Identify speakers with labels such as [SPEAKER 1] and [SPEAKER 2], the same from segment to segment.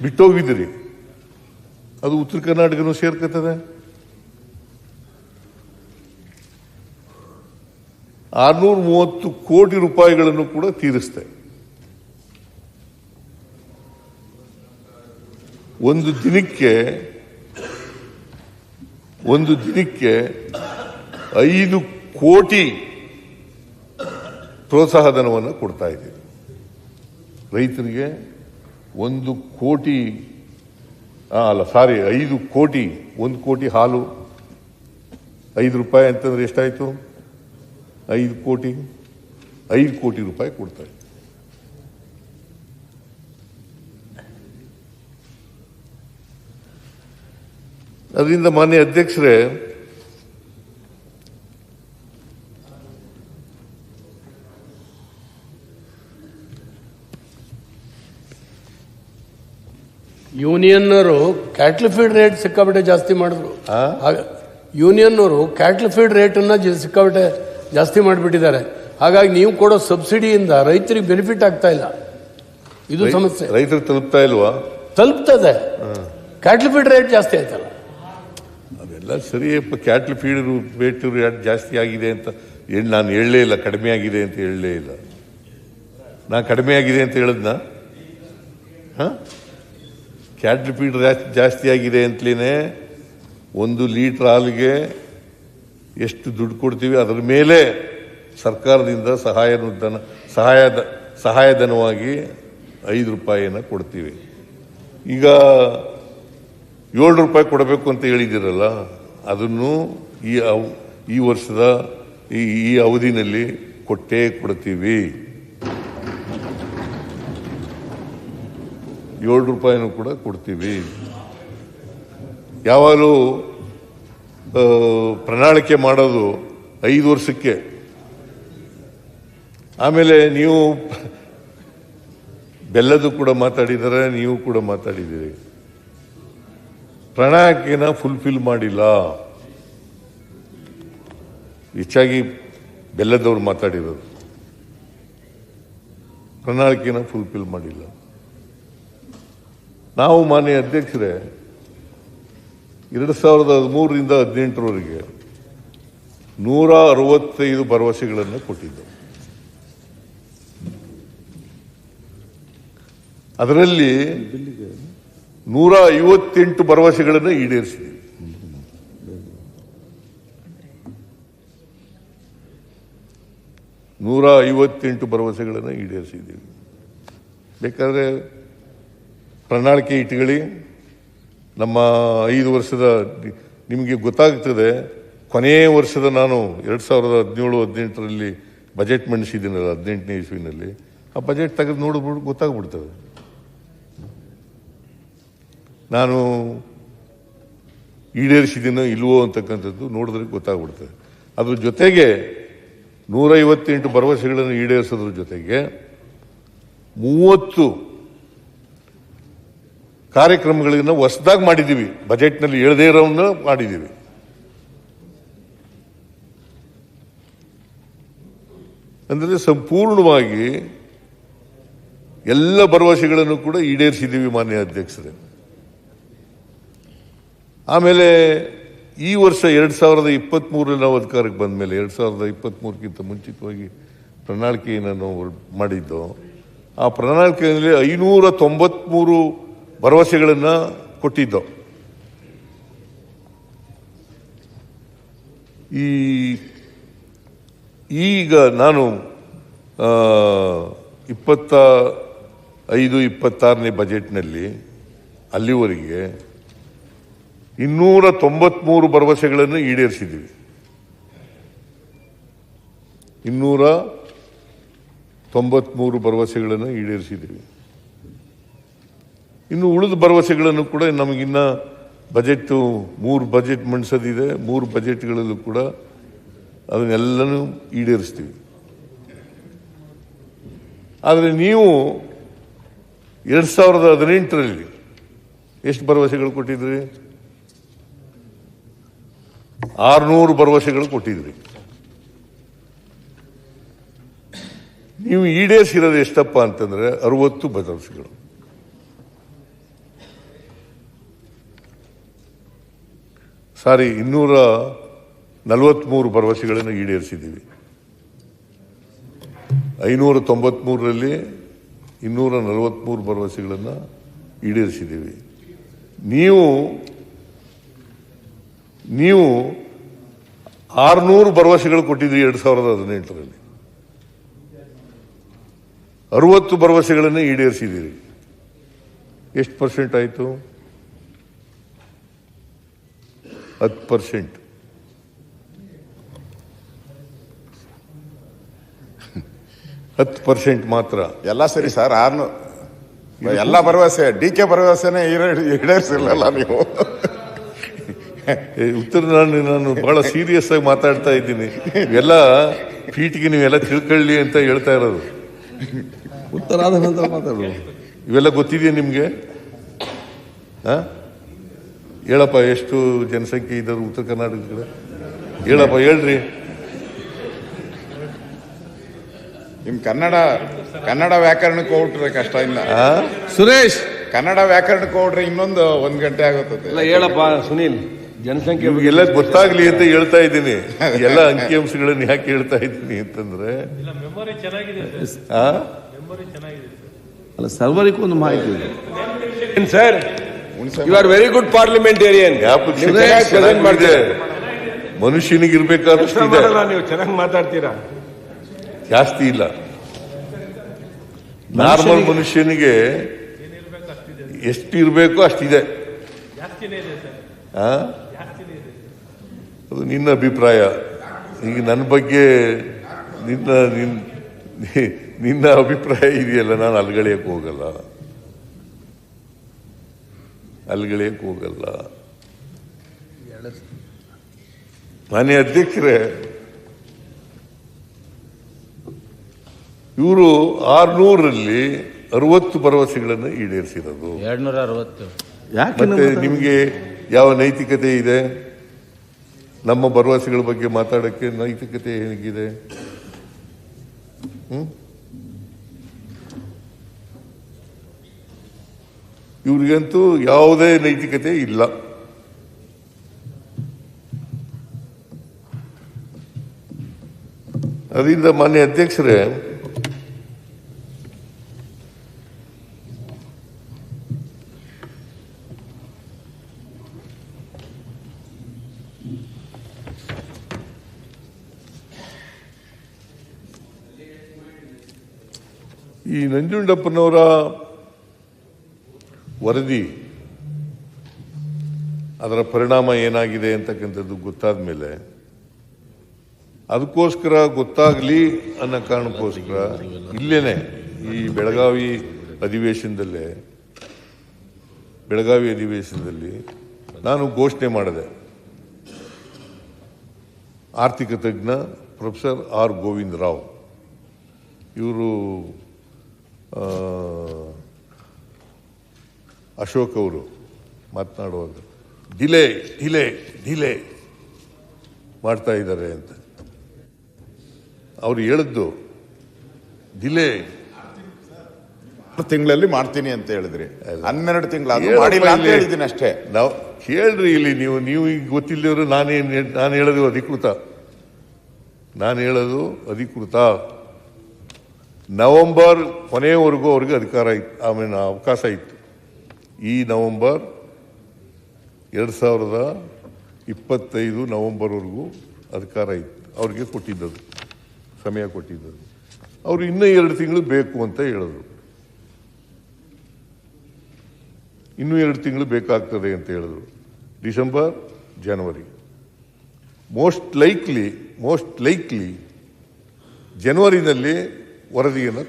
[SPEAKER 1] ಬಿಟ್ಟೋಗಿದ್ದೀರಿ. ಅದು ಉತ್ತರ ಕರ್ನಾಟಕನೂ ಸೇರ್ಕತ್ತದೆ. 630 ಕೋಟಿ ರೂಪಾಯಿಗಳನ್ನು ಕೂಡ ತೀರಿಸ್ತೆ. ಒಂದು ದಿನಕ್ಕೆ 5 ಕೋಟಿ ಪ್ರೋತ್ಸಾಹ ಧನವನ್ನು ಕೊಡ್ತಾ ಇದ್ದೀವಿ ರೈತರಿಗೆ. 1 ಕೋಟಿ 5 ಕೋಟಿ 1 ಕೋಟಿ ಹಾಲು 5 ರೂಪಾಯಿ ಅಂತಂದ್ರೆ ಎಷ್ಟಾಯ್ತು? 5 ಕೋಟಿ ರೂಪಾಯಿ ಕೊಡ್ತಾ ಇದ್ದೀವಿ. ಅದರಿಂದ ಮಾನ್ಯ ಅಧ್ಯಕ್ಷರೇ,
[SPEAKER 2] ಯೂನಿಯನ್ನವರು ಕ್ಯಾಟ್ಲ್ ಫೀಡ್ ರೇಟ್ ಸಿಕ್ಕಾಪಟ್ಟೆ ಜಾಸ್ತಿ ಮಾಡಿದ್ರು. ಯೂನಿಯನ್ನವರು ಕ್ಯಾಟ್ಲ್ ಫೀಡ್ ರೇಟ್ ಅನ್ನ ಸಿಕ್ಕಾಪಟ್ಟೆ ಜಾಸ್ತಿ ಮಾಡಿಬಿಟ್ಟಿದ್ದಾರೆ. ಹಾಗಾಗಿ ನೀವು ಕೊಡೋ ಸಬ್ಸಿಡಿಯಿಂದ ರೈತರಿಗೆ ಬೆನಿಫಿಟ್ ಆಗ್ತಾ ಇಲ್ಲ. ಇದು ಸಮಸ್ಯೆ.
[SPEAKER 1] ರೈತರು ತಲುಪ್ತಾ ಇಲ್ವಾ?
[SPEAKER 2] ತಲುಪ್ತದೆ. ಕ್ಯಾಟ್ಲ್ ಫೀಡ್ ರೇಟ್ ಜಾಸ್ತಿ ಆಯ್ತಲ್ಲ.
[SPEAKER 1] ಅದೆಲ್ಲ ಸರಿಯಪ್ಪ. ಕ್ಯಾಟ್ಲ್ ಫೀಡ್ ರೇಟ್ ಜಾಸ್ತಿ ಆಗಿದೆ ಅಂತ ನಾನು ಹೇಳಲೇ ಇಲ್ಲ. ಕಡಿಮೆ ಆಗಿದೆ ಅಂತ ಹೇಳಲೇ ಇಲ್ಲ. ನಾ ಕಡಿಮೆ ಆಗಿದೆ ಅಂತ ಹೇಳಿದ್ನ? ಕ್ಯಾಟ್ಲ್ ಫೀಡ್ ಜಾಸ್ತಿ ಆಗಿದೆ ಅಂತಲೇ 1 ಲೀಟರ್ ಹಾಲಿಗೆ ಎಷ್ಟು ದುಡ್ಡು ಕೊಡ್ತೀವಿ ಅದರ ಮೇಲೆ ಸರ್ಕಾರದಿಂದ ಸಹಾಯಧನವಾಗಿ 5 ರೂಪಾಯಿಯನ್ನು ಕೊಡ್ತೀವಿ. ಈಗ 7 ರೂಪಾಯಿ ಕೊಡಬೇಕು ಅಂತ ಹೇಳಿದಿರಲ್ಲ, ಅದನ್ನು ಈ ವರ್ಷದ ಈ ಅವಧಿನಲ್ಲಿ ಕೊಟ್ಟೇ ಕೊಡ್ತೀವಿ. 7 ರೂಪಾಯಿನೂ ಕೂಡ ಕೊಡ್ತೀವಿ. ಯಾವಾಗಲೂ ಪ್ರಣಾಳಿಕೆ ಮಾಡೋದು 5 ವರ್ಷಕ್ಕೆ. ಆಮೇಲೆ ನೀವು ಬೆಲ್ಲದು ಕೂಡ ಮಾತಾಡಿದರೆ, ನೀವು ಕೂಡ ಮಾತಾಡಿದ್ದೀರಿ. ಪ್ರಣಾಳಿಕೆನ ಫುಲ್ಫಿಲ್ ಮಾಡಿಲ್ಲ. ಹೆಚ್ಚಾಗಿ ಬೆಲ್ಲದವ್ರು ಮಾತಾಡಿರೋದು ಪ್ರಣಾಳಿಕೆನ ಫುಲ್ಫಿಲ್ ಮಾಡಿಲ್ಲ. ನಾವು ಮಾನ್ಯ ಅಧ್ಯಕ್ಷರೇ 2013ರಿಂದ 2018ರವರೆಗೆ 165 ಭರವಸೆಗಳನ್ನು ಕೊಟ್ಟಿದ್ದೆವು. ಅದರಲ್ಲಿ 158 ಭರವಸೆಗಳನ್ನು ಈಡೇರಿಸಿದ್ದೀವಿ. ಭರವಸೆಗಳನ್ನು ಈಡೇರಿಸಿದ್ದೀವಿ. ಬೇಕಾದ್ರೆ ಪ್ರಣಾಳಿಕೆ ಇಟ್ಕೊಳ್ಳಿ. ನಮ್ಮ 5 ವರ್ಷದ ನಿಮಗೆ ಗೊತ್ತಾಗ್ತದೆ. ಕೊನೆಯ ವರ್ಷದ ನಾನು 2017-18ರಲ್ಲಿ ಬಜೆಟ್ ಮಂಡಿಸಿದ್ದೀನಲ್ಲ, 18ನೇ ಇಸ್ವಿನಲ್ಲಿ. ಆ ಬಜೆಟ್ ತೆಗೆದು ನೋಡಿಬಿಟ್ಟು ಗೊತ್ತಾಗ್ಬಿಡ್ತದೆ ನಾನು ಈಡೇರಿಸಿದ್ದೀನೋ ಇಲ್ವೋ ಅಂತಕ್ಕಂಥದ್ದು. ನೋಡಿದ್ರೆ ಗೊತ್ತಾಗ್ಬಿಡ್ತದೆ. ಅದ್ರ ಜೊತೆಗೆ 158 ಭರವಸೆಗಳನ್ನು ಈಡೇರಿಸೋದ್ರ ಜೊತೆಗೆ 30 ಕಾರ್ಯಕ್ರಮಗಳನ್ನು ಹೊಸದಾಗಿ ಮಾಡಿದ್ದೀವಿ. ಬಜೆಟ್ನಲ್ಲಿ ಹೇಳದೇ ಇರೋವನ್ನ ಮಾಡಿದ್ದೀವಿ. ಅಂದರೆ ಸಂಪೂರ್ಣವಾಗಿ ಎಲ್ಲ ಭರವಸೆಗಳನ್ನು ಕೂಡ ಈಡೇರಿಸಿದ್ದೀವಿ ಮಾನ್ಯ ಅಧ್ಯಕ್ಷರೇ. ಆಮೇಲೆ ಈ ವರ್ಷ 2023ರಲ್ಲಿ ನಾವು ಅಧಿಕಾರಕ್ಕೆ ಬಂದ ಮೇಲೆ 2023ಕ್ಕಿಂತ ಮುಂಚಿತವಾಗಿ ಪ್ರಣಾಳಿಕೆಯನ್ನು ನಾವು ಮಾಡಿದ್ದು. ಆ ಪ್ರಣಾಳಿಕೆಯಲ್ಲಿ 593 ಭರವಸೆಗಳನ್ನು ಕೊಟ್ಟಿದ್ದು. ಈಗ ನಾನು 25-26ನೇ ಬಜೆಟ್ನಲ್ಲಿ ಅಲ್ಲಿವರೆಗೆ 293 ಭರವಸೆಗಳನ್ನು ಈಡೇರಿಸಿದ್ದೀವಿ. 293 ಭರವಸೆಗಳನ್ನು ಈಡೇರಿಸಿದ್ದೀವಿ. ಇನ್ನು ಉಳಿದ ಭರವಸೆಗಳನ್ನು ಕೂಡ ನಮಗಿನ್ನ ಬಜೆಟ್ 3 ಬಜೆಟ್ ಮಂಡಿಸೋದಿದೆ. 3 ಬಜೆಟ್ಗಳಲ್ಲೂ ಕೂಡ ಅದನ್ನೆಲ್ಲನೂ ಈಡೇರಿಸ್ತೀವಿ. ಆದರೆ ನೀವು 2018ರಲ್ಲಿ ಎಷ್ಟು ಭರವಸೆಗಳು ಕೊಟ್ಟಿದ್ರಿ? 600 ಭರವಸೆಗಳು ಕೊಟ್ಟಿದ್ರಿ. ನೀವು ಈಡೇರಿಸಿರೋದು ಎಷ್ಟಪ್ಪ ಅಂತಂದ್ರೆ 60 ಭರವಸೆಗಳು. 243 ಭರವಸೆಗಳನ್ನು ಈಡೇರಿಸಿದ್ದೀವಿ. 593ರಲ್ಲಿ 243 ಭರವಸೆಗಳನ್ನು ಈಡೇರಿಸಿದ್ದೀವಿ. ನೀವು 600 ಭರವಸೆಗಳು ಕೊಟ್ಟಿದ್ರಿ 2018ರಲ್ಲಿ. 60 ಭರವಸೆಗಳನ್ನೇ ಈಡೇರಿಸಿದ್ದೀರಿ. ಎಷ್ಟು % ಆಯಿತು? 10%. 10% ಮಾತ್ರ.
[SPEAKER 3] ಎಲ್ಲ ಸರಿ ಸರ್. ಎಲ್ಲ ಭರವಸೆ DK ಭರವಸೆನೇ ಈಡೇರಿಸಿರಲ್ಲ ನೀವು.
[SPEAKER 1] ಉತ್ತರ ನಾನು ಬಹಳ ಸೀರಿಯಸ್ ಆಗಿ ಮಾತಾಡ್ತಾ ಇದ್ದೀನಿ. ಎಲ್ಲ ಫೀಟ್ಗೆ ನೀವೆಲ್ಲ ತಿಳ್ಕೊಳ್ಳಿ ಅಂತ ಹೇಳ್ತಾ ಇರೋದು.
[SPEAKER 4] ಉತ್ತರ ಆದ ನಂತರ ಮಾತಾಡೋದು.
[SPEAKER 1] ಇವೆಲ್ಲ ಗೊತ್ತಿದೆಯಾ ನಿಮ್ಗೆ? ಹೇಳಪ್ಪ, ಎಷ್ಟು ಜನಸಂಖ್ಯೆ ಇದ್ದಾರೆ ಉತ್ತರ ಕರ್ನಾಟಕ ಕಡೆ? ಹೇಳಪ್ಪ, ಹೇಳ್ರಿ.
[SPEAKER 3] ನಿಮ್ ಕನ್ನಡ ವ್ಯಾಕರಣಕ್ಕೆ ಹೋಗ್ಬಿಟ್ರೆ ಕಷ್ಟ ಇಲ್ಲ.
[SPEAKER 4] ಸುರೇಶ್,
[SPEAKER 3] ಕನ್ನಡ ವ್ಯಾಕರಣಕ್ಕೆ ಹೋಗ್ಬಿಟ್ರೆ ಇನ್ನೊಂದು 1 ಗಂಟೆ ಆಗುತ್ತದೆ.
[SPEAKER 4] ಹೇಳಪ್ಪ ಸುನೀಲ್. ಜನಸಂಖ್ಯೆ
[SPEAKER 1] ಎಲ್ಲ ಗೊತ್ತಾಗ್ಲಿ ಅಂತ ಹೇಳ್ತಾ ಇದ್ದೀನಿ. ಎಲ್ಲ ಅಂಕಿಅಂಶಗಳನ್ನ ಯಾಕೆ ಹೇಳ್ತಾ ಇದ್ದೀನಿ ಅಂತಂದ್ರೆ,
[SPEAKER 4] ಅಲ್ಲ, ಸರ್ವರಿಗೂ ಒಂದು ಮಾಹಿತಿ ಇದೆ sir. You are very good parliamentarian.
[SPEAKER 1] ಮನುಷ್ಯನಿಗೆ ಇರ್ಬೇಕಾದಷ್ಟು ಇದೆ.
[SPEAKER 4] ನೀವು ಚೆನ್ನಾಗಿ ಮಾತಾಡ್ತೀರಾ.
[SPEAKER 1] ಜಾಸ್ತಿ ಇಲ್ಲ. ನಾರ್ಮಲ್ ಮನುಷ್ಯನಿಗೆ ಎಷ್ಟು ಇರಬೇಕು ಅಷ್ಟಿದೆ. ಅದು ನಿನ್ನ ಅಭಿಪ್ರಾಯ. ಈಗ ನನ್ನ ಬಗ್ಗೆ ನಿನ್ನ ಅಭಿಪ್ರಾಯ ಇದೆಯಲ್ಲ, ನಾನು ಅಲ್ಗಳೆಯಕ್ಕೆ ಹೋಗಲ್ಲ. ಮಾನ್ಯ ಅಧ್ಯಕ್ಷರೇ, ಇವರು 600ರಲ್ಲಿ 60 ಭರವಸೆಗಳನ್ನು ಈಡೇರಿಸಿರೋದು.
[SPEAKER 5] 260.
[SPEAKER 1] ಮತ್ತೆ ನಿಮಗೆ ಯಾವ ನೈತಿಕತೆ ಇದೆ? ನಮ್ಮ ಭರವಸೆಗಳ ಬಗ್ಗೆ ಮಾತಾಡಕ್ಕೆ ನೈತಿಕತೆ ಹೇಗಿದೆ? ಇವ್ರಿಗಂತೂ ಯಾವುದೇ ನೈತಿಕತೆ ಇಲ್ಲ. ಅದರಿಂದ ಮಾನ್ಯ ಅಧ್ಯಕ್ಷರೇ, ಈ ನಂಜುಂಡಪ್ಪನವರ ವರದಿ, ಅದರ ಪರಿಣಾಮ ಏನಾಗಿದೆ ಅಂತಕ್ಕಂಥದ್ದು ಗೊತ್ತಾದ ಮೇಲೆ, ಅದಕ್ಕೋಸ್ಕರ ಗೊತ್ತಾಗಲಿ ಅನ್ನೋ ಕಾರಣಕ್ಕೋಸ್ಕರ ಇಲ್ಲೇನೆ ಈ ಬೆಳಗಾವಿ ಅಧಿವೇಶನದಲ್ಲಿ ನಾನು ಘೋಷಣೆ ಮಾಡಿದೆ. ಆರ್ಥಿಕ ತಜ್ಞ ಪ್ರೊಫೆಸರ್ ಆರ್ ಗೋವಿಂದ ರಾವ್ ಇವರು ಅಶೋಕ್ ಅವರು ಮಾತನಾಡುವಾಗ ಡಿಲೇ ಮಾಡ್ತಾ ಇದ್ದಾರೆ ಅಂತ ಅವ್ರು ಹೇಳಿದ್ದು. ಡಿಲೇ
[SPEAKER 3] ತಿಂಗಳಲ್ಲಿ ಮಾಡ್ತೀನಿ ಅಂತ ಹೇಳಿದ್ರಿ. 12 ತಿಂಗಳು ಮಾಡಿಲ್ಲ ಅಂತ ಹೇಳಿದ್ದೀನಿ ಅಷ್ಟೇ.
[SPEAKER 1] ನಾವು ಕೇಳ್ರಿ ಇಲ್ಲಿ, ನೀವು ಈಗ ಗೊತ್ತಿಲ್ಲದವರು ನಾನು ಹೇಳೋದು ಅಧಿಕೃತ. ನವೆಂಬರ್ ಕೊನೆಯವರೆಗೂ ಅವ್ರಿಗೆ ಅವಕಾಶ ಇತ್ತು. ಈ ನವೆಂಬರ್ 2025 ನವೆಂಬರ್ವರೆಗೂ ಅಧಿಕಾರ ಇತ್ತು. ಅವ್ರಿಗೆ ಸಮಯ ಕೊಟ್ಟಿದ್ದರು. ಅವರು ಇನ್ನೂ 2 ತಿಂಗಳು ಬೇಕು ಅಂತ ಹೇಳಿದ್ರು. ಇನ್ನೂ 2 ತಿಂಗಳು ಬೇಕಾಗ್ತದೆ ಅಂತ ಹೇಳಿದ್ರು. ಡಿಸೆಂಬರ್, ಜನವರಿ, ಮೋಸ್ಟ್ ಲೈಕ್ಲಿ ಜನವರಿನಲ್ಲಿ ವರದಿಯನ್ನು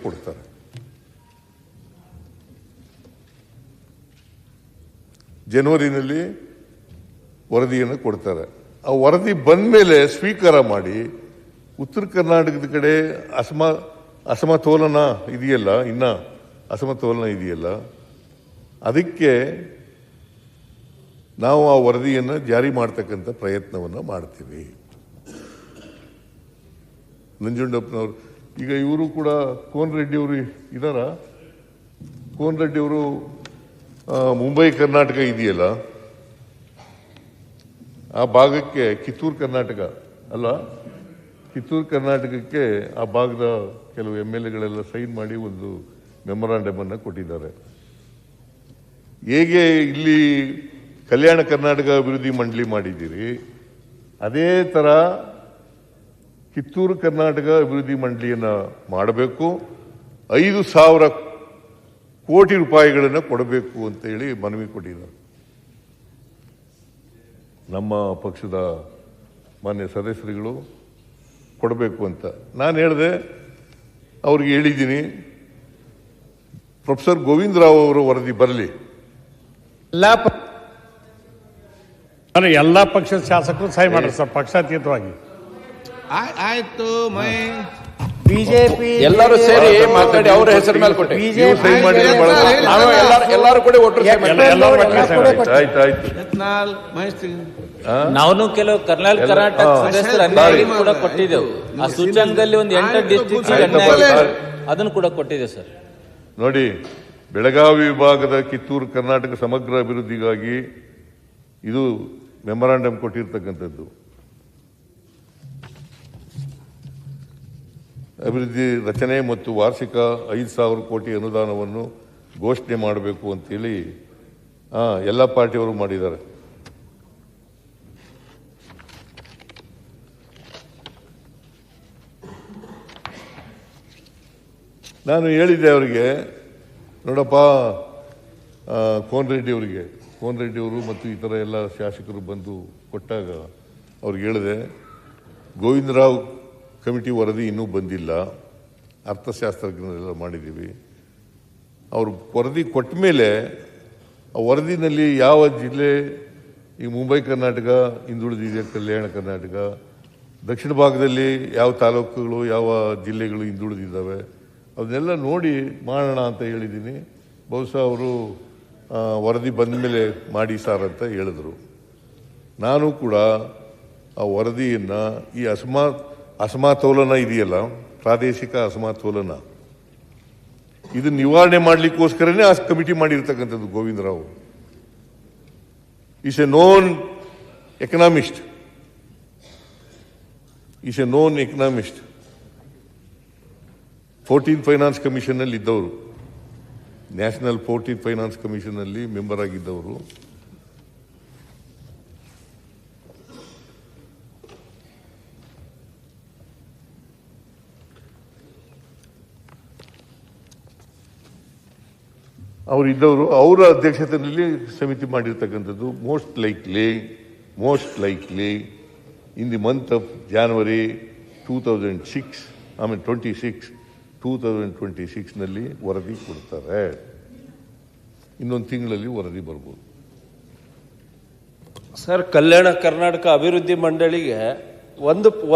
[SPEAKER 1] ಕೊಡ್ತಾರೆ. ಆ ವರದಿ ಬಂದ ಮೇಲೆ ಸ್ವೀಕಾರ ಮಾಡಿ ಉತ್ತರ ಕರ್ನಾಟಕದ ಕಡೆ ಅಸಮತೋಲನ ಇದೆಯಲ್ಲ, ಅದಕ್ಕೆ ನಾವು ಆ ವರದಿಯನ್ನು ಜಾರಿ ಮಾಡ್ತಕ್ಕಂಥ ಪ್ರಯತ್ನವನ್ನು ಮಾಡ್ತೀವಿ. ನಂಜುಂಡಪ್ಪನವರು ಈಗ ಇವರು ಕೂಡ ಕೋನ್ ರೆಡ್ಡಿ ಅವರು ಇದ್ದಾರ. ಕೋನ್ ರೆಡ್ಡಿ ಅವರು ಮುಂಬೈ ಕರ್ನಾಟಕ ಇದೆಯಲ್ಲ, ಆ ಭಾಗಕ್ಕೆ ಕಿತ್ತೂರು ಕರ್ನಾಟಕ ಅಲ್ಲ, ಕಿತ್ತೂರು ಕರ್ನಾಟಕಕ್ಕೆ ಆ ಭಾಗದ ಕೆಲವು MLAಗಳೆಲ್ಲ ಸೈನ್ ಮಾಡಿ ಒಂದು ಮೆಮೊರಾಂಡಮ್ ಅನ್ನು ಕೊಟ್ಟಿದ್ದಾರೆ. ಹೇಗೆ ಇಲ್ಲಿ ಕಲ್ಯಾಣ ಕರ್ನಾಟಕ ಅಭಿವೃದ್ಧಿ ಮಂಡಳಿ ಮಾಡಿದ್ದೀರಿ, ಅದೇ ಥರ ಕಿತ್ತೂರು ಕರ್ನಾಟಕ ಅಭಿವೃದ್ಧಿ ಮಂಡಳಿಯನ್ನು ಮಾಡಬೇಕು. 5,000 ಕೋಟಿ ರೂಪಾಯಿಗಳನ್ನು ಕೊಡಬೇಕು ಅಂತೇಳಿ ಮನವಿ ಕೊಟ್ಟಿದ್ದಾರೆ. ನಮ್ಮ ಪಕ್ಷದ ಮಾನ್ಯ ಸದಸ್ಯರುಗಳು ಕೊಡಬೇಕು ಅಂತ ನಾನು ಹೇಳಿದೆ. ಅವ್ರಿಗೆ ಹೇಳಿದ್ದೀನಿ, ಪ್ರೊಫೆಸರ್ ಗೋವಿಂದ ರಾವ್ ಅವರ ವರದಿ ಬರಲಿ.
[SPEAKER 5] ಎಲ್ಲ ಪಕ್ಷದ ಶಾಸಕರು ಸಹಿ ಮಾಡ್ರಿ ಸರ್, ಪಕ್ಷಾತೀತವಾಗಿ.
[SPEAKER 4] ಆಯ್ತು.
[SPEAKER 6] ಬಿಜೆಪಿ
[SPEAKER 4] ಎಲ್ಲರೂ ಸೇರಿ ಮಾತಾಡಿ ಅವರ ಹೆಸರು ಮೇಲೆ ಕೊಟ್ಟೆ.
[SPEAKER 1] ಸಹಿ ಮಾಡಿದ್ರೆ
[SPEAKER 4] ಎಲ್ಲರೂ ಕೂಡ ಒಟ್ಟು
[SPEAKER 1] ಆಯ್ತು.
[SPEAKER 6] ನಾವು ಕೆಲವು ಕರ್ನಾಟಕ ಸದಸ್ಯರು ಅನ್ಯಾಯ ಕೂಡ ಕೊಟ್ಟಿದ್ದೆವು. ಆ ಸೂಚ್ಯಂಕದಲ್ಲಿ ಒಂದು 8 ಡಿಸ್ಟ್ರಿಕ್ಟ್ ಅದನ್ನು ಕೂಡ ಕೊಟ್ಟಿದೆ ಸರ್.
[SPEAKER 1] ನೋಡಿ, ಬೆಳಗಾವಿ ವಿಭಾಗದ ಕಿತ್ತೂರು ಕರ್ನಾಟಕ ಸಮಗ್ರ ಅಭಿವೃದ್ಧಿಗಾಗಿ ಇದು ಮೆಮೊರಾಂಡಮ್ ಕೊಟ್ಟಿರ್ತಕ್ಕಂಥದ್ದು. ಅಭಿವೃದ್ಧಿ ರಚನೆ ಮತ್ತು ವಾರ್ಷಿಕ 5,000 ಕೋಟಿ ಅನುದಾನವನ್ನು ಘೋಷಣೆ ಮಾಡಬೇಕು ಅಂತೇಳಿ ಎಲ್ಲ ಪಾರ್ಟಿಯವರು ಮಾಡಿದ್ದಾರೆ. ನಾನು ಹೇಳಿದ್ದೆ ಅವರಿಗೆ, ನೋಡಪ್ಪ, ಕೋನ್ ರೆಡ್ಡಿ ಅವರು ಮತ್ತು ಇತರ ಎಲ್ಲ ಶಾಸಕರು ಬಂದು ಕೊಟ್ಟಾಗ ಅವ್ರಿಗೆ ಹೇಳಿದೆ, ಗೋವಿಂದರಾವ್ ಕಮಿಟಿ ವರದಿ ಇನ್ನೂ ಬಂದಿಲ್ಲ, ಅರ್ಥಶಾಸ್ತ್ರಜ್ಞರೆಲ್ಲ ಮಾಡಿದ್ದೀವಿ. ಅವರು ವರದಿ ಕೊಟ್ಟ ಮೇಲೆ ಆ ವರದಿನಲ್ಲಿ ಯಾವ ಜಿಲ್ಲೆ, ಈ ಮುಂಬೈ ಕರ್ನಾಟಕ ಹಿಂದುಳಿದಿದೆ, ಕಲ್ಯಾಣ ಕರ್ನಾಟಕ, ದಕ್ಷಿಣ ಭಾಗದಲ್ಲಿ ಯಾವ ತಾಲೂಕುಗಳು ಯಾವ ಜಿಲ್ಲೆಗಳು ಹಿಂದುಳಿದಿದ್ದಾವೆ, ಅದನ್ನೆಲ್ಲ ನೋಡಿ ಮಾಡೋಣ ಅಂತ ಹೇಳಿದ್ದೀನಿ. ಬಹುಶಃ ಅವರು ವರದಿ ಬಂದ ಮೇಲೆ ಮಾಡಿ ಸಾರ್ ಅಂತ ಹೇಳಿದ್ರು. ನಾನು ಕೂಡ ಆ ವರದಿಯನ್ನು ಈ ಅಸಮತೋಲನ ಇದೆಯಲ್ಲ, ಪ್ರಾದೇಶಿಕ ಅಸಮತೋಲನ, ಇದು ನಿವಾರಣೆ ಮಾಡಲಿಕ್ಕೋಸ್ಕರನೇ ಆ ಕಮಿಟಿ ಮಾಡಿರ್ತಕ್ಕಂಥದ್ದು. Govinda Rao is a known economist, 14th finance commission ನಲ್ಲಿ ಇದ್ದವರು, ನ್ಯಾಷನಲ್ 14th ಫೈನಾನ್ಸ್ ಕಮಿಷನ್ ನಲ್ಲಿ ಮೆಂಬರ್ ಆಗಿದ್ದವರು. ಅವರಿದ್ದವರು, ಅವರ ಅಧ್ಯಕ್ಷತೆಯಲ್ಲಿ ಸಮಿತಿ ಮಾಡಿರ್ತಕ್ಕಂಥದ್ದು. Most likely in the month of January 2026 ನಲ್ಲಿ ವರದಿ ಕೊಡ್ತಾರೆ. ಇನ್ನೊಂದು ತಿಂಗಳಲ್ಲಿ ವರದಿ ಬರ್ಬೋದು.
[SPEAKER 7] ಸರ್, ಕಲ್ಯಾಣ ಕರ್ನಾಟಕ ಅಭಿವೃದ್ಧಿ ಮಂಡಳಿಗೆ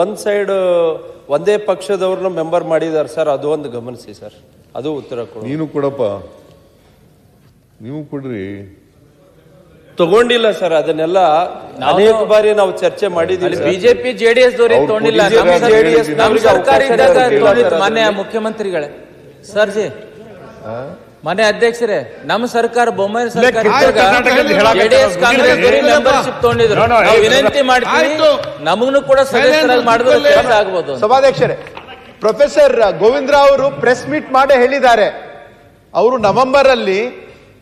[SPEAKER 7] ಒಂದ್ ಸೈಡ್ ಒಂದೇ ಪಕ್ಷದವ್ರನ್ನ ಮೆಂಬರ್ ಮಾಡಿದ್ದಾರೆ ಸರ್, ಅದು ಒಂದು ಗಮನಿಸಿ ಸರ್, ಅದು ಉತ್ತರ ಕೊಡಿ.
[SPEAKER 1] ನೀನು ಕೊಡಪ್ಪ, ನೀವು ಕೊಡ್ರಿ.
[SPEAKER 7] ತಗೊಂಡಿಲ್ಲ ಸರ್, ಅದನ್ನೆಲ್ಲ ಅನೇಕ ಬಾರಿ ನಾವು ಚರ್ಚೆ ಮಾಡಿದ್ದೀವಿ.
[SPEAKER 6] ಬಿಜೆಪಿ JDS ದವರಿಗೆ ತಗೊಂಡಿಲ್ಲ, ನಮ್ಮ ಸರ್ಕಾರ ಇದ್ದಾಗ ತಗೊಂಡಿದ್ದು ಮಾನ್ಯ ಮುಖ್ಯಮಂತ್ರಿಗಳೇ. ಸರ್ ಜಿ, ಮಾನ್ಯ ಅಧ್ಯಕ್ಷರೇ, ನಮ್ಮ ಸರ್ಕಾರ ಬೊಮ್ಮಾಯಿ ಸರ್ಕಾರ JDS ಕಾಂಗ್ರೆಸ್ ಮೆಂಬರ್ಶಿಪ್ ತಗೊಂಡಿದ್ರು. ನಾವು ವಿನಂತಿ ಮಾಡ್ತೀವಿ, ನಮಗೂ ಕೂಡ ಸದಸ್ಯರಾಗಿ ಮಾಡಿದ್ರೆ ಕೆಲಸ ಆಗ್ಬೋದು.
[SPEAKER 8] ಸಭಾಧ್ಯಕ್ಷರೇ, ಪ್ರೊಫೆಸರ್ ಗೋವಿಂದರಾವ್ ಅವರು ಪ್ರೆಸ್ ಮೀಟ್ ಮಾಡಿ ಹೇಳಿದ್ದಾರೆ, ಅವರು ನವೆಂಬರ್ ಅಲ್ಲಿ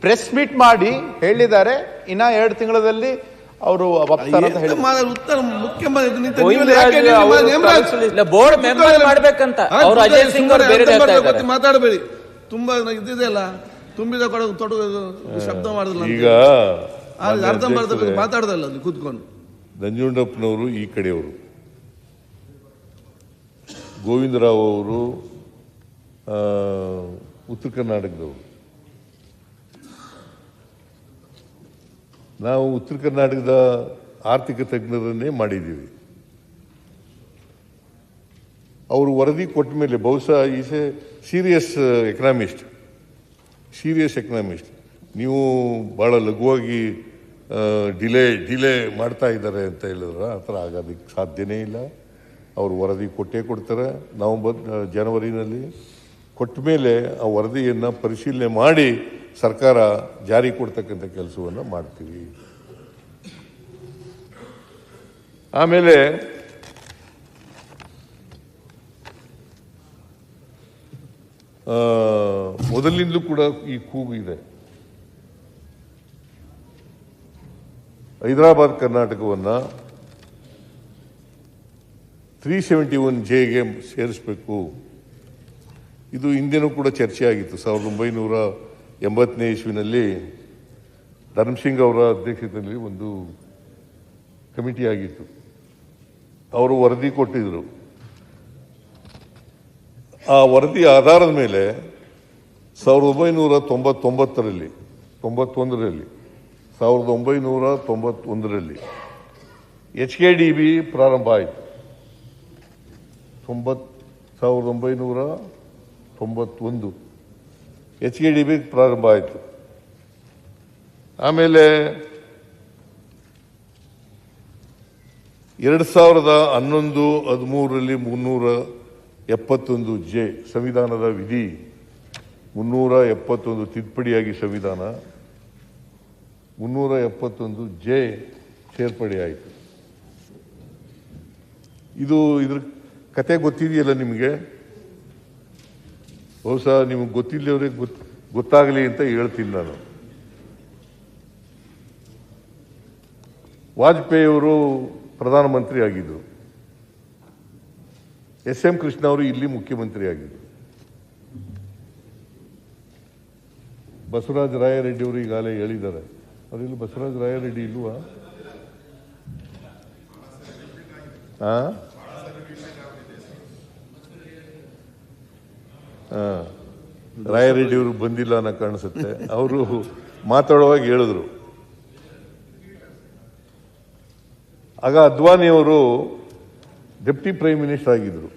[SPEAKER 8] ಪ್ರೆಸ್ ಮೀಟ್ ಮಾಡಿ ಹೇಳಿದ್ದಾರೆ, ಇನ್ನ 2 ತಿಂಗಳಲ್ಲಿ ಅವರು ಒಪ್ತಾರೆ ಅಂತ ಹೇಳಿದ್ದಾರೆ.
[SPEAKER 6] ಬೋರ್ಡ್ ಮೆಂಬರ್ ಮಾಡ್ಬೇಕಂತ ಅವರು ಅಜಯ್ ಸಿಂಗ್ ಅವರು ಬೇರೆ
[SPEAKER 4] ಮಾತಾಡಬೇಡಿ, ತುಂಬಾ ಇದ್ದಿದೆಯಲ್ಲ, ತುಂಬಿದ ತೊಡಗು ಶಬ್ದ ಮಾಡಿದ್ರಲ್ಲ,
[SPEAKER 1] ಈಗ
[SPEAKER 4] ಅರ್ಧಂಬರ್ಧ ಮಾತಾಡದಲ್ಲ ಅಲ್ಲಿ ಕೂತ್ಕೊಂಡು.
[SPEAKER 1] ನಂಜುಂಡಪ್ಪನವರು ಈ ಕಡೆಯವರು, ಗೋವಿಂದರಾವ್ ಅವರು ಉತ್ತರ ಕರ್ನಾಟಕದವರು. ನಾವು ಉತ್ತರ ಕರ್ನಾಟಕದ ಆರ್ಥಿಕ ತಜ್ಞರನ್ನೇ ಮಾಡಿದ್ದೀವಿ. ಅವರು ವರದಿ ಕೊಟ್ಟ ಮೇಲೆ ಬಹುಶಃ ಈಸ್ ಎ ಸೀರಿಯಸ್ ಎಕನಾಮಿಸ್ಟ್. ನೀವು ಭಾಳ ಲಘುವಾಗಿ ಡಿಲೇ ಮಾಡ್ತಾ ಇದ್ದಾರೆ ಅಂತ ಹೇಳಿದ್ರೆ ಆ ಥರ ಆಗೋದಕ್ಕೆ ಸಾಧ್ಯನೇ ಇಲ್ಲ. ಅವರು ವರದಿ ಕೊಡ್ತಾರೆ. ಜನವರಿನಲ್ಲಿ ಕೊಟ್ಟ ಮೇಲೆ ಆ ವರದಿಯನ್ನು ಪರಿಶೀಲನೆ ಮಾಡಿ ಸರ್ಕಾರ ಜಾರಿ ಕೊಡ್ತಕ್ಕಂಥ ಕೆಲಸವನ್ನು ಮಾಡ್ತೀವಿ. ಆಮೇಲೆ ಮೊದಲಿನಿಂದಲೂ ಕೂಡ ಈ ಕೂಗು ಇದೆ. ಹೈದರಾಬಾದ್ ಕರ್ನಾಟಕವನ್ನು 371Jಗೆ ಸೇರಿಸಬೇಕು. ಇದು ಹಿಂದೆನೂ ಕೂಡ ಚರ್ಚೆ ಆಗಿತ್ತು. 1980ನೇ ಇಸ್ವಿನಲ್ಲಿ ಧರ್ಮಸಿಂಗ್ ಅವರ ಅಧ್ಯಕ್ಷತೆಯಲ್ಲಿ ಒಂದು ಕಮಿಟಿ ಆಗಿತ್ತು. ಅವರು ವರದಿ ಕೊಟ್ಟಿದ್ರು. ಆ ವರದಿ ಆಧಾರದ ಮೇಲೆ 1991ರಲ್ಲಿ HKDB ಪ್ರಾರಂಭ ಆಯಿತು. 1991 HKDB ಪ್ರಾರಂಭ ಆಯಿತು. ಆಮೇಲೆ 2011-13ರಲ್ಲಿ 371J ಸಂವಿಧಾನದ ವಿಧಿ 371 ತಿದ್ದುಪಡಿಯಾಗಿ ಸಂವಿಧಾನ 371J ಸೇರ್ಪಡೆಯಾಯಿತು. ಇದ್ರ ಕತೆ ಗೊತ್ತಿದೆಯಲ್ಲ ನಿಮಗೆ? ಬಹುಶಃ ನಿಮಗೆ ಗೊತ್ತಿಲ್ಲದವ್ರಿಗೆ ಗೊತ್ತಾಗಲಿ ಅಂತ ಹೇಳ್ತೀನಿ ನಾನು. ವಾಜಪೇಯಿ ಅವರು ಪ್ರಧಾನಮಂತ್ರಿ ಆಗಿದ್ದರು. SM ಕೃಷ್ಣ ಅವರು ಇಲ್ಲಿ ಮುಖ್ಯಮಂತ್ರಿ ಆಗಿದ್ದರು. ಬಸವರಾಜ ರಾಯರೆಡ್ಡಿ ಅವರು ಈಗಾಗಲೇ ಹೇಳಿದ್ದಾರೆ. ಅವರಿಲ್ಲಿ ಬಸವರಾಜ ರಾಯರೆಡ್ಡಿ ಇಲ್ವಾ? ರಾಯರೆಡ್ಡಿ ಅವರು ಬಂದಿಲ್ಲ ಅನ್ನೋ ಕಾಣಿಸುತ್ತೆ. ಅವರು ಮಾತಾಡುವಾಗ ಹೇಳಿದ್ರು. ಆಗ ಅದ್ವಾನಿ ಅವರು ಡೆಪ್ಟಿ ಪ್ರೈಮ್ ಮಿನಿಸ್ಟರ್ ಆಗಿದ್ರು.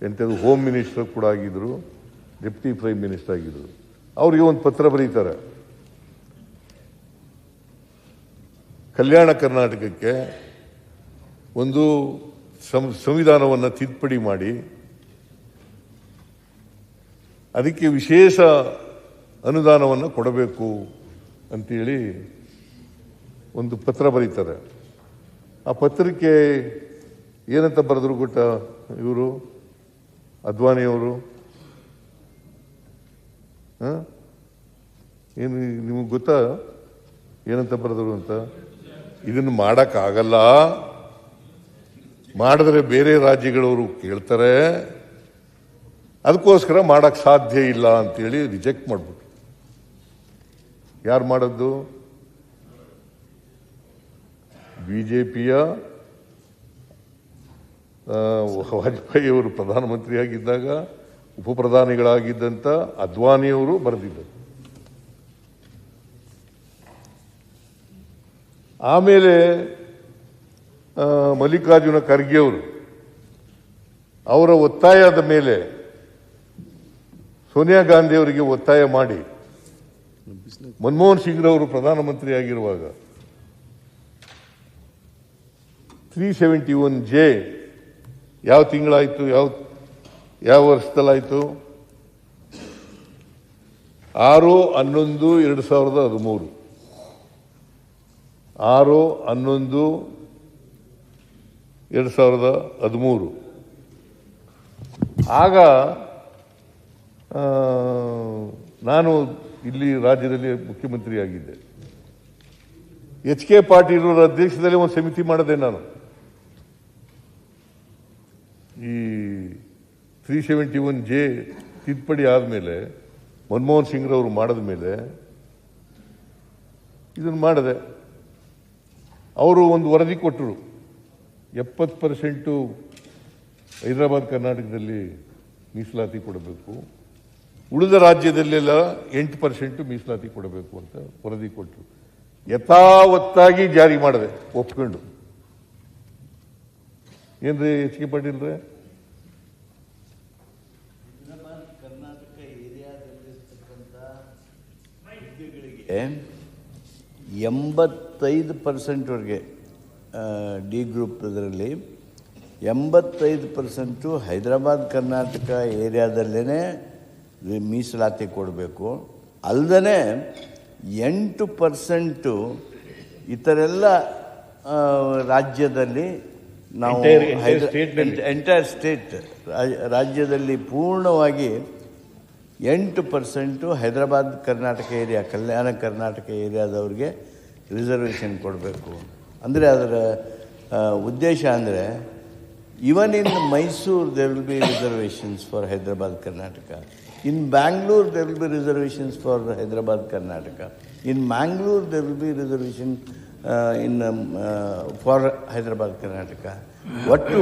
[SPEAKER 1] ಎಂಥದ್ದು ಹೋಮ್ ಮಿನಿಸ್ಟರ್ ಕೂಡ ಆಗಿದ್ರು, ಡೆಪ್ಟಿ ಪ್ರೈಮ್ ಮಿನಿಸ್ಟರ್ ಆಗಿದ್ರು. ಅವರಿಗೆ ಒಂದು ಪತ್ರ ಬರೀತಾರೆ. ಕಲ್ಯಾಣ ಕರ್ನಾಟಕಕ್ಕೆ ಒಂದು ಸಂವಿಧಾನವನ್ನು ತಿದ್ದುಪಡಿ ಮಾಡಿ ಅದಕ್ಕೆ ವಿಶೇಷ ಅನುದಾನವನ್ನು ಕೊಡಬೇಕು ಅಂತೇಳಿ ಒಂದು ಪತ್ರ ಬರೀತಾರೆ. ಆ ಪತ್ರಕ್ಕೆ ಏನಂತ ಬರೆದ್ರು ಗೊತ್ತಾ ಇವರು ಅದ್ವಾನಿಯವರು? ಏನು ನಿಮಗೆ ಗೊತ್ತಾ ಏನಂತ ಬರೆದ್ರು ಅಂತ? ಇದನ್ನು ಮಾಡೋಕ್ಕಾಗಲ್ಲ, ಮಾಡಿದ್ರೆ ಬೇರೆ ರಾಜ್ಯಗಳವರು ಕೇಳ್ತಾರೆ, ಅದಕ್ಕೋಸ್ಕರ ಮಾಡೋಕ್ಕೆ ಸಾಧ್ಯ ಇಲ್ಲ ಅಂತೇಳಿ ರಿಜೆಕ್ಟ್ ಮಾಡ್ಬಿಟ್ರು. ಯಾರು ಮಾಡದ್ದು? BJPಯ ವಾಜಪೇಯಿ ಅವರು ಪ್ರಧಾನಮಂತ್ರಿಯಾಗಿದ್ದಾಗ ಉಪಪ್ರಧಾನಿಗಳಾಗಿದ್ದಂಥ ಅದ್ವಾನಿಯವರು ಬರೆದಿದ್ದರು. ಆಮೇಲೆ ಮಲ್ಲಿಕಾರ್ಜುನ ಖರ್ಗೆ ಅವರು ಅವರ ಒತ್ತಾಯದ ಮೇಲೆ ಸೋನಿಯಾ ಗಾಂಧಿ ಅವರಿಗೆ ಒತ್ತಾಯ ಮಾಡಿ ಮನಮೋಹನ್ ಸಿಂಗ್ ಅವರು ಪ್ರಧಾನಮಂತ್ರಿ ಆಗಿರುವಾಗ 371J ಯಾವ ತಿಂಗಳಾಯಿತು? ಯಾವ ವರ್ಷದಲ್ಲಾಯಿತು? 6/11/2013 6/11/2013 ಆಗ ನಾನು ಇಲ್ಲಿ ರಾಜ್ಯದಲ್ಲಿ ಮುಖ್ಯಮಂತ್ರಿ ಆಗಿದ್ದೆ. HK ಪಾಟೀಲ್ ಅವರ ಅಧ್ಯಕ್ಷದಲ್ಲಿ ಒಂದು ಸಮಿತಿ ಮಾಡಿದೆ ನಾನು. ಈ 371J ತಿದ್ದುಪಡಿ ಆದಮೇಲೆ ಮನಮೋಹನ್ ಸಿಂಗ್ ಅವರು ಮಾಡಿದ ಮೇಲೆ ಇದನ್ನು ಮಾಡಿದೆ. ಅವರು ಒಂದು ವರದಿ ಕೊಟ್ಟರು. 70% ಹೈದರಾಬಾದ್ ಕರ್ನಾಟಕದಲ್ಲಿ ಮೀಸಲಾತಿ ಕೊಡಬೇಕು, ಉಳಿದ ರಾಜ್ಯದಲ್ಲೆಲ್ಲ 8% ಮೀಸಲಾತಿ ಕೊಡಬೇಕು ಅಂತ ವರದಿ ಕೊಟ್ಟರು. ಯಥಾವತ್ತಾಗಿ ಜಾರಿ ಮಾಡಿದೆ ಒಪ್ಕೊಂಡು. ಏನ್ರಿ HK ಪಾಟೀಲ್ ರೇ?
[SPEAKER 9] ಕರ್ನಾಟಕ ಏರಿಯಾದಲ್ಲಿರ್ತಕ್ಕಂಥ 85%ವರೆಗೆ ಡಿ ಗ್ರೂಪ್ ಇದರಲ್ಲಿ 85% ಹೈದರಾಬಾದ್ ಕರ್ನಾಟಕ ಏರಿಯಾದಲ್ಲೇ ಮೀಸಲಾತಿ ಕೊಡಬೇಕು. ಅಲ್ಲದೆ 8% ಈ ಥರ ಎಲ್ಲ ರಾಜ್ಯದಲ್ಲಿ ನಾವು ಎಂಟೈರ್ ಸ್ಟೇಟ್ ರಾಜ್ಯದಲ್ಲಿ ಪೂರ್ಣವಾಗಿ 8% ಹೈದರಾಬಾದ್ ಕರ್ನಾಟಕ ಏರಿಯಾ, ಕಲ್ಯಾಣ ಕರ್ನಾಟಕ ಏರಿಯಾದವ್ರಿಗೆ ರಿಸರ್ವೇಷನ್ ಕೊಡಬೇಕು. ಅಂದರೆ ಅದರ ಉದ್ದೇಶ ಅಂದರೆ even in Mysore there will be reservations for Hyderabad, Karnataka. In Bangalore there will be reservations for Hyderabad, Karnataka. In Mangalore there will be reservation for Hyderabad, Karnataka. ಒಟ್ಟು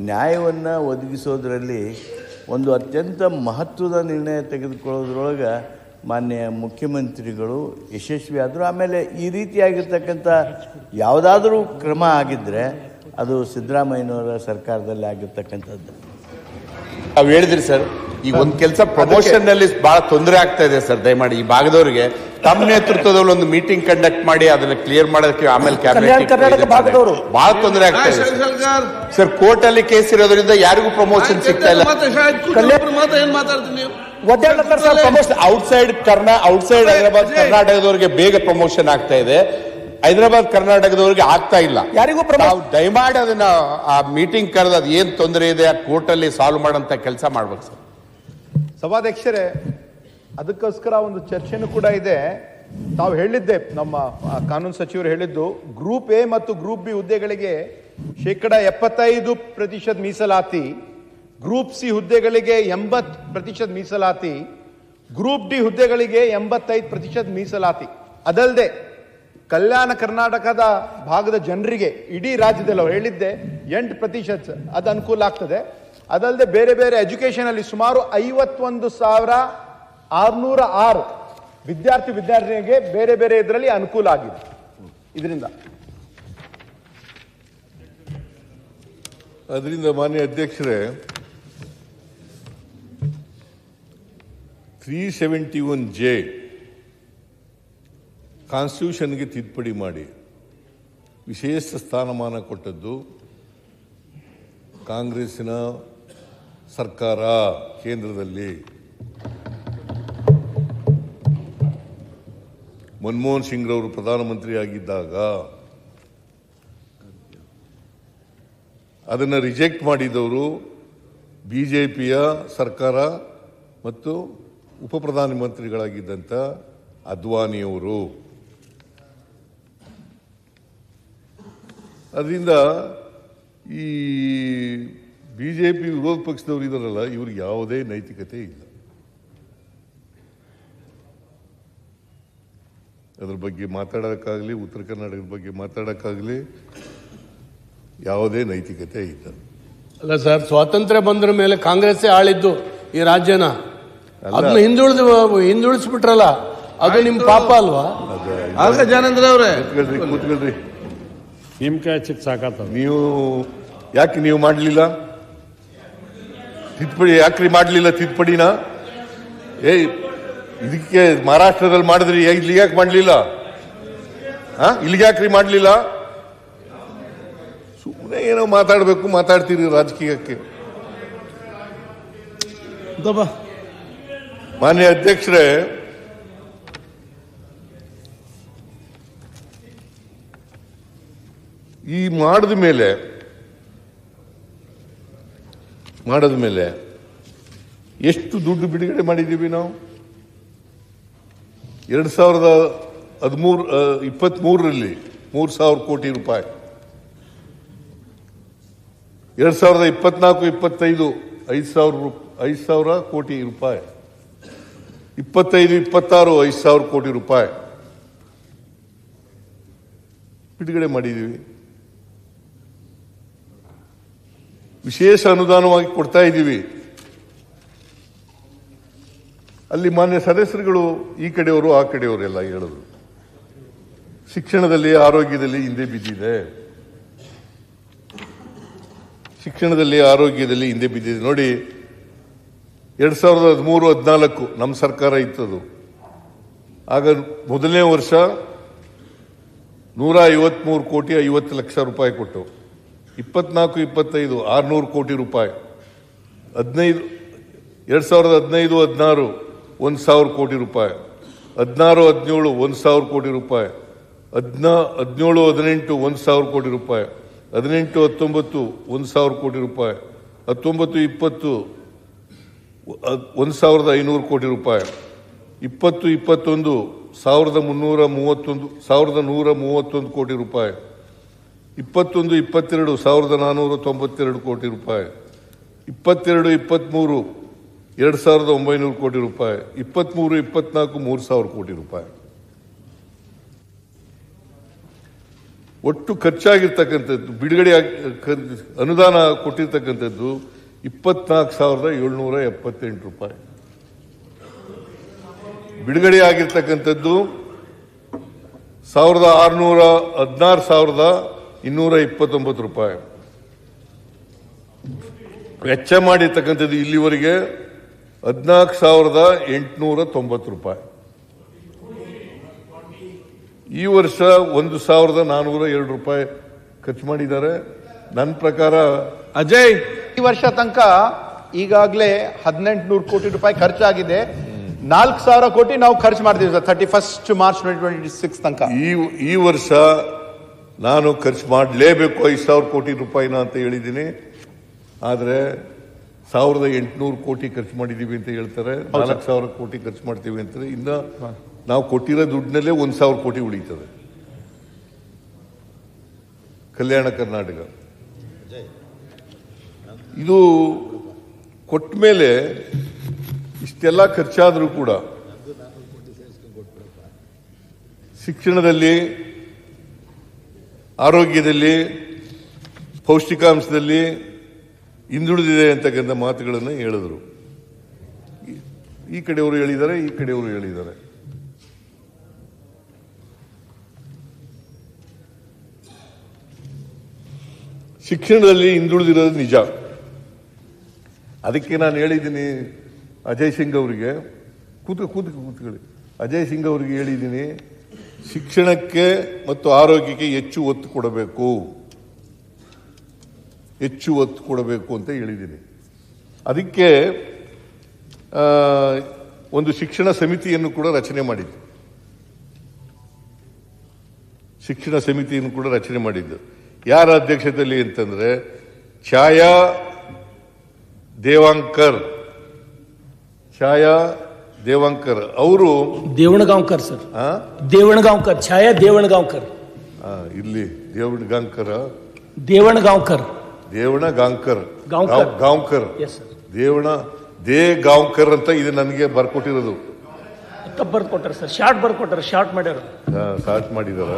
[SPEAKER 9] ನ್ಯಾಯವನ್ನು ಒದಗಿಸೋದ್ರಲ್ಲಿ ಒಂದು ಅತ್ಯಂತ ಮಹತ್ವದ ನಿರ್ಣಯ ತೆಗೆದುಕೊಳ್ಳೋದ್ರೊಳಗೆ ಮಾನ್ಯ ಮುಖ್ಯಮಂತ್ರಿಗಳು ಯಶಸ್ವಿ ಆದರು. ಆಮೇಲೆ ಈ ರೀತಿಯಾಗಿರ್ತಕ್ಕಂಥ ಯಾವುದಾದ್ರೂ ಕ್ರಮ ಆಗಿದ್ದರೆ ಅದು ಸಿದ್ದರಾಮಯ್ಯನವರ ಸರ್ಕಾರದಲ್ಲಿ ಆಗಿರ್ತಕ್ಕಂಥದ್ದು.
[SPEAKER 4] ತಾವು ಹೇಳಿದ್ರಿ ಸರ್, ಈಗ ಒಂದು ಕೆಲಸ ಪ್ರಮೋಷನ್ ನಲ್ಲಿ ಬಹಳ ತೊಂದರೆ ಆಗ್ತಾ ಇದೆ ಸರ್. ದಯಮಾಡಿ ಈ ಭಾಗದವರಿಗೆ ತಮ್ಮ ನೇತೃತ್ವದಲ್ಲಿ ಒಂದು ಮೀಟಿಂಗ್ ಕಂಡಕ್ಟ್ ಮಾಡಿ ಅದನ್ನ ಕ್ಲಿಯರ್ ಮಾಡೋದಕ್ಕೆ ಆಮೇಲೆ
[SPEAKER 10] ಕರ್ನಾಟಕ ಭಾಗದವರು
[SPEAKER 4] ಬಹಳ ತೊಂದರೆ ಆಗ್ತಾ ಇದೆ ಸರ್. ಕೋರ್ಟ್ ಅಲ್ಲಿ ಕೇಸ್ ಇರೋದ್ರಿಂದ ಯಾರಿಗೂ ಪ್ರಮೋಷನ್ ಸಿಗ್ತಾ ಇಲ್ಲ. ಔಟ್ಸೈಡ್ ಹೈದರಾಬಾದ್ ಕರ್ನಾಟಕದವರಿಗೆ ಬೇಗ ಪ್ರಮೋಷನ್ ಆಗ್ತಾ ಇದೆ, ಹೈದರಾಬಾದ್ ಕರ್ನಾಟಕದವರಿಗೆ ಆಗ್ತಾ ಇಲ್ಲ. ಯಾರಿಗೂ ದಯಮಾಡಿ ಅದನ್ನ ಆ ಮೀಟಿಂಗ್ ಕರೆದು ಅದು ಏನ್ ತೊಂದರೆ ಇದೆ ಆ ಕೋರ್ಟ್ ಅಲ್ಲಿ ಸಾಲ್ವ್ ಮಾಡೋಂತ ಕೆಲಸ ಮಾಡ್ಬೇಕು ಸರ್.
[SPEAKER 8] ಸಭಾಧ್ಯಕ್ಷರೇ, ಅದಕ್ಕೋಸ್ಕರ ಒಂದು ಚರ್ಚೆನೂ ಕೂಡ ಇದೆ. ತಾವು ಹೇಳಿದ್ದೆ, ನಮ್ಮ ಕಾನೂನು ಸಚಿವರು ಹೇಳಿದ್ದು, ಗ್ರೂಪ್ ಎ ಮತ್ತು ಗ್ರೂಪ್ ಬಿ ಹುದ್ದೆಗಳಿಗೆ 75% ಮೀಸಲಾತಿ, ಗ್ರೂಪ್ ಸಿ ಹುದ್ದೆಗಳಿಗೆ 80% ಮೀಸಲಾತಿ, ಗ್ರೂಪ್ ಡಿ ಹುದ್ದೆಗಳಿಗೆ 85% ಮೀಸಲಾತಿ. ಅದಲ್ಲದೆ ಕಲ್ಯಾಣ ಕರ್ನಾಟಕದ ಭಾಗದ ಜನರಿಗೆ ಇಡೀ ರಾಜ್ಯದಲ್ಲಿ ಅವ್ರು ಹೇಳಿದ್ದೆ 8% ಅದು ಅನುಕೂಲ ಆಗ್ತದೆ. ಅದಲ್ಲದೆ ಬೇರೆ ಬೇರೆ ಎಜುಕೇಶನ್ ಅಲ್ಲಿ ಸುಮಾರು 51,606 ವಿದ್ಯಾರ್ಥಿನಿಗೆ ಬೇರೆ ಬೇರೆ ಇದರಲ್ಲಿ ಅನುಕೂಲ ಆಗಿದೆ. ಇದರಿಂದ
[SPEAKER 1] ಮಾನ್ಯ ಅಧ್ಯಕ್ಷರೇ, 371J ಕಾನ್ಸ್ಟಿಟ್ಯೂಷನ್ಗೆ ತಿದ್ದುಪಡಿ ಮಾಡಿ ವಿಶೇಷ ಸ್ಥಾನಮಾನ ಕೊಟ್ಟದ್ದು ಕಾಂಗ್ರೆಸ್ಸಿನ ಸರ್ಕಾರ ಕೇಂದ್ರದಲ್ಲಿ. ಮನಮೋಹನ್ ಸಿಂಗ್ ರವರು ಪ್ರಧಾನಮಂತ್ರಿ ಆಗಿದ್ದಾಗ ಅದನ್ನು ರಿಜೆಕ್ಟ್ ಮಾಡಿದವರು ಬಿಜೆಪಿಯ ಸರ್ಕಾರ ಮತ್ತು ಉಪ ಪ್ರಧಾನಮಂತ್ರಿಗಳಾಗಿದ್ದಂಥ ಅದ್ವಾನಿಯವರು. ಅದರಿಂದ ಈ ಬಿಜೆಪಿ ವಿರೋಧ ಪಕ್ಷದವರು ಇದಾರಲ್ಲ, ಇವ್ರಿಗೆ ಯಾವುದೇ ನೈತಿಕತೆ ಇಲ್ಲ. ಅದ್ರ ಬಗ್ಗೆ ಮಾತಾಡೋಕ್ಕಾಗಲಿ, ಉತ್ತರ ಕರ್ನಾಟಕದ ಬಗ್ಗೆ ಮಾತಾಡೋಕ್ಕಾಗಲಿ ಯಾವುದೇ ನೈತಿಕತೆ ಇಲ್ಲ.
[SPEAKER 2] ಅಲ್ಲ ಸರ್, ಸ್ವಾತಂತ್ರ್ಯ ಬಂದ್ರ ಮೇಲೆ ಕಾಂಗ್ರೆಸ್ಸೇ ಆಳಿದ್ದು ಈ ರಾಜ್ಯನ. ಅದನ್ನ ಹಿಂದುಳಿಸ್ಬಿಟ್ರಲ್ಲ, ಅದು ನಿಮ್ ಪಾಪ ಅಲ್ವಾ?
[SPEAKER 4] ಜಾನೇಂದ್ರ ಅವರೇ
[SPEAKER 1] ಕೂತ್ಕೊಳ್ರಿ.
[SPEAKER 5] ಸಾಕಾತ
[SPEAKER 1] ನೀವು ಯಾಕೆ ನೀವು ಮಾಡಲಿಲ್ಲ ತಿದ್ದುಪಡಿ? ಯಾಕ್ರಿ ಮಾಡಲಿಲ್ಲ ತಿದ್ದುಪಡಿನ? ಇದಕ್ಕೆ ಮಹಾರಾಷ್ಟ್ರದಲ್ಲಿ ಮಾಡಿದ್ರಿ, ಇಲ್ಲಿಗೆ ಯಾಕೆ ಮಾಡಲಿಲ್ಲ? ಇಲ್ಲಿಗೆ ಯಾಕ್ರಿ ಮಾಡಲಿಲ್ಲ? ಸುಮ್ಮನೆ ಏನೋ ಮಾತಾಡಬೇಕು, ಮಾತಾಡ್ತೀರಿ ರಾಜಕೀಯಕ್ಕೆ. ಮಾನ್ಯ ಅಧ್ಯಕ್ಷರೇ, ಈ ಮಾಡಿದ ಮೇಲೆ ಎಷ್ಟು ದುಡ್ಡು ಬಿಡುಗಡೆ ಮಾಡಿದ್ದೀವಿ ನಾವು? 2023ರಲ್ಲಿ 3,000 ಕೋಟಿ ರೂಪಾಯಿ, 2024-25 5,000 ಕೋಟಿ ರೂಪಾಯಿ, 25-26 5,000 ಕೋಟಿ ರೂಪಾಯಿ ಬಿಡುಗಡೆ ಮಾಡಿದ್ದೀವಿ. ವಿಶೇಷ ಅನುದಾನವಾಗಿ ಕೊಡ್ತಾ ಇದ್ದೀವಿ. ಅಲ್ಲಿ ಮಾನ್ಯ ಸದಸ್ಯರುಗಳು ಈ ಕಡೆಯವರು ಆ ಕಡೆಯವರೆಲ್ಲ ಹೇಳಿದ್ರು, ಶಿಕ್ಷಣದಲ್ಲಿ ಆರೋಗ್ಯದಲ್ಲಿ ಹಿಂದೆ ಬಿದ್ದಿದೆ, ಶಿಕ್ಷಣದಲ್ಲಿ ಆರೋಗ್ಯದಲ್ಲಿ ಹಿಂದೆ ಬಿದ್ದಿದೆ. ನೋಡಿ, 2013-14 ನಮ್ಮ ಸರ್ಕಾರ ಇತ್ತದು. ಆಗ ಮೊದಲನೇ ವರ್ಷ 153 ಕೋಟಿ 50 ಲಕ್ಷ ರೂಪಾಯಿ ಕೊಟ್ಟು, 24-25 600 ಕೋಟಿ ರೂಪಾಯಿ, 2015-16 1,000 ಕೋಟಿ ರೂಪಾಯಿ, 16-17 1,000 ಕೋಟಿ ರೂಪಾಯಿ, 17, 18 1,000 ಕೋಟಿ ರೂಪಾಯಿ, 18, 19 1,000 ಕೋಟಿ ರೂಪಾಯಿ, 19, 20 1,500 ಕೋಟಿ ರೂಪಾಯಿ, 20, 21 1,131 ಕೋಟಿ ರೂಪಾಯಿ, 21, 22 1,492 ಕೋಟಿ ರೂಪಾಯಿ, 22, 23 2,900 ಕೋಟಿ ರೂಪಾಯಿ, 23, 24 3,000 ಕೋಟಿ ರೂಪಾಯಿ. ಒಟ್ಟು ಖರ್ಚಾಗಿರ್ತಕ್ಕಂಥದ್ದು ಬಿಡುಗಡೆ ಅನುದಾನ ಕೊಟ್ಟಿರ್ತಕ್ಕಂಥದ್ದು 24,778 ರೂಪಾಯಿ. ಬಿಡುಗಡೆ ಆಗಿರ್ತಕ್ಕಂಥದ್ದು 16,229 ರೂಪಾಯಿ. ವೆಚ್ಚ ಮಾಡಿರ್ತಕ್ಕಂಥದ್ದು ಇಲ್ಲಿವರೆಗೆ 14,890 ರೂಪಾಯಿ. ಈ ವರ್ಷ 1,402 ರೂಪಾಯಿ ಖರ್ಚು ಮಾಡಿದ್ದಾರೆ. ನನ್ನ ಪ್ರಕಾರ
[SPEAKER 8] ಅಜಯ್, ಈ ವರ್ಷ ತನಕ ಈಗಾಗಲೇ 1,800 ಕೋಟಿ ರೂಪಾಯಿ ಖರ್ಚಾಗಿದೆ. 4,000 ಕೋಟಿ ನಾವು ಖರ್ಚು ಮಾಡ್ತೀವಿ ಸರ್ 31 ಮಾರ್ಚ್ 2026 ತನಕ.
[SPEAKER 1] ಈ ವರ್ಷ ನಾನು ಖರ್ಚು ಮಾಡಲೇಬೇಕು 5,000 ಕೋಟಿ ರೂಪಾಯಿನ ಅಂತ ಹೇಳಿದ್ದೀನಿ. ಆದರೆ 1,800 ಕೋಟಿ ಖರ್ಚು ಮಾಡಿದೀವಿ ಅಂತ ಹೇಳ್ತಾರೆ. 4,000 ಕೋಟಿ ಖರ್ಚು ಮಾಡ್ತೀವಿ ಅಂತಾರೆ. ಇನ್ನು ನಾವು ಕೊಟ್ಟಿರೋ ದುಡ್ಡಿನಲ್ಲೇ 1,000 ಕೋಟಿ ಉಳಿತದೆ. ಕಲ್ಯಾಣ ಕರ್ನಾಟಕ ಇದು ಕೊಟ್ಟ ಮೇಲೆ ಇಷ್ಟೆಲ್ಲ ಖರ್ಚಾದರೂ ಕೂಡ ಶಿಕ್ಷಣದಲ್ಲಿ, ಆರೋಗ್ಯದಲ್ಲಿ, ಪೌಷ್ಟಿಕಾಂಶದಲ್ಲಿ ಹಿಂದುಳಿದಿದೆ ಅಂತಕ್ಕಂಥ ಮಾತುಗಳನ್ನು ಹೇಳಿದರು. ಈ ಕಡೆಯವರು ಹೇಳಿದ್ದಾರೆ, ಈ ಕಡೆಯವರು ಹೇಳಿದ್ದಾರೆ. ಶಿಕ್ಷಣದಲ್ಲಿ ಹಿಂದುಳಿದಿರೋದು ನಿಜ. ಅದಕ್ಕೆ ನಾನು ಹೇಳಿದ್ದೀನಿ ಅಜಯ್ ಸಿಂಗ್ ಅವರಿಗೆ, ಕೂತ್ಕೊಳ್ಳಿ, ಅಜಯ್ ಸಿಂಗ್ ಅವರಿಗೆ ಹೇಳಿದ್ದೀನಿ, ಶಿಕ್ಷಣಕ್ಕೆ ಮತ್ತು ಆರೋಗ್ಯಕ್ಕೆ ಹೆಚ್ಚು ಒತ್ತು ಕೊಡಬೇಕು, ಹೆಚ್ಚು ಒತ್ತು ಕೊಡಬೇಕು ಅಂತ ಹೇಳಿದ್ದೀನಿ. ಅದಕ್ಕೆ ಒಂದು ಶಿಕ್ಷಣ ಸಮಿತಿಯನ್ನು ಕೂಡ ರಚನೆ ಮಾಡಿದ್ದು. ಶಿಕ್ಷಣ ಸಮಿತಿಯನ್ನು ಕೂಡ ರಚನೆ ಮಾಡಿದ್ದು ಯಾರ ಅಧ್ಯಕ್ಷತೆಯಲ್ಲಿ ಅಂತಂದ್ರೆ ಛಾಯಾ ದೇವಾಂಕರ್ ಅವರು
[SPEAKER 10] ದೇವಣಗಾಂವ್ಕರ್ ಸರ್, ದೇವಣಗಾಂವ್ಕರ್, ಛಾಯಾ ದೇವಣಗಾಂವ್ಕರ್.
[SPEAKER 1] ಇಲ್ಲಿ ದೇವಣಗಾಂವ್ಕರ್ ಗಾಂವ್ಕರ್ ಅಂತ ಇದು ನನಗೆ ಬರ್ಕೊಟ್ಟಿರೋದು.
[SPEAKER 10] ತಪ್ಪು ಬರ್ಕೊಟ್ಟಾರೆ ಸರ್, ಶಾರ್ಟ್ ಬರ್ಕೊಟ್ಟಾರೆ, ಶಾರ್ಟ್ ಮಾಡ್ಯಾರ.
[SPEAKER 1] ಶಾರ್ಟ್ ಮಾಡಿದಾರ.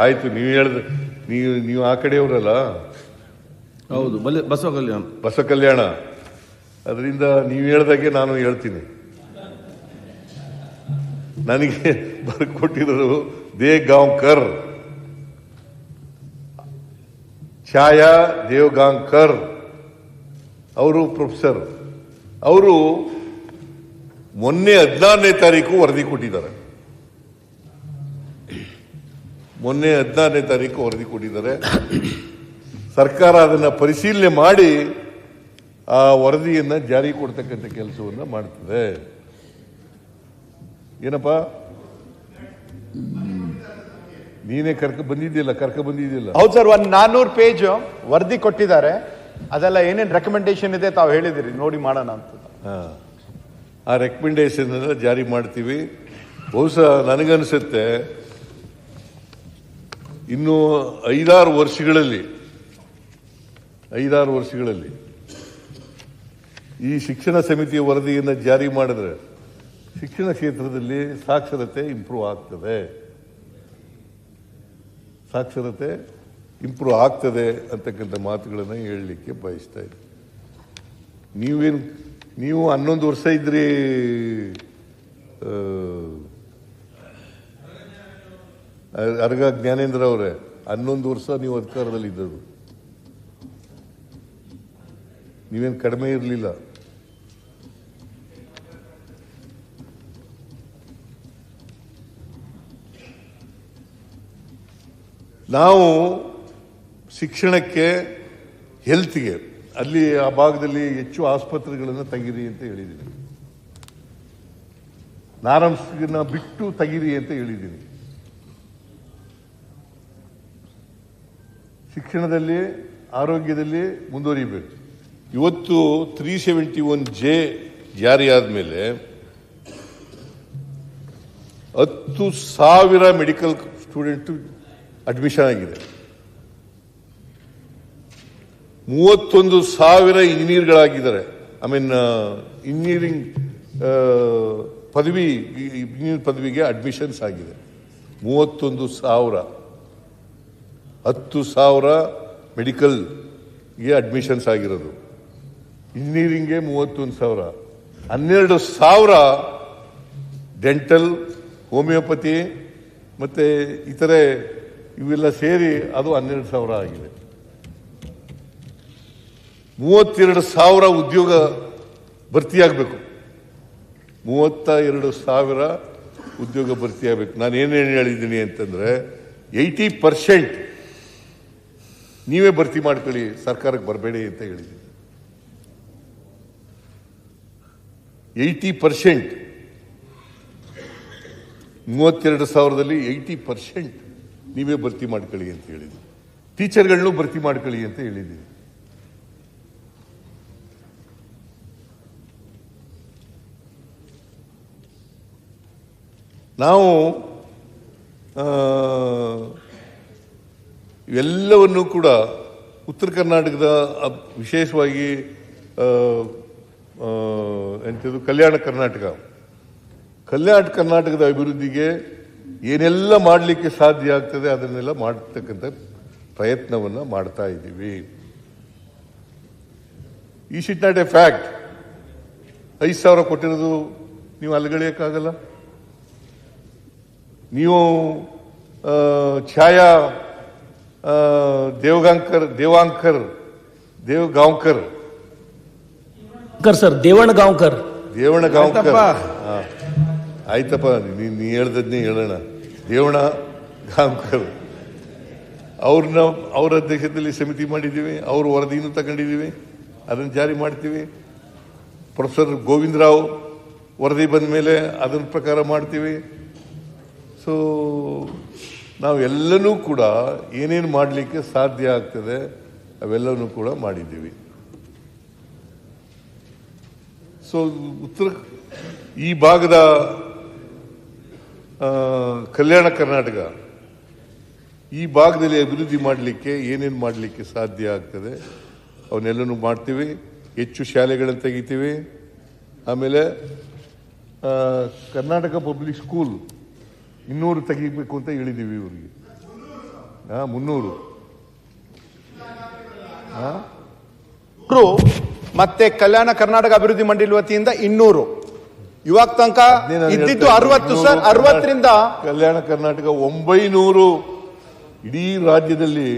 [SPEAKER 1] ಆಯ್ತು, ನೀವು ಹೇಳಿದ್ರೆ ನೀವು ಆ ಕಡೆಯವರಲ್ಲ.
[SPEAKER 11] ಹೌದು,
[SPEAKER 1] ಬಸವ ಕಲ್ಯಾಣ. ಅದರಿಂದ ನೀವು ಹೇಳ್ದಾಗೆ ನಾನು ಹೇಳ್ತೀನಿ. ನನಗೆ ಬರ್ಕೊಟ್ಟಿರೋದು ದೇಗಾಂವ್ಕರ್, ಛಾಯಾ ದೇವಗಾಂವ್ಕರ್ ಅವರು ಪ್ರೊಫೆಸರ್. ಅವರು ಮೊನ್ನೆ 14ನೇ ತಾರೀಕು ವರದಿ ಕೊಟ್ಟಿದ್ದಾರೆ. ಮೊನ್ನೆ 14ನೇ ತಾರೀಕು ವರದಿ ಕೊಟ್ಟಿದ್ದಾರೆ. ಸರ್ಕಾರ ಅದನ್ನು ಪರಿಶೀಲನೆ ಮಾಡಿ ಆ ವರದಿಯನ್ನು ಜಾರಿ ಕೊಡ್ತಕ್ಕಂಥ ಕೆಲಸವನ್ನು ಮಾಡ್ತದೆ. ಏನಪ್ಪ ನೀನೇ ಕರ್ಕ ಬಂದಿದ್ದಿಲ್ಲ?
[SPEAKER 8] ಹೌದು ಸರ್, 400 ಪೇಜ್ ವರದಿ ಕೊಟ್ಟಿದ್ದಾರೆ. ಅದೆಲ್ಲ ಏನೇನು ರೆಕಮೆಂಡೇಶನ್ ಇದೆ ತಾವು ಹೇಳಿದಿರಿ, ನೋಡಿ ಮಾಡೋಣ ಅಂತ.
[SPEAKER 1] ಆ ರೆಕಮೆಂಡೇಶನ್ ಜಾರಿ ಮಾಡ್ತೀವಿ. ಬಹುಶಃ ನನಗನ್ಸುತ್ತೆ ಇನ್ನು 5-6 ವರ್ಷಗಳಲ್ಲಿ ಈ ಶಿಕ್ಷಣ ಸಮಿತಿಯ ವರದಿಯನ್ನು ಜಾರಿ ಮಾಡಿದ್ರೆ ಶಿಕ್ಷಣ ಕ್ಷೇತ್ರದಲ್ಲಿ ಸಾಕ್ಷರತೆ ಇಂಪ್ರೂವ್ ಆಗ್ತದೆ ಅಂತಕ್ಕಂಥ ಮಾತುಗಳನ್ನು ಹೇಳಲಿಕ್ಕೆ ಬಯಸ್ತಾ ಇದ್ದೀನಿ. ನೀವು 11 ವರ್ಷ ಇದ್ರಿ ಅರ್ಗ ಜ್ಞಾನೇಂದ್ರ ಅವರೇ, 11 ವರ್ಷ ನೀವು ಅಧಿಕಾರದಲ್ಲಿ ಇದ್ದದ್ದು. ನೀವೇನು ಕಡಿಮೆ ಇರಲಿಲ್ಲ. ನಾವು ಶಿಕ್ಷಣಕ್ಕೆ, ಹೆಲ್ತ್ಗೆ, ಅಲ್ಲಿ ಆ ಭಾಗದಲ್ಲಿ ಹೆಚ್ಚು ಆಸ್ಪತ್ರೆಗಳನ್ನು ತೆಗೀರಿ ಅಂತ ಹೇಳಿದ್ದೀನಿ. ನಾರಾಯಣನ ಬಿಟ್ಟು ತೆಗೀರಿ ಅಂತ ಹೇಳಿದ್ದೀನಿ. ಶಿಕ್ಷಣದಲ್ಲಿ, ಆರೋಗ್ಯದಲ್ಲಿ ಮುಂದುವರಿಬೇಕು. ಇವತ್ತು 371J ಜಾರಿಯಾದ ಮೇಲೆ 10,000 ಮೆಡಿಕಲ್ ಸ್ಟೂಡೆಂಟ್ ಅಡ್ಮಿಷನ್ ಆಗಿದೆ. 31,000 ಇಂಜಿನಿಯರ್ಗಳಾಗಿದ್ದಾರೆ. ಇಂಜಿನಿಯರಿಂಗ್ ಇಂಜಿನಿಯರಿಂಗ್ ಪದವಿಗೆ ಅಡ್ಮಿಷನ್ಸ್ ಆಗಿದೆ 31,000. 10,000 ಮೆಡಿಕಲ್ಗೆ ಅಡ್ಮಿಷನ್ಸ್ ಆಗಿರೋದು. ಇಂಜಿನಿಯರಿಂಗ್ಗೆ 31,000. 12,000 ಡೆಂಟಲ್, ಹೋಮಿಯೋಪತಿ ಮತ್ತೆ ಇತರೆ ಇವೆಲ್ಲ ಸೇರಿ ಅದು 12,000 ಆಗಿದೆ. 32,000 ಉದ್ಯೋಗ ಭರ್ತಿಯಾಗಬೇಕು. 32,000 ಉದ್ಯೋಗ ಭರ್ತಿಯಾಗಬೇಕು. ನಾನು ಏನೇನು ಹೇಳಿದ್ದೀನಿ ಅಂತಂದ್ರೆ 80% ನೀವೇ ಭರ್ತಿ ಮಾಡ್ಕೊಳ್ಳಿ, ಸರ್ಕಾರಕ್ಕೆ ಬರಬೇಡಿ ಅಂತ ಹೇಳಿದ್ದೀನಿ. 80% 32,000ದಲ್ಲಿ 80% ನೀವೇ ಭರ್ತಿ ಮಾಡ್ಕೊಳ್ಳಿ ಅಂತ ಹೇಳಿದ್ದೀನಿ. ಟೀಚರ್ಗಳನ್ನೂ ಭರ್ತಿ ಮಾಡ್ಕೊಳ್ಳಿ ಅಂತ ಹೇಳಿದ್ದೀನಿ. ನಾವು ಇವೆಲ್ಲವನ್ನೂ ಕೂಡ ಉತ್ತರ ಕರ್ನಾಟಕದ ವಿಶೇಷವಾಗಿ ಎಂಥದ್ದು ಕಲ್ಯಾಣ ಕರ್ನಾಟಕದ ಅಭಿವೃದ್ಧಿಗೆ ಏನೆಲ್ಲ ಮಾಡಲಿಕ್ಕೆ ಸಾಧ್ಯ ಆಗ್ತದೆ ಅದನ್ನೆಲ್ಲ ಮಾಡತಕ್ಕಂಥ ಪ್ರಯತ್ನವನ್ನು ಮಾಡ್ತಾ ಇದ್ದೀವಿ. Is it not A fact? 5,000 ಕೊಟ್ಟಿರೋದು ನೀವು ಅಲ್ಗಳೆಯಕ್ಕಾಗಲ್ಲ. ನೀವು ಛಾಯಾ ದೇವಗಾಂವ್ಕರ್
[SPEAKER 10] ಸರ್ ದೇವಣಗಾಂವ್ಕರ್
[SPEAKER 1] ಆಯ್ತಪ್ಪ, ನೀ ಹೇಳ್ದದ್ನೇ ಹೇಳೋಣ. ದೇವಣಗಾಂವ್ಕರ್ ಅವ್ರ ಅಧ್ಯಕ್ಷತೆಯಲ್ಲಿ ಸಮಿತಿ ಮಾಡಿದ್ದೀವಿ. ಅವ್ರ ವರದಿಯನ್ನು ತಗೊಂಡಿದ್ದೀವಿ, ಅದನ್ನು ಜಾರಿ ಮಾಡ್ತೀವಿ. ಪ್ರೊಫೆಸರ್ ಗೋವಿಂದರಾವ್ ವರದಿ ಬಂದ ಮೇಲೆ ಅದನ್ನ ಪ್ರಕಾರ ಮಾಡ್ತೀವಿ. ಸೊ ನಾವೆಲ್ಲನೂ ಕೂಡ ಏನೇನು ಮಾಡಲಿಕ್ಕೆ ಸಾಧ್ಯ ಆಗ್ತದೆ ಅವೆಲ್ಲವನ್ನೂ ಕೂಡ ಮಾಡಿದ್ದೀವಿ. ಸೊ ಈ ಭಾಗದ ಕಲ್ಯಾಣ ಕರ್ನಾಟಕ ಈ ಭಾಗದಲ್ಲಿ ಅಭಿವೃದ್ಧಿ ಮಾಡಲಿಕ್ಕೆ ಏನೇನು ಮಾಡಲಿಕ್ಕೆ ಸಾಧ್ಯ ಆಗ್ತದೆ ಅವನ್ನೆಲ್ಲನೂ ಮಾಡ್ತೀವಿ. ಹೆಚ್ಚು ಶಾಲೆಗಳನ್ನು ತೆಗಿತೀವಿ. ಆಮೇಲೆ ಕರ್ನಾಟಕ ಪಬ್ಲಿಕ್ ಸ್ಕೂಲ್ 200 ತೆಗಿಬೇಕು ಅಂತ ಹೇಳಿದ್ದೀವಿ ಇವರಿಗೆ. 300
[SPEAKER 8] ಮತ್ತೆ ಕಲ್ಯಾಣ ಕರ್ನಾಟಕ ಅಭಿವೃದ್ಧಿ ಮಂಡಳಿ ವತಿಯಿಂದ 200. ಇವಾಗ ತನಕ ಇದ್ದಿದ್ದು 60 ಸರ್. 60ರಿಂದ
[SPEAKER 1] ಕಲ್ಯಾಣ ಕರ್ನಾಟಕ 900 ಇಡೀ ರಾಜ್ಯದಲ್ಲಿ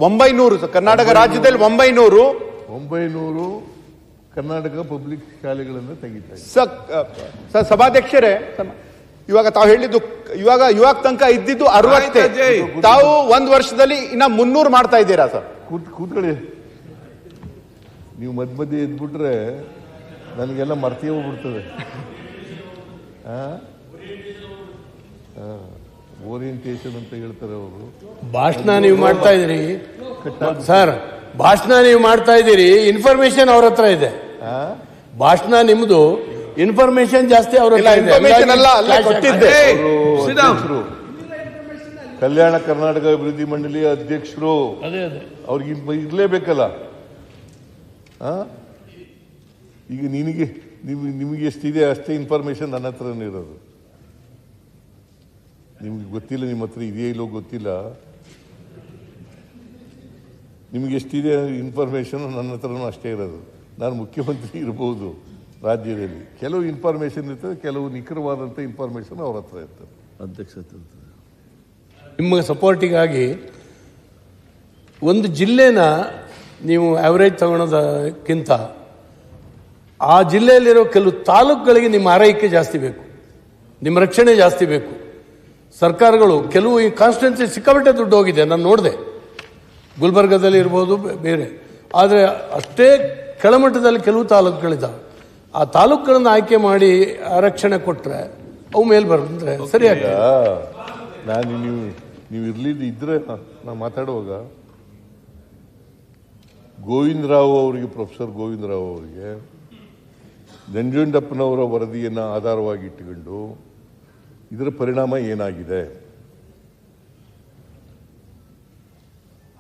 [SPEAKER 8] 900 ಕರ್ನಾಟಕ ರಾಜ್ಯದಲ್ಲಿ 900
[SPEAKER 1] ಕರ್ನಾಟಕ ಪಬ್ಲಿಕ್ ಶಾಲೆಗಳನ್ನು ತೆಗಿತಾರೆ.
[SPEAKER 8] ಸರ್ ಸಭಾಧ್ಯಕ್ಷರೇ, ಇವಾಗ ತಾವು ಹೇಳಿದ್ದು ಇವಾಗ ತನಕ ಇದ್ದಿದ್ದು 60. ತಾವು 1 ವರ್ಷದಲ್ಲಿ ಇನ್ನ 300 ಮಾಡ್ತಾ ಇದ್ದೀರಾ ಸರ್?
[SPEAKER 1] ಕೂತ್ಕೊಳ್ಳಿ. ನೀವು ಮಧ್ಯೆ ಎದ್ಬಿಟ್ರೆ ನನಗೆಲ್ಲ ಮರ್ತೇ ಹೋಗ್ಬಿಡ್ತದೆ. ಓರಿಯಂಟೇಷನ್ ಅಂತ ಹೇಳ್ತಾರೆ ಅವರು.
[SPEAKER 2] ಭಾಷಣ ನೀವು ಮಾಡ್ತಾ ಇದ್ದೀರಿ ಸರ್, ಭಾಷಣ ನೀವು ಮಾಡ್ತಾ ಇದ್ದೀರಿ, ಇನ್ಫಾರ್ಮೇಶನ್ ಅವ್ರ ಹತ್ರ ಇದೆ. ಭಾಷಣ ನಿಮ್ದು, ಇನ್ಫಾರ್ಮೇಶನ್ ಜಾಸ್ತಿ ಅವ್ರ ಹತ್ರ ಇದೆ.
[SPEAKER 1] ಕಲ್ಯಾಣ ಕರ್ನಾಟಕ ಅಭಿವೃದ್ಧಿ ಮಂಡಳಿಯ ಅಧ್ಯಕ್ಷರು ಅವ್ರಿಗೆ ಇರ್ಲೇಬೇಕಲ್ಲ. ಈಗ ನಿಮಗೆ ಎಷ್ಟಿದೆ ಅಷ್ಟೇ ಇನ್ಫಾರ್ಮೇಶನ್ ನನ್ನ ಹತ್ರನೇ ಇರೋದು. ನಿಮ್ಗೆ ಗೊತ್ತಿಲ್ಲ, ನಿಮ್ಮ ಹತ್ರ ಇದೆಯೋ ಇಲ್ಲೋ ಗೊತ್ತಿಲ್ಲ. ನಿಮ್ಗೆ ಎಷ್ಟಿದೆ ಇನ್ಫಾರ್ಮೇಶನ್ ನನ್ನ ಹತ್ರನೂ ಅಷ್ಟೇ ಇರೋದು. ನಾನು ಮುಖ್ಯಮಂತ್ರಿ ಇರ್ಬೋದು ರಾಜ್ಯದಲ್ಲಿ, ಕೆಲವು ಇನ್ಫಾರ್ಮೇಶನ್ ಇರ್ತದೆ, ಕೆಲವು ನಿಖರವಾದಂಥ ಇನ್ಫಾರ್ಮೇಶನ್ ಅವ್ರ ಹತ್ರ ಇರ್ತದೆ.
[SPEAKER 11] ಅಧ್ಯಕ್ಷತೆ
[SPEAKER 2] ನಿಮ್ಮ ಸಪೋರ್ಟಿಗಾಗಿ ಒಂದು ಜಿಲ್ಲೆನ ನೀವು ಆವರೇಜ್ ತಗೊಳೋದಕ್ಕಿಂತ ಆ ಜಿಲ್ಲೆಯಲ್ಲಿರೋ ಕೆಲವು ತಾಲೂಕುಗಳಿಗೆ ನಿಮ್ಮ ಆರೈಕೆ ಜಾಸ್ತಿ ಬೇಕು, ನಿಮ್ಮ ರಕ್ಷಣೆ ಜಾಸ್ತಿ ಬೇಕು. ಸರ್ಕಾರಗಳು ಕೆಲವು ಈ ಕಾನ್ಸ್ಟಿಟ್ಯೂನ್ಸಿ ಸಿಕ್ಕಾಪಟ್ಟೆ ದುಡ್ಡು ಹೋಗಿದೆ, ನಾನು ನೋಡಿದೆ. ಗುಲ್ಬರ್ಗದಲ್ಲಿ ಇರ್ಬೋದು, ಬೇರೆ. ಆದರೆ ಅಷ್ಟೇ ಕೆಳಮಟ್ಟದಲ್ಲಿ ಕೆಲವು ತಾಲೂಕುಗಳಿದ್ದಾವೆ. ಆ ತಾಲೂಕುಗಳನ್ನು ಆಯ್ಕೆ ಮಾಡಿ ಆರಕ್ಷಣೆ ಕೊಟ್ಟರೆ ಅವು ಮೇಲೆ ಬರ್ತಂದ್ರೆ ಸರಿಯಾಗಿ.
[SPEAKER 1] ನಾನು ನೀವು ಇರ್ಲಿದ್ದು ಇದ್ರೆ ನಾನು ಮಾತಾಡುವಾಗ ಗೋವಿಂದರಾವ್ ಅವರಿಗೆ, ಪ್ರೊಫೆಸರ್ ಗೋವಿಂದರಾವ್ ಅವರಿಗೆ ನಂಜುಂಡಪ್ಪನವರ ವರದಿಯನ್ನು ಆಧಾರವಾಗಿ ಇಟ್ಟುಕೊಂಡು ಇದರ ಪರಿಣಾಮ ಏನಾಗಿದೆ,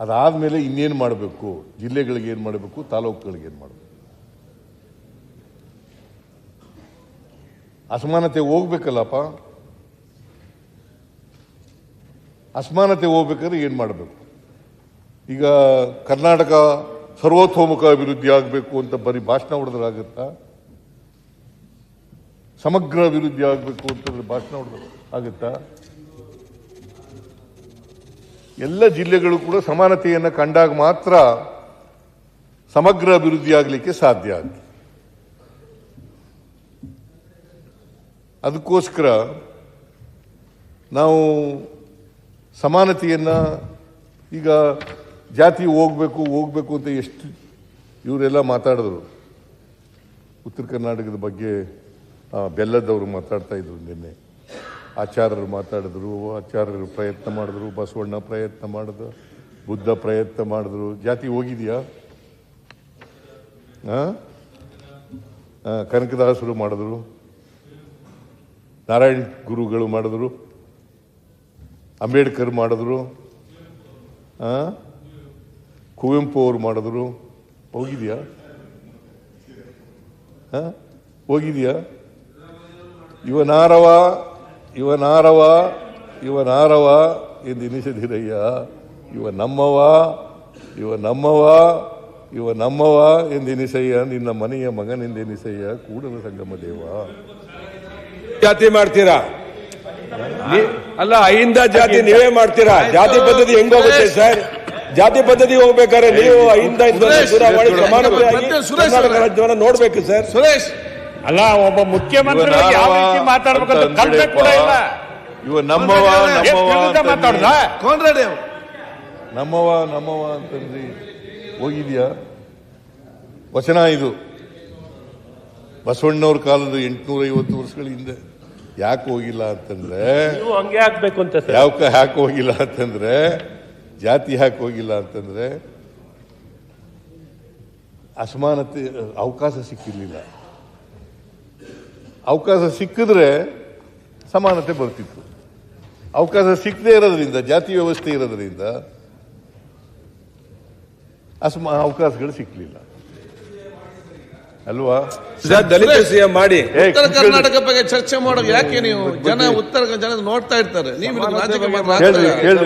[SPEAKER 1] ಅದಾದಮೇಲೆ ಇನ್ನೇನು ಮಾಡಬೇಕು, ಜಿಲ್ಲೆಗಳಿಗೆ ಏನು ಮಾಡಬೇಕು, ತಾಲೂಕುಗಳಿಗೆ ಏನು ಮಾಡಬೇಕು, ಅಸಮಾನತೆ ಹೋಗ್ಬೇಕಲ್ಲಪ್ಪ. ಅಸಮಾನತೆ ಹೋಗ್ಬೇಕಾದ್ರೆ ಏನು ಮಾಡಬೇಕು? ಈಗ ಕರ್ನಾಟಕ ಸರ್ವತೋಮುಖ ಅಭಿವೃದ್ಧಿ ಆಗಬೇಕು ಅಂತ ಬರೀ ಭಾಷಣ ಹೊಡೆದ್ರಾಗುತ್ತಾ? ಸಮಗ್ರ ಅಭಿವೃದ್ಧಿ ಆಗಬೇಕು ಅಂತಂದ್ರೆ ಭಾಷಣ ಹೊಡೆದ್ರೆ ಆಗುತ್ತಾ? ಎಲ್ಲ ಜಿಲ್ಲೆಗಳು ಕೂಡ ಸಮಾನತೆಯನ್ನು ಕಂಡಾಗ ಮಾತ್ರ ಸಮಗ್ರ ಅಭಿವೃದ್ಧಿ ಆಗಲಿಕ್ಕೆ ಸಾಧ್ಯ ಆಗುತ್ತೆ. ಅದಕ್ಕೋಸ್ಕರ ನಾವು ಸಮಾನತೆಯನ್ನು ಈಗ ಜಾತಿ ಹೋಗ್ಬೇಕು ಅಂತ ಎಷ್ಟು ಇವರೆಲ್ಲ ಮಾತಾಡಿದ್ರು. ಉತ್ತರ ಕರ್ನಾಟಕದ ಬಗ್ಗೆ ಬೆಲ್ಲದವರು ಮಾತಾಡ್ತಾ ಇದ್ರು, ನಿನ್ನೆ ಆಚಾರ್ಯರು ಮಾತಾಡಿದ್ರು, ಆಚಾರ್ಯರು ಪ್ರಯತ್ನ ಮಾಡಿದ್ರು, ಬಸವಣ್ಣ ಪ್ರಯತ್ನ ಮಾಡಿದ್ರು, ಬುದ್ಧ ಪ್ರಯತ್ನ ಮಾಡಿದ್ರು. ಜಾತಿ ಹೋಗಿದೆಯಾ? ಕನಕದಾಸರು ಮಾಡಿದ್ರು, ನಾರಾಯಣ ಗುರುಗಳು ಮಾಡಿದ್ರು, ಅಂಬೇಡ್ಕರ್ ಮಾಡಿದ್ರು, ಕುವೆಂಪು ಅವರು ಮಾಡಿದ್ರು. ಹೋಗಿದೆಯಾ? ಹೋಗಿದೆಯಾ? ಇವನಾರವ ಎಂದೆನಿಸದಿರಯ್ಯ, ಇವ ನಮ್ಮವ ಎಂದೆನಿಸಯ್ಯ, ನಿನ್ನ ಮನೆಯ ಮಗನೆಂದೆನಿಸಯ್ಯ, ಕೂಡಲ ಸಂಗಮ ದೇವ.
[SPEAKER 12] ಜಾತಿ ಮಾಡ್ತೀರಾ? ಅಲ್ಲ, ಅಹಿಂದ ಜಾತಿ ನೀವೇ ಮಾಡ್ತೀರಾ? ಜಾತಿ ಪದ್ಧತಿ ಹೆಂಗ್ ಹೋಗುತ್ತೆ ಸರ್? ಜಾತಿ ಪದ್ಧತಿ ಹೋಗ್ಬೇಕಾದ್ರೆ ನೀವು ಅಹಿಂದ ದೂರ ಮಾಡಿ ಸಮಾನತೆ ಕರ್ನಾಟಕ ರಾಜ್ಯವನ್ನ ನೋಡ್ಬೇಕು ಸರ್.
[SPEAKER 5] ಸುರೇಶ್, ಅಲ್ಲ, ಒಬ್ಬ ಮುಖ್ಯಮಂತ್ರಿ ಯಾವ ರೀತಿ ಮಾತಾಡ್ಬೇಕಂತ ಕಲ್ಪನೆ ಕೂಡ ಇಲ್ಲ.
[SPEAKER 1] ಇವ ನಮ್ಮವ ಅಂತಂದ್ರಿ. ಹೋಗಿದ್ಯಾ? ವಚನ ಇದು ಬಸವಣ್ಣವ್ರ ಕಾಲದ 850 ವರ್ಷಗಳ ಹಿಂದೆ. ಯಾಕೆ ಹೋಗಿಲ್ಲ ಅಂತಂದ್ರೆ,
[SPEAKER 10] ಹಂಗೆ ಆಗ್ಬೇಕು ಅಂತ
[SPEAKER 1] ಯಾಕೆ ಹೋಗಿಲ್ಲ ಅಂತಂದ್ರೆ, ಜಾತಿ ಯಾಕೆ ಹೋಗಿಲ್ಲ ಅಂತಂದ್ರೆ ಅಸಮಾನತೆ ಅವಕಾಶ ಸಿಕ್ಕಿರ್ಲಿಲ್ಲ. ಅವಕಾಶ ಸಿಕ್ಕಿದ್ರೆ ಸಮಾನತೆ ಬರ್ತಿತ್ತು. ಅವಕಾಶ ಸಿಕ್ಕದೇ ಇರೋದ್ರಿಂದ, ಜಾತಿ ವ್ಯವಸ್ಥೆ ಇರೋದ್ರಿಂದ ಅವಕಾಶಗಳು ಸಿಕ್ಕಲಿಲ್ಲ ಅಲ್ವಾ?
[SPEAKER 12] ದಲಿತ ಸಿಎಂ ಮಾಡಿ
[SPEAKER 11] ಉತ್ತರ ಕರ್ನಾಟಕ ಬಗ್ಗೆ ಚರ್ಚೆ ಮಾಡೋದು ಯಾಕೆ? ನೀವು ಉತ್ತರ ಜನ ನೋಡ್ತಾ ಇರ್ತಾರೆ, ನೀವು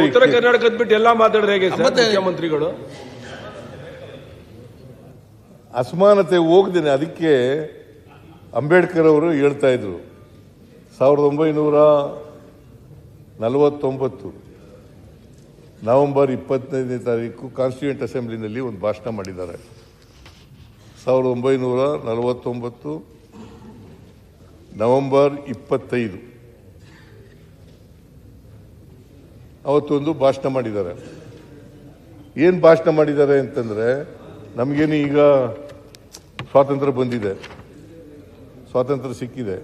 [SPEAKER 12] ಉತ್ತರ ಕರ್ನಾಟಕದ ಬಿಟ್ಟು ಎಲ್ಲಾ ಮಾತಾಡ್ರೆ ಹೇಗೆ ಮುಖ್ಯಮಂತ್ರಿಗಳು?
[SPEAKER 1] ಅಸಮಾನತೆ ಹೋಗ್ದೇನೆ. ಅದಕ್ಕೆ ಅಂಬೇಡ್ಕರ್ ಅವರು ಹೇಳ್ತಾ ಇದ್ರು, 1949 ನವೆಂಬರ್ 25ನೇ ತಾರೀಕು ಕಾನ್ಸ್ಟಿಟ್ಯೂಂಟ್ ಅಸೆಂಬ್ಲಿನಲ್ಲಿ ಒಂದು ಭಾಷಣ ಮಾಡಿದ್ದಾರೆ. 1949 ನವೆಂಬರ್ 25 ಅವತ್ತೊಂದು ಭಾಷಣ ಮಾಡಿದ್ದಾರೆ. ಏನು ಭಾಷಣ ಮಾಡಿದ್ದಾರೆ ಅಂತಂದ್ರೆ, ನಮಗೇನು ಈಗ ಸ್ವಾತಂತ್ರ್ಯ ಬಂದಿದೆ, ಸ್ವಾತಂತ್ರ್ಯ ಸಿಕ್ಕಿದೆ,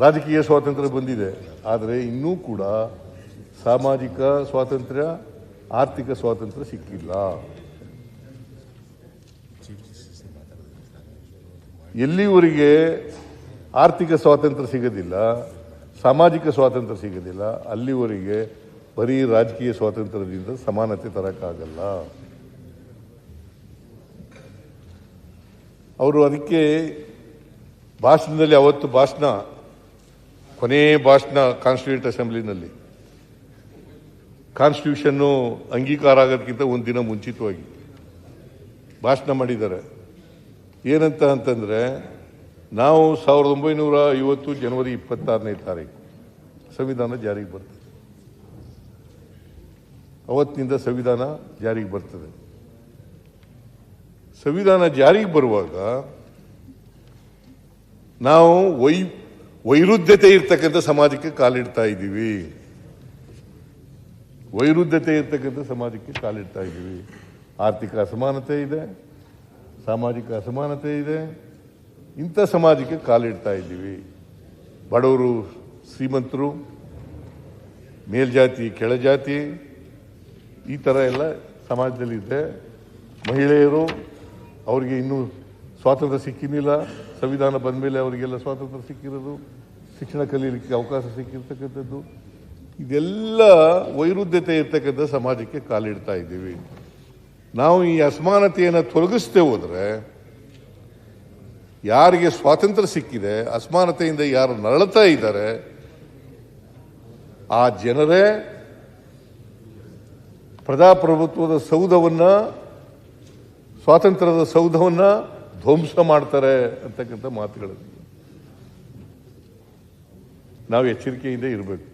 [SPEAKER 1] ರಾಜಕೀಯ ಸ್ವಾತಂತ್ರ್ಯ ಬಂದಿದೆ, ಆದರೆ ಇನ್ನೂ ಕೂಡ ಸಾಮಾಜಿಕ ಸ್ವಾತಂತ್ರ್ಯ, ಆರ್ಥಿಕ ಸ್ವಾತಂತ್ರ್ಯ ಸಿಕ್ಕಿಲ್ಲ. ಎಲ್ಲಿವರೆಗೆ ಆರ್ಥಿಕ ಸ್ವಾತಂತ್ರ್ಯ ಸಿಗೋದಿಲ್ಲ, ಸಾಮಾಜಿಕ ಸ್ವಾತಂತ್ರ್ಯ ಸಿಗೋದಿಲ್ಲ, ಅಲ್ಲಿವರೆಗೆ ಬರೀ ರಾಜಕೀಯ ಸ್ವಾತಂತ್ರ್ಯದಿಂದ ಸಮಾನತೆ ತರಕ್ಕಾಗಲ್ಲ. ಅವರು ಅದಕ್ಕೆ ಭಾಷಣದಲ್ಲಿ, ಅವತ್ತು ಭಾಷಣ, ಕೊನೆ ಭಾಷಣ ಕಾನ್ಸ್ಟಿಟ್ಯೂಂಟ್ ಅಸೆಂಬ್ಲಿನಲ್ಲಿ, ಕಾನ್ಸ್ಟಿಟ್ಯೂಷನ್ನು ಅಂಗೀಕಾರ ಆಗೋದಕ್ಕಿಂತ ಒಂದು ದಿನ ಮುಂಚಿತವಾಗಿ ಭಾಷಣ ಮಾಡಿದ್ದಾರೆ. ಏನಂತ ಅಂತಂದರೆ, ನಾವು 1950 ಜನವರಿ 26ನೇ ತಾರೀಕು ಸಂವಿಧಾನ ಜಾರಿಗೆ ಬರ್ತದೆ. ಅವತ್ತಿನಿಂದ ಸಂವಿಧಾನ ಜಾರಿಗೆ ಬರ್ತದೆ. ಸಂವಿಧಾನ ಜಾರಿಗೆ ಬರುವಾಗ ನಾವು ವೈರುಧ್ಯತೆ ಇರ್ತಕ್ಕಂಥ ಸಮಾಜಕ್ಕೆ ಕಾಲಿಡ್ತಾ ಇದ್ದೀವಿ. ವೈರುಧ್ಯತೆ ಇರ್ತಕ್ಕಂಥ ಸಮಾಜಕ್ಕೆ ಕಾಲಿಡ್ತಾ ಇದ್ದೀವಿ. ಆರ್ಥಿಕ ಅಸಮಾನತೆ ಇದೆ, ಸಾಮಾಜಿಕ ಅಸಮಾನತೆ ಇದೆ. ಇಂಥ ಸಮಾಜಕ್ಕೆ ಕಾಲಿಡ್ತಾ ಇದ್ದೀವಿ. ಬಡವರು ಶ್ರೀಮಂತರು, ಮೇಲ್ಜಾತಿ ಕೆಳಜಾತಿ, ಈ ಥರ ಎಲ್ಲ ಸಮಾಜದಲ್ಲಿದೆ. ಮಹಿಳೆಯರು ಅವರಿಗೆ ಇನ್ನೂ ಸ್ವಾತಂತ್ರ್ಯ ಸಿಕ್ಕಿರಲಿಲ್ಲ, ಸಂವಿಧಾನ ಬಂದ ಮೇಲೆ ಅವರಿಗೆಲ್ಲ ಸ್ವಾತಂತ್ರ್ಯ ಸಿಕ್ಕಿರೋದು, ಶಿಕ್ಷಣ ಕಲೀಲಿಕ್ಕೆ ಅವಕಾಶ ಸಿಕ್ಕಿರ್ತಕ್ಕಂಥದ್ದು, ಇದೆಲ್ಲ ವೈರುಧ್ಯತೆ ಇರ್ತಕ್ಕಂಥ ಸಮಾಜಕ್ಕೆ ಕಾಲಿಡ್ತಾ ಇದ್ದೀವಿ. ನಾವು ಈ ಅಸಮಾನತೆಯನ್ನು ತೊಲಗಿಸದೆ ಹೋದರೆ, ಯಾರಿಗೆ ಸ್ವಾತಂತ್ರ್ಯ ಸಿಕ್ಕಿದೆ, ಅಸಮಾನತೆಯಿಂದ ಯಾರು ನರಳುತ್ತಾ ಇದ್ದಾರೆ, ಆ ಜನರೇ ಪ್ರಜಾಪ್ರಭುತ್ವದ ಸೌಧವನ್ನು, ಸ್ವಾತಂತ್ರ್ಯದ ಸೌಧವನ್ನು ಧ್ವಂಸ ಮಾಡ್ತಾರೆ ಅಂತಕ್ಕಂಥ ಮಾತುಗಳು. ನಾವು ಎಚ್ಚರಿಕೆಯಿಂದ ಇರಬೇಕು.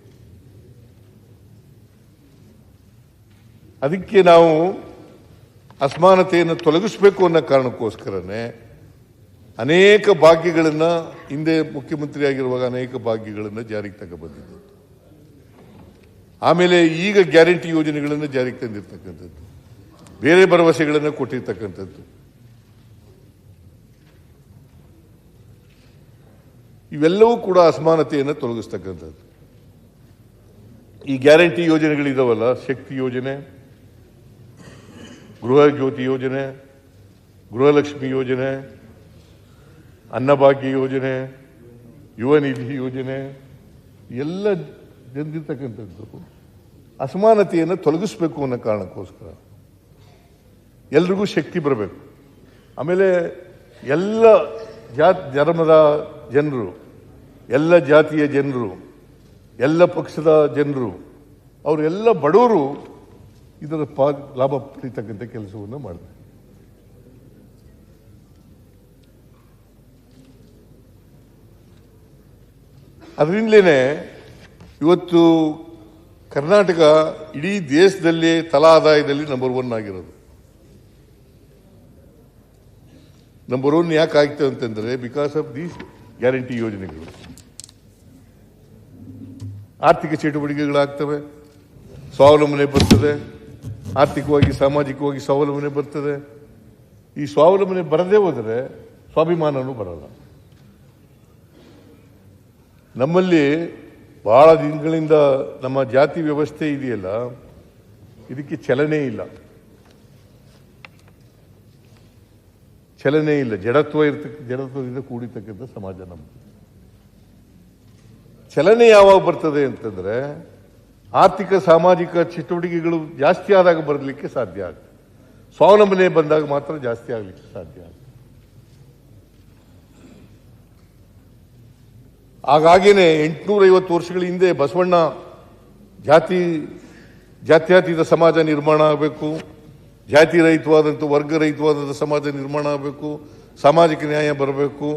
[SPEAKER 1] ಅದಕ್ಕೆ ನಾವು ಅಸಮಾನತೆಯನ್ನು ತೊಲಗಿಸಬೇಕು ಅನ್ನೋ ಕಾರಣಕ್ಕೋಸ್ಕರನೇ ಅನೇಕ ಭಾಗ್ಯಗಳನ್ನು, ಹಿಂದೆ ಮುಖ್ಯಮಂತ್ರಿ ಆಗಿರುವಾಗ ಅನೇಕ ಭಾಗ್ಯಗಳನ್ನು ಜಾರಿಗೆ ತಗೊಂಡ್ಬಂದಿದ್ದು. ಆಮೇಲೆ ಈಗ ಗ್ಯಾರಂಟಿ ಯೋಜನೆಗಳನ್ನು ಜಾರಿಗೆ ತಂದಿರತಕ್ಕಂಥದ್ದು, ಬೇರೆ ಭರವಸೆಗಳನ್ನು ಕೊಟ್ಟಿರ್ತಕ್ಕಂಥದ್ದು. ಇವೆಲ್ಲವೂ ಕೂಡ ಅಸಮಾನತೆಯನ್ನು ತೊಲಗಿಸ್ತಕ್ಕಂಥದ್ದು. ಈ ಗ್ಯಾರಂಟಿ ಯೋಜನೆಗಳಿದಾವಲ್ಲ, ಶಕ್ತಿ ಯೋಜನೆ, ಗೃಹ ಜ್ಯೋತಿ ಯೋಜನೆ, ಗೃಹಲಕ್ಷ್ಮಿ ಯೋಜನೆ, ಅನ್ನಭಾಗ್ಯ ಯೋಜನೆ, ಯುವ ನಿಧಿ ಯೋಜನೆ, ಎಲ್ಲ ಜನರಿರ್ತಕ್ಕಂಥದ್ದು ಅಸಮಾನತೆಯನ್ನು ತೊಲಗಿಸ್ಬೇಕು ಅನ್ನೋ ಕಾರಣಕ್ಕೋಸ್ಕರ. ಎಲ್ರಿಗೂ ಶಕ್ತಿ ಬರಬೇಕು. ಆಮೇಲೆ ಎಲ್ಲ ಧರ್ಮದ ಜನರು, ಎಲ್ಲ ಜಾತಿಯ ಜನರು, ಎಲ್ಲ ಪಕ್ಷದ ಜನರು, ಅವರೆಲ್ಲ ಬಡವರು ಇದರ ಲಾಭ ಪಡಿತಕ್ಕಂಥ ಕೆಲಸವನ್ನು ಮಾಡ್ತಾರೆ. ಅದರಿಂದಲೇ ಇವತ್ತು ಕರ್ನಾಟಕ ಇಡೀ ದೇಶದಲ್ಲಿ ತಲಾ ಆದಾಯದಲ್ಲಿ ನಂಬರ್ 1 ಆಗಿರೋದು. ನಂಬರ್ 1 ಯಾಕೆ ಆಗ್ತದೆ ಅಂತಂದ್ರೆ, ಬಿಕಾಸ್ ಆಫ್ ದೀಸ್ ಗ್ಯಾರಂಟಿ ಯೋಜನೆಗಳು. ಆರ್ಥಿಕ ಚಟುವಟಿಕೆಗಳಾಗ್ತವೆ, ಸ್ವಾವಲಂಬನೆ ಬರ್ತದೆ, ಆರ್ಥಿಕವಾಗಿ ಸಾಮಾಜಿಕವಾಗಿ ಸ್ವಾವಲಂಬನೆ ಬರ್ತದೆ. ಈ ಸ್ವಾವಲಂಬನೆ ಬರದೇ ಹೋದರೆ ಸ್ವಾಭಿಮಾನನೂ ಬರಲ್ಲ. ನಮ್ಮಲ್ಲಿ ಬಹಳ ದಿನಗಳಿಂದ ನಮ್ಮ ಜಾತಿ ವ್ಯವಸ್ಥೆ ಇದೆಯಲ್ಲ, ಇದಕ್ಕೆ ಚಲನೆ ಇಲ್ಲ, ಚಲನೆ ಇಲ್ಲ. ಜಡತ್ವದಿಂದ ಕೂಡಿರ್ತಕ್ಕಂಥ ಸಮಾಜ ನಮ್ಮದು. ಚಲನೆ ಯಾವಾಗ ಬರ್ತದೆ ಅಂತಂದ್ರೆ, ಆರ್ಥಿಕ ಸಾಮಾಜಿಕ ಚಟುವಟಿಕೆಗಳು ಜಾಸ್ತಿ ಆದಾಗ ಬರಲಿಕ್ಕೆ ಸಾಧ್ಯ ಆಗುತ್ತೆ. ಸ್ವಾವಲಂಬನೆ ಬಂದಾಗ ಮಾತ್ರ ಜಾಸ್ತಿ ಆಗಲಿಕ್ಕೆ ಸಾಧ್ಯ ಆಗುತ್ತೆ. ಹಾಗಾಗಿನೇ 850 ವರ್ಷಗಳ ಹಿಂದೆ ಬಸವಣ್ಣ ಜಾತ್ಯತೀತ ಸಮಾಜ ನಿರ್ಮಾಣ ಆಗಬೇಕು, ಜಾತಿ ರಹಿತವಾದಂಥ ವರ್ಗ ರಹಿತವಾದಂಥ ಸಮಾಜ ನಿರ್ಮಾಣ ಆಗಬೇಕು, ಸಾಮಾಜಿಕ ನ್ಯಾಯ ಬರಬೇಕು,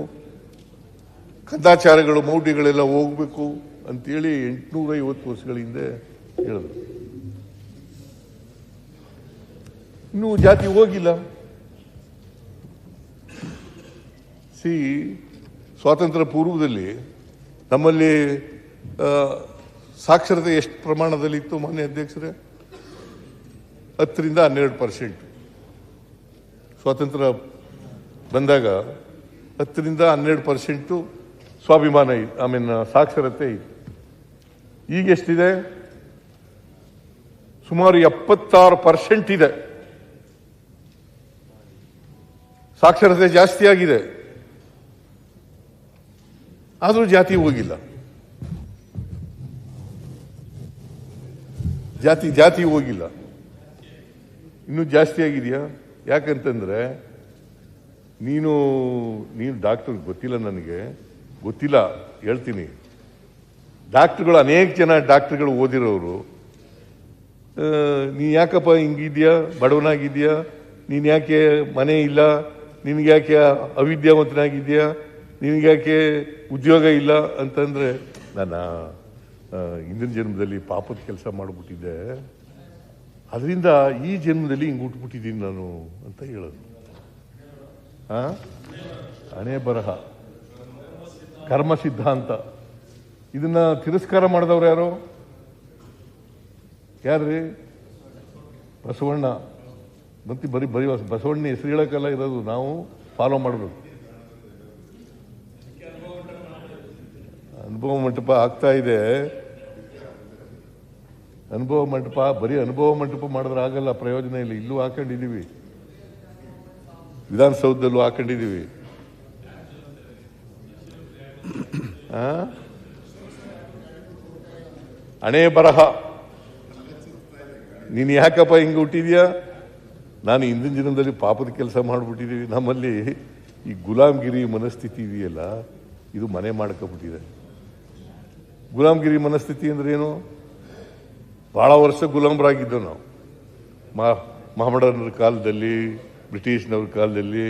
[SPEAKER 1] ಕಂದಾಚಾರಗಳು ಮೌಢ್ಯಗಳೆಲ್ಲ ಹೋಗ್ಬೇಕು ಅಂತೇಳಿ 850 ವರ್ಷಗಳ ಹಿಂದೆ ಹೇಳಿದ್ರು. ಇನ್ನೂ ಜಾತಿ ಹೋಗಿಲ್ಲ. ಸ್ವಾತಂತ್ರ್ಯ ಪೂರ್ವದಲ್ಲಿ ನಮ್ಮಲ್ಲಿ ಸಾಕ್ಷರತೆ ಎಷ್ಟು ಪ್ರಮಾಣದಲ್ಲಿ ಇತ್ತು ಮಾನ್ಯ ಅಧ್ಯಕ್ಷರೇ? 10ರಿಂದ 12%. ಸ್ವಾತಂತ್ರ್ಯ ಬಂದಾಗ 10ರಿಂದ 12% ಸ್ವಾಭಿಮಾನ ಇತ್ತು, ಸಾಕ್ಷರತೆ ಇತ್ತು. ಈಗ ಎಷ್ಟಿದೆ? ಸುಮಾರು 76% ಇದೆ. ಸಾಕ್ಷರತೆ ಜಾಸ್ತಿ ಆಗಿದೆ, ಆದರೂ ಜಾತಿ ಹೋಗಿಲ್ಲ. ಜಾತಿ ಹೋಗಿಲ್ಲ, ಇನ್ನೂ ಜಾಸ್ತಿ ಆಗಿದೆಯಾ? ಯಾಕಂತಂದ್ರೆ ನೀನು ಡಾಕ್ಟರ್ ಗೊತ್ತಿಲ್ಲ, ನನಗೆ ಗೊತ್ತಿಲ್ಲ, ಹೇಳ್ತೀನಿ. ಡಾಕ್ಟರ್ಗಳು, ಅನೇಕ ಜನ ಡಾಕ್ಟರ್ಗಳು ಓದಿರೋರು, ನೀ ಯಾಕಪ್ಪ ಹಿಂಗಿದ್ಯಾ, ಬಡವನಾಗಿದ್ಯಾ, ನೀನು ಯಾಕೆ ಮನೆ ಇಲ್ಲ, ನಿನ್ಗೆ ಯಾಕೆ ಅವಿದ್ಯಾವಂತನಾಗಿದ್ಯಾ, ನಿನಗ್ಯಾಕೆ ಉದ್ಯೋಗ ಇಲ್ಲ ಅಂತಂದ್ರೆ, ನಾನು ಹಿಂದಿನ ಜನ್ಮದಲ್ಲಿ ಪಾಪದ ಕೆಲಸ ಮಾಡಿಬಿಟ್ಟಿದ್ದೆ, ಅದರಿಂದ ಈ ಜನ್ಮದಲ್ಲಿ ಹಿಂಗೆ ಹುಟ್ಟುಬಿಟ್ಟಿದ್ದೀನಿ ನಾನು ಅಂತ ಹೇಳೋದು. ಹಣೆ ಬರಹ, ಕರ್ಮ ಸಿದ್ಧಾಂತ, ಇದನ್ನ ತಿರಸ್ಕಾರ ಮಾಡಿದವ್ರು ಯಾರು? ಯಾರ್ರಿ? ಬಸವಣ್ಣ. ಮತ್ತೆ ಬರೀ ಬಸವಣ್ಣ ಹೆಸರು ಹೇಳಕ್ಕೆಲ್ಲ ಇರೋದು, ನಾವು ಫಾಲೋ ಮಾಡಬೇಕು. ಅನುಭವ ಮಂಟಪ ಆಗ್ತಾ ಇದೆ. ಅನುಭವ ಮಂಟಪ, ಬರೀ ಅನುಭವ ಮಂಟಪ ಮಾಡಿದ್ರೆ ಆಗಲ್ಲ, ಪ್ರಯೋಜನ ಇಲ್ಲ. ಇಲ್ಲೂ ಹಾಕೊಂಡಿದ್ದೀವಿ, ವಿಧಾನಸೌಧದಲ್ಲೂ ಹಾಕೊಂಡಿದ್ದೀವಿ. ಹಣೆ ಬರಹ, ನೀನು ಯಾಕಪ್ಪ ಹಿಂಗೆ ಹುಟ್ಟಿದ್ಯಾ? ನಾನು ಹಿಂದಿನ ದಿನದಲ್ಲಿ ಪಾಪದ ಕೆಲಸ ಮಾಡಿಬಿಟ್ಟಿದ್ದೀವಿ. ನಮ್ಮಲ್ಲಿ ಈ ಗುಲಾಮ್ಗಿರಿ ಮನಸ್ಥಿತಿ ಇದೆಯಲ್ಲ, ಇದು ಮನೆ ಮಾಡ್ಕೊಬಿಟ್ಟಿದೆ. ಗುಲಾಮ್ಗಿರಿ ಮನಸ್ಥಿತಿ ಅಂದ್ರೆ ಏನು? ಬಹಳ ವರ್ಷ ಗುಲಾಮರಾಗಿದ್ದೆವು ನಾವು. ಮಹಮ್ಮದರ ಕಾಲದಲ್ಲಿ, ಬ್ರಿಟಿಷ್ನವ್ರ ಕಾಲದಲ್ಲಿ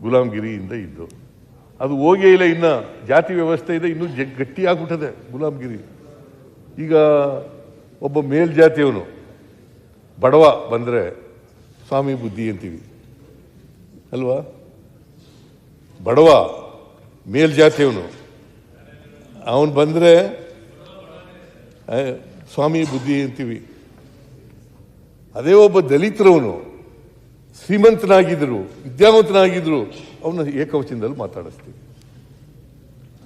[SPEAKER 1] ಗುಲಾಮ್ಗಿರಿಯಿಂದ ಇದ್ದು. ಅದು ಹೋಗೇ ಇಲ್ಲ. ಇನ್ನು ಜಾತಿ ವ್ಯವಸ್ಥೆ ಇದೆ, ಇನ್ನೂ ಗಟ್ಟಿ ಆಗ್ಬಿಟ್ಟದೆ ಗುಲಾಮ್ಗಿರಿ. ಈಗ ಒಬ್ಬ ಮೇಲ್ಜಾತಿಯವನು ಬಡವ ಬಂದರೆ ಸ್ವಾಮಿ ಬುದ್ಧಿ ಅಂತೀವಿ ಅಲ್ವಾ? ಬಡವ ಮೇಲ್ಜಾತಿಯವನು ಅವನು ಬಂದರೆ ಸ್ವಾಮಿ ಬುದ್ಧಿ ಅಂತೀವಿ. ಅದೇ ಒಬ್ಬ ದಲಿತರವನು ಶ್ರೀಮಂತನಾಗಿದ್ರು, ವಿದ್ಯಾವಂತನಾಗಿದ್ರು, ಅವನ ಏಕವಚನದಲ್ಲಿ ಮಾತಾಡಿಸ್ತೀವಿ.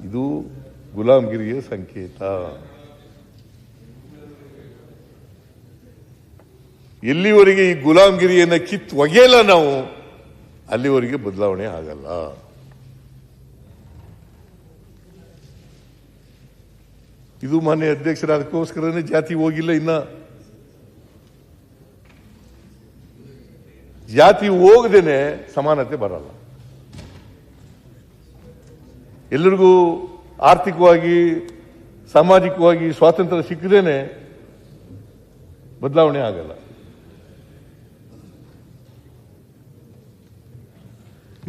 [SPEAKER 1] ಇದು ಗುಲಾಮ್ಗಿರಿಯ ಸಂಕೇತ. ಎಲ್ಲಿವರೆಗೆ ಈ ಗುಲಾಮ್ಗಿರಿಯನ್ನು ಕಿತ್ತು ಒಗೆಯಲ್ಲ ನಾವು, ಅಲ್ಲಿವರೆಗೆ ಬದಲಾವಣೆ ಆಗಲ್ಲ. ಇದು ಮಾನ್ಯ ಅಧ್ಯಕ್ಷರ, ಅದಕ್ಕೋಸ್ಕರನೇ ಜಾತಿ ಹೋಗಿಲ್ಲ. ಇನ್ನ ಜಾತಿ ಹೋಗದೇನೆ ಸಮಾನತೆ ಬರಲ್ಲ. ಎಲ್ಲರಿಗೂ ಆರ್ಥಿಕವಾಗಿ, ಸಾಮಾಜಿಕವಾಗಿ ಸ್ವಾತಂತ್ರ್ಯ ಸಿಕ್ಕದೇನೆ ಬದಲಾವಣೆ ಆಗಲ್ಲ.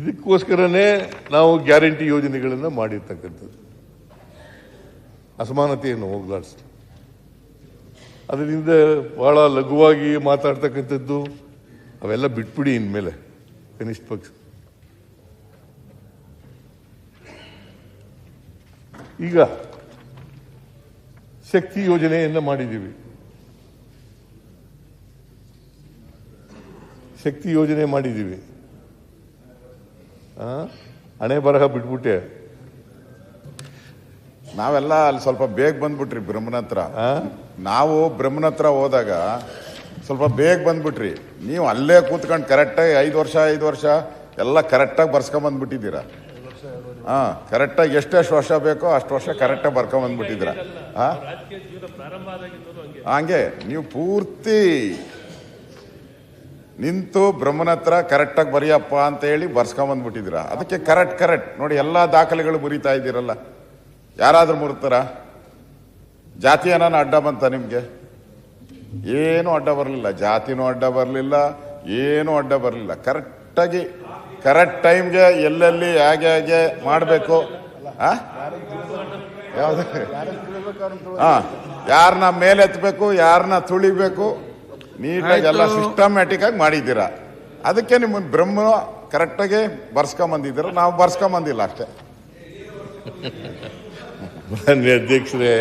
[SPEAKER 1] ಇದಕ್ಕೋಸ್ಕರನೇ ನಾವು ಗ್ಯಾರಂಟಿ ಯೋಜನೆಗಳನ್ನು ಮಾಡಿರ್ತಕ್ಕಂಥದ್ದು, ಅಸಮಾನತೆಯನ್ನು ಹೋಗ್ಲಾಡಿಸಿ. ಅದರಿಂದ ಬಹಳ ಲಘುವಾಗಿ ಮಾತಾಡ್ತಕ್ಕಂಥದ್ದು ಅವೆಲ್ಲ ಬಿಟ್ಬಿಡಿ ಇನ್ಮೇಲೆ, ಕನಿಷ್ಠ ಪಕ್ಷ. ಈಗ ಶಕ್ತಿ ಯೋಜನೆಯನ್ನು ಮಾಡಿದ್ದೀವಿ. ಶಕ್ತಿ ಯೋಜನೆ ಮಾಡಿದ್ದೀವಿ. ಹಣೆ ಬರಹ ಬಿಟ್ಬಿಟ್ಟೆ.
[SPEAKER 3] ನಾವೆಲ್ಲ ಅಲ್ಲಿ ಸ್ವಲ್ಪ ಬೇಗ ಬಂದ್ಬಿಟ್ರಿ ಬ್ರಹ್ಮನ ಹತ್ರ. ನಾವು ಬ್ರಹ್ಮನ ಹತ್ರ ಹೋದಾಗ ಸ್ವಲ್ಪ ಬೇಗ ಬಂದ್ಬಿಟ್ರಿ. ನೀವು ಅಲ್ಲೇ ಕೂತ್ಕೊಂಡು ಕರೆಕ್ಟಾಗಿ 5 ವರ್ಷ ಎಲ್ಲ ಕರೆಕ್ಟಾಗಿ ಬರ್ಸ್ಕೊಂಬಂದ್ಬಿಟ್ಟಿದ್ದೀರಾ. ಕರೆಕ್ಟಾಗಿ ಎಷ್ಟೆಷ್ಟು ವರ್ಷ ಬೇಕೋ ಅಷ್ಟು ವರ್ಷ ಕರೆಕ್ಟಾಗಿ ಬರ್ಕೊಂಬಂದ್ಬಿಟ್ಟಿದ್ದೀರಾ. ಹಂಗೆ ನೀವು ಪೂರ್ತಿ ನಿಂತು ಬ್ರಹ್ಮನ ಹತ್ರ ಕರೆಕ್ಟಾಗಿ ಬರೆಯಪ್ಪ ಅಂತ ಹೇಳಿ ಬರ್ಸ್ಕೊಂಬಂದ್ಬಿಟ್ಟಿದ್ದೀರಾ. ಅದಕ್ಕೆ ಕರೆಕ್ಟ್ ನೋಡಿ, ಎಲ್ಲ ದಾಖಲೆಗಳು ಮುರಿತಾ ಇದ್ದೀರಲ್ಲ. ಯಾರಾದ್ರೂ ಮುರಿತಾರ? ಜಾತಿ ಏನಾನ ಅಡ್ಡ ಬಂತ ನಿಮ್ಗೆ? ಏನು ಅಡ್ಡ ಬರಲಿಲ್ಲ. ಜಾತಿನೂ ಅಡ್ಡ ಬರಲಿಲ್ಲ, ಏನೂ ಅಡ್ಡ ಬರಲಿಲ್ಲ. ಕರೆಕ್ಟಾಗಿ ಕರೆಕ್ಟ್ ಟೈಮ್ಗೆ ಎಲ್ಲೆಲ್ಲಿ ಹೇಗೆ ಮಾಡಬೇಕು, ಯಾವ್ದು ಯಾರನ್ನ ಮೇಲೆತ್ತಬೇಕು, ಯಾರನ್ನ ತುಳಿಬೇಕು, ನೀಟಾಗಿ ಎಲ್ಲ ಸಿಸ್ಟಮ್ಯಾಟಿಕ್ ಆಗಿ ಮಾಡಿದ್ದೀರಾ. ಅದಕ್ಕೆ ನಿಮ್ಮ ಬ್ರಹ್ಮ ಕರೆಕ್ಟಾಗಿ ಬರ್ಸ್ಕೊಂಬಂದಿದ್ದೀರ. ನಾವು ಬರ್ಸ್ಕೊಂಬಂದಿಲ್ಲ ಅಷ್ಟೇ.
[SPEAKER 1] ಮಾನ್ಯ ಅಧ್ಯಕ್ಷರೇ,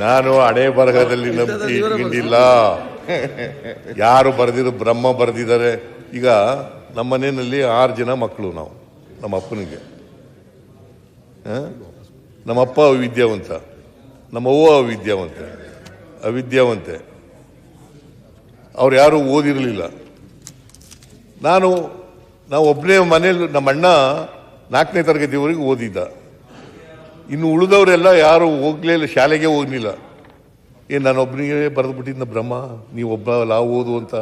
[SPEAKER 1] ನಾನು ಹಣೆ ಬರಹದಲ್ಲಿ ನಂಬಿಕೆ ಇಟ್ಕೊಂಡಿಲ್ಲ. ಯಾರು ಬರೆದಿರೋ ಬ್ರಹ್ಮ ಬರೆದಿದ್ದಾರೆ. ಈಗ ನಮ್ಮ ಮನೆಯಲ್ಲಿ 6 ಜನ ಮಕ್ಕಳು ನಾವು. ನಮ್ಮ ಅಪ್ಪನಿಗೆ, ನಮ್ಮಪ್ಪ ಅವಿದ್ಯಾವಂತ, ನಮ್ಮವ್ವ ಅವಿದ್ಯಾವಂತೆ. ಅವ್ರು ಯಾರು ಓದಿರಲಿಲ್ಲ. ನಾವು ಒಬ್ಬನೇ ಮನೇಲಿ, ನಮ್ಮ ಅಣ್ಣ 4ನೇ ತರಗತಿವರೆಗೆ ಓದಿದ್ದ. ಇನ್ನು ಉಳಿದವರೆಲ್ಲ ಯಾರು ಹೋಗ್ಲೇ ಇಲ್ಲ, ಶಾಲೆಗೆ ಹೋಗ್ಲಿಲ್ಲ. ನಾನೊಬ್ಬನಿಗೆ ಬರೆದು ಬಿಟ್ಟಿದ್ದ ಬ್ರಹ್ಮ, ನೀವೊಬ್ಬ ಓದು ಅಂತ.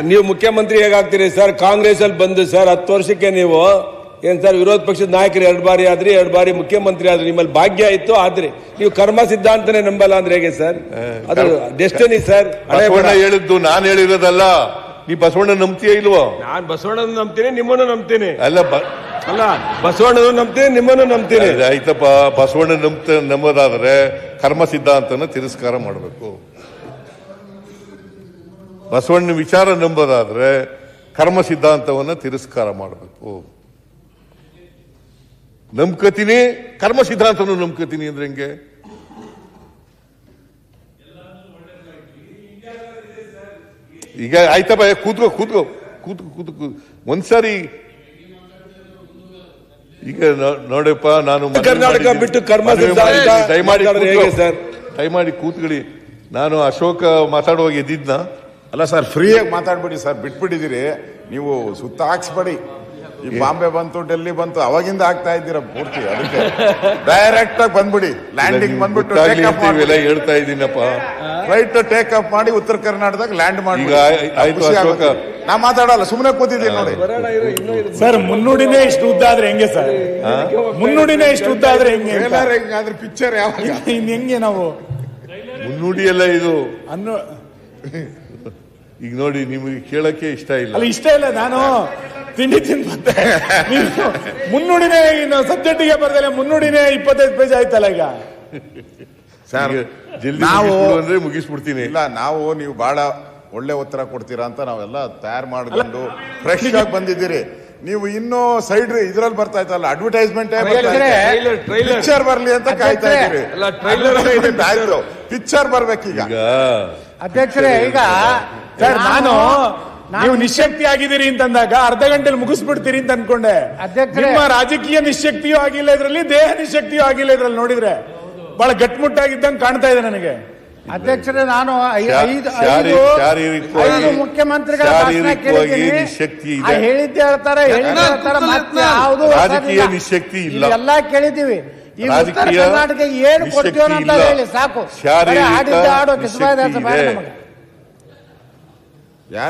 [SPEAKER 12] ನೀವು ಮುಖ್ಯಮಂತ್ರಿ ಹೇಗಾಗ್ತೀರಿ ಸರ್? ಕಾಂಗ್ರೆಸ್ ಅಲ್ಲಿ ಬಂದು ಸರ್ 10 ವರ್ಷಕ್ಕೆ ನೀವು ಏನ್ ಸರ್ ವಿರೋಧ ಪಕ್ಷದ ನಾಯಕರು 2 ಬಾರಿ ಆದ್ರಿ, 2 ಬಾರಿ ಮುಖ್ಯಮಂತ್ರಿ ಆದ್ರಿ. ನಿಮ್ಮಲ್ಲಿ ಭಾಗ್ಯ ಇತ್ತು, ಆದ್ರಿ ನೀವು ಕರ್ಮ ಸಿದ್ಧಾಂತನೇ ನಂಬಲ್ಲ ಅಂದ್ರೆ ಹೇಗೆ ಸರ್? ಅದು ಡೆಸ್ಟಿನಿ ಸರ್.
[SPEAKER 1] ಬಸವಣ್ಣ ಹೇಳಿದ್ದು ನಾನು ಹೇಳಿರೋದಲ್ಲ. ನೀ ಬಸವಣ್ಣ ನಂಬ್ತೀಯ ಇಲ್ವೋ?
[SPEAKER 12] ನಾನ್ ಬಸವಣ್ಣನ ನಂಬ್ತೀನಿ, ನಿಮ್ಮನ್ನು ನಂಬ್ತೀನಿ.
[SPEAKER 1] ಅಲ್ಲ
[SPEAKER 12] ಬಸವಣ್ಣನು ನಂಬ್ತೀನಿ, ನಿಮ್ಮನ್ನು ನಂಬ್ತೀನಿ.
[SPEAKER 1] ಆಯ್ತಪ್ಪ, ಬಸವಣ್ಣ ನಂಬೋದಾದ್ರೆ ಕರ್ಮ ಸಿದ್ಧಾಂತನ ತಿರಸ್ಕಾರ ಮಾಡಬೇಕು. ಬಸವಣ್ಣ ವಿಚಾರ ನಂಬೋದಾದ್ರೆ ಕರ್ಮ ಸಿದ್ಧಾಂತವನ್ನ ತಿರಸ್ಕಾರ ಮಾಡಬೇಕು. ನಂಬ್ಕತೀನಿ, ಕರ್ಮ ಸಿದ್ಧಾಂತನು ನಂಬ್ಕತೀನಿ ಅಂದ್ರೆ ಹೆಂಗೆ? ಈಗ ಆಯ್ತಪ್ಪ, ಕೂತ್ಕೋ ಒಂದ್ಸಾರಿ. ಈಗ ನೋಡಪ್ಪ, ನಾನು
[SPEAKER 12] ಕರ್ನಾಟಕ ಬಿಟ್ಟು ಕರ್ಮ
[SPEAKER 1] ದಯಮಾಡಿ ಕೂತ್ಕೊಳ್ಳಿ. ನಾನು ಅಶೋಕ ಮಾತಾಡುವಾಗ ಎದ್ದಿದ್ನ?
[SPEAKER 3] ಅಲ್ಲ ಸರ್, ಫ್ರೀಯಾಗಿ ಮಾತಾಡ್ಬಿಡಿ ಸರ್, ಬಿಟ್ಬಿಟ್ಟಿದ್ದೀರಿ ನೀವು, ಸುತ್ತ ಹಾಕ್ಸ್ಬೇಡಿ. ಈ ಬಾಂಬೆ ಬಂತು, ಡೆಲ್ಲಿ ಬಂತು, ಅವಾಗಿಂದ ಆಗ್ತಾ ಇದ್ದೀರಾ ಪೂರ್ತಿ. ಅದಕ್ಕೆ ಡೈರೆಕ್ಟ್ ಆಗಿ ಬಂದ್ಬಿಡಿ, ಲ್ಯಾಂಡಿಂಗ್ ಬಂದ್ಬಿಟ್ಟು
[SPEAKER 1] ಹೇಳ್ತಾ ಇದ್ದೀನಪ್ಪ.
[SPEAKER 3] ಫ್ಲೈಟ್ ಟೇಕ್ ಆಫ್ ಮಾಡಿ ಉತ್ತರ ಕರ್ನಾಟಕದಾಗ ಲ್ಯಾಂಡ್ ಮಾಡಿ.
[SPEAKER 1] ಆಯ್ತು ಅಶೋಕ,
[SPEAKER 3] ನಾ ಮಾತಾಡಲ್ಲ, ಸುಮ್ಮನೆ ಕೂತಿದ್ದೀನಿ ನೋಡಿ.
[SPEAKER 13] ಸರ್ ಮುನ್ನುಡಿನೇ ಇಷ್ಟು ಉದ್ದ ಆದ್ರೆ ಹೆಂಗೆ ಸರ್? ಮುನ್ನುಡಿನೇ ಇಷ್ಟು ಉದ್ದ ಆದ್ರೆ ಹೆಂಗೆ?
[SPEAKER 3] ಆದ್ರೆ ಪಿಕ್ಚರ್ ಯಾವಾಗ
[SPEAKER 13] ಹೆಂಗೆ ನಾವು
[SPEAKER 1] ಮುನ್ನುಡಿ ಎಲ್ಲ ಇದು ಅನ್ನೋ ಈಗ ನೋಡಿ, ನಿಮಗೆ ಕೇಳಕ್ಕೆ ಇಷ್ಟ ಇಲ್ಲ.
[SPEAKER 13] ಅಲ್ಲ, ಇಷ್ಟ ಇಲ್ಲ. ನಾನು ತಿಂಡಿ ತಿಂದೆ. ಮುನ್ನುಡಿನೇ ಇನ್ನು ಸಬ್ಜೆಕ್ಟಿಗೆ ಬರ್ದಲ್ಲ, ಮುನ್ನುಡಿನೇ 25 ಪೇಜ್ ಆಯ್ತಲ್ಲ ಈಗ.
[SPEAKER 3] ಸರ್
[SPEAKER 1] ನಾವು ಅಂದ್ರೆ ಮುಗಿಸ್ಬಿಡ್ತೀನಿ.
[SPEAKER 3] ಇಲ್ಲ, ನಾವು ನೀವು ಬಹಳ ಒಳ್ಳೆ ಉತ್ತರ ಕೊಡ್ತೀರಾ ಅಂತ ನಾವೆಲ್ಲ ತಯಾರು ಮಾಡ್ಕೊಂಡು ಫ್ರೆಶ್ ಆಗಿ ಬಂದಿದ್ದೀರಿ. ನೀವು ಇನ್ನೂ ಸೈಡ್ ಇದ್ರಲ್ಲಿ ಬರ್ತಾ ಇತ್ತಲ್ಲ, ಅಡ್ವರ್ಟೈಸ್ಮೆಂಟ್ ಪಿಕ್ಚರ್ ಬರ್ಲಿ ಅಂತ ಕಾಯ್ತಾ ಇದ್ದೀರಿ. ಪಿಕ್ಚರ್ ಬರ್ಬೇಕೀಗ.
[SPEAKER 13] ಅಧ್ಯಕ್ಷರೇ, ಈಗ ಸರ್ ನಾನು ನೀವು ನಿಶಕ್ತಿ ಆಗಿದ್ದೀರಿ ಅಂತಂದಾಗ ಅರ್ಧ ಗಂಟೆಲಿ ಮುಗಿಸ್ಬಿಡ್ತೀರಿ ಅಂತ ಅನ್ಕೊಂಡೆ. ನಿಮ್ಮ ರಾಜಕೀಯ ನಿಶಕ್ತಿಯೂ ಆಗಿಲ್ಲ ಇದ್ರಲ್ಲಿ, ದೇಹ ನಿಶಕ್ತಿಯೂ ಆಗಿಲ್ಲ ಇದ್ರಲ್ಲಿ. ನೋಡಿದ್ರೆ ಬಹಳ ಗಟ್ಮುಟ್ಟಾಗಿದ್ದಂಗೆ ಕಾಣ್ತಾ ಇದೆ ನನಗೆ.
[SPEAKER 14] ಅಧ್ಯಕ್ಷರೇ, ನಾನು ಐದು ಮುಖ್ಯಮಂತ್ರಿಗಳ
[SPEAKER 1] ನಿಶಕ್ತಿ
[SPEAKER 14] ಹೇಳಿದ್ದೆ ಹೇಳ್ತಾರೆ, ಮತ್ತೆ ಯಾವುದು
[SPEAKER 1] ರಾಜಕೀಯ ನಿಶಕ್ತಿ ಇಲ್ಲ.
[SPEAKER 14] ಎಲ್ಲ ಕೇಳಿದ್ದೀವಿ. ಈ ಉತ್ತರ ಕರ್ನಾಟಕ ಏನು ಕೊಡ್ತೀವಿ ಅಂತ ಹೇಳಿ ಸಾಕು. ಆಡೋ ಕಿಸ್ಬಾಯ್ದಾಸ ಬೇಡ ನಮಗೆ.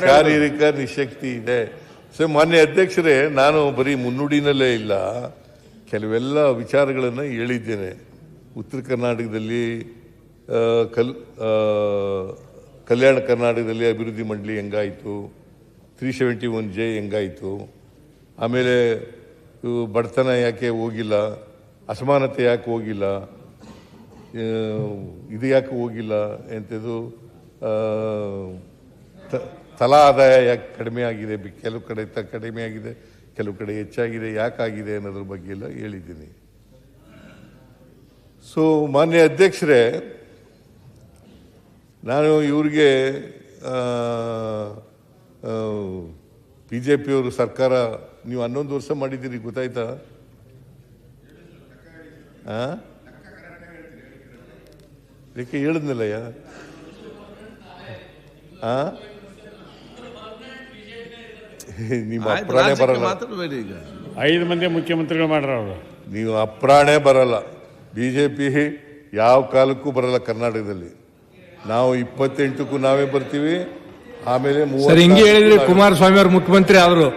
[SPEAKER 1] ಶಾರೀರಿಕ ನಿಶಕ್ತಿ ಇದೆ. ಸೊ ಮಾನ್ಯ ಅಧ್ಯಕ್ಷರೇ, ನಾನು ಬರೀ ಮುನ್ನುಡಿನಲ್ಲೇ ಇಲ್ಲ, ಕೆಲವೆಲ್ಲ ವಿಚಾರಗಳನ್ನು ಹೇಳಿದ್ದೇನೆ. ಉತ್ತರ ಕರ್ನಾಟಕದಲ್ಲಿ ಕಲ್ಯಾಣ ಕರ್ನಾಟಕದಲ್ಲಿ ಅಭಿವೃದ್ಧಿ ಮಂಡಳಿ ಹೆಂಗಾಯಿತು, 371J ಹೆಂಗಾಯಿತು, ಆಮೇಲೆ ಬಡತನ ಯಾಕೆ ಹೋಗಿಲ್ಲ, ಅಸಮಾನತೆ ಯಾಕೆ ಹೋಗಿಲ್ಲ, ಇದು ಯಾಕೆ ಹೋಗಿಲ್ಲ ಎಂಥದ್ದು, ತಲಾ ಆದಾಯ ಯಾಕೆ ಕಡಿಮೆ ಆಗಿದೆ, ಕೆಲವು ಕಡೆ ಕಡಿಮೆ ಆಗಿದೆ, ಕೆಲವು ಕಡೆ ಹೆಚ್ಚಾಗಿದೆ, ಯಾಕಾಗಿದೆ ಅನ್ನೋದ್ರ ಬಗ್ಗೆ ಎಲ್ಲ ಹೇಳಿದ್ದೀನಿ. ಸೊ ಮಾನ್ಯ ಅಧ್ಯಕ್ಷರೇ, ನಾನು ಇವ್ರಿಗೆ BJPಯವರು ಸರ್ಕಾರ ನೀವು 11 ವರ್ಷ ಮಾಡಿದ್ದೀರಿ, ಗೊತ್ತಾಯ್ತಾ? ಯಾಕೆ ಹೇಳಿದ್ನಲ್ಲಯ್ಯ? ನಿಮ್ಮ ಅಪ್ರಾಣೆ ಬರಲ್ಲ.
[SPEAKER 5] 5 ಮಂದಿ ಮುಖ್ಯಮಂತ್ರಿಗಳು ಮಾಡ್ರ ಅವರು.
[SPEAKER 1] ನೀವು ಅಪ್ರಾಣೆ ಬರಲ್ಲ. BJP ಯಾವ ಕಾಲಕ್ಕೂ ಬರಲ್ಲ ಕರ್ನಾಟಕದಲ್ಲಿ. ನಾವು 28ಕ್ಕೂ ನಾವೇ ಬರ್ತೀವಿ. ಆಮೇಲೆ
[SPEAKER 15] ಹಿಂಗೆ ಹೇಳಿದ್ರಿ ಕುಮಾರಸ್ವಾಮಿ ಅವರು ಮುಖ್ಯಮಂತ್ರಿ ಆದ್ರು.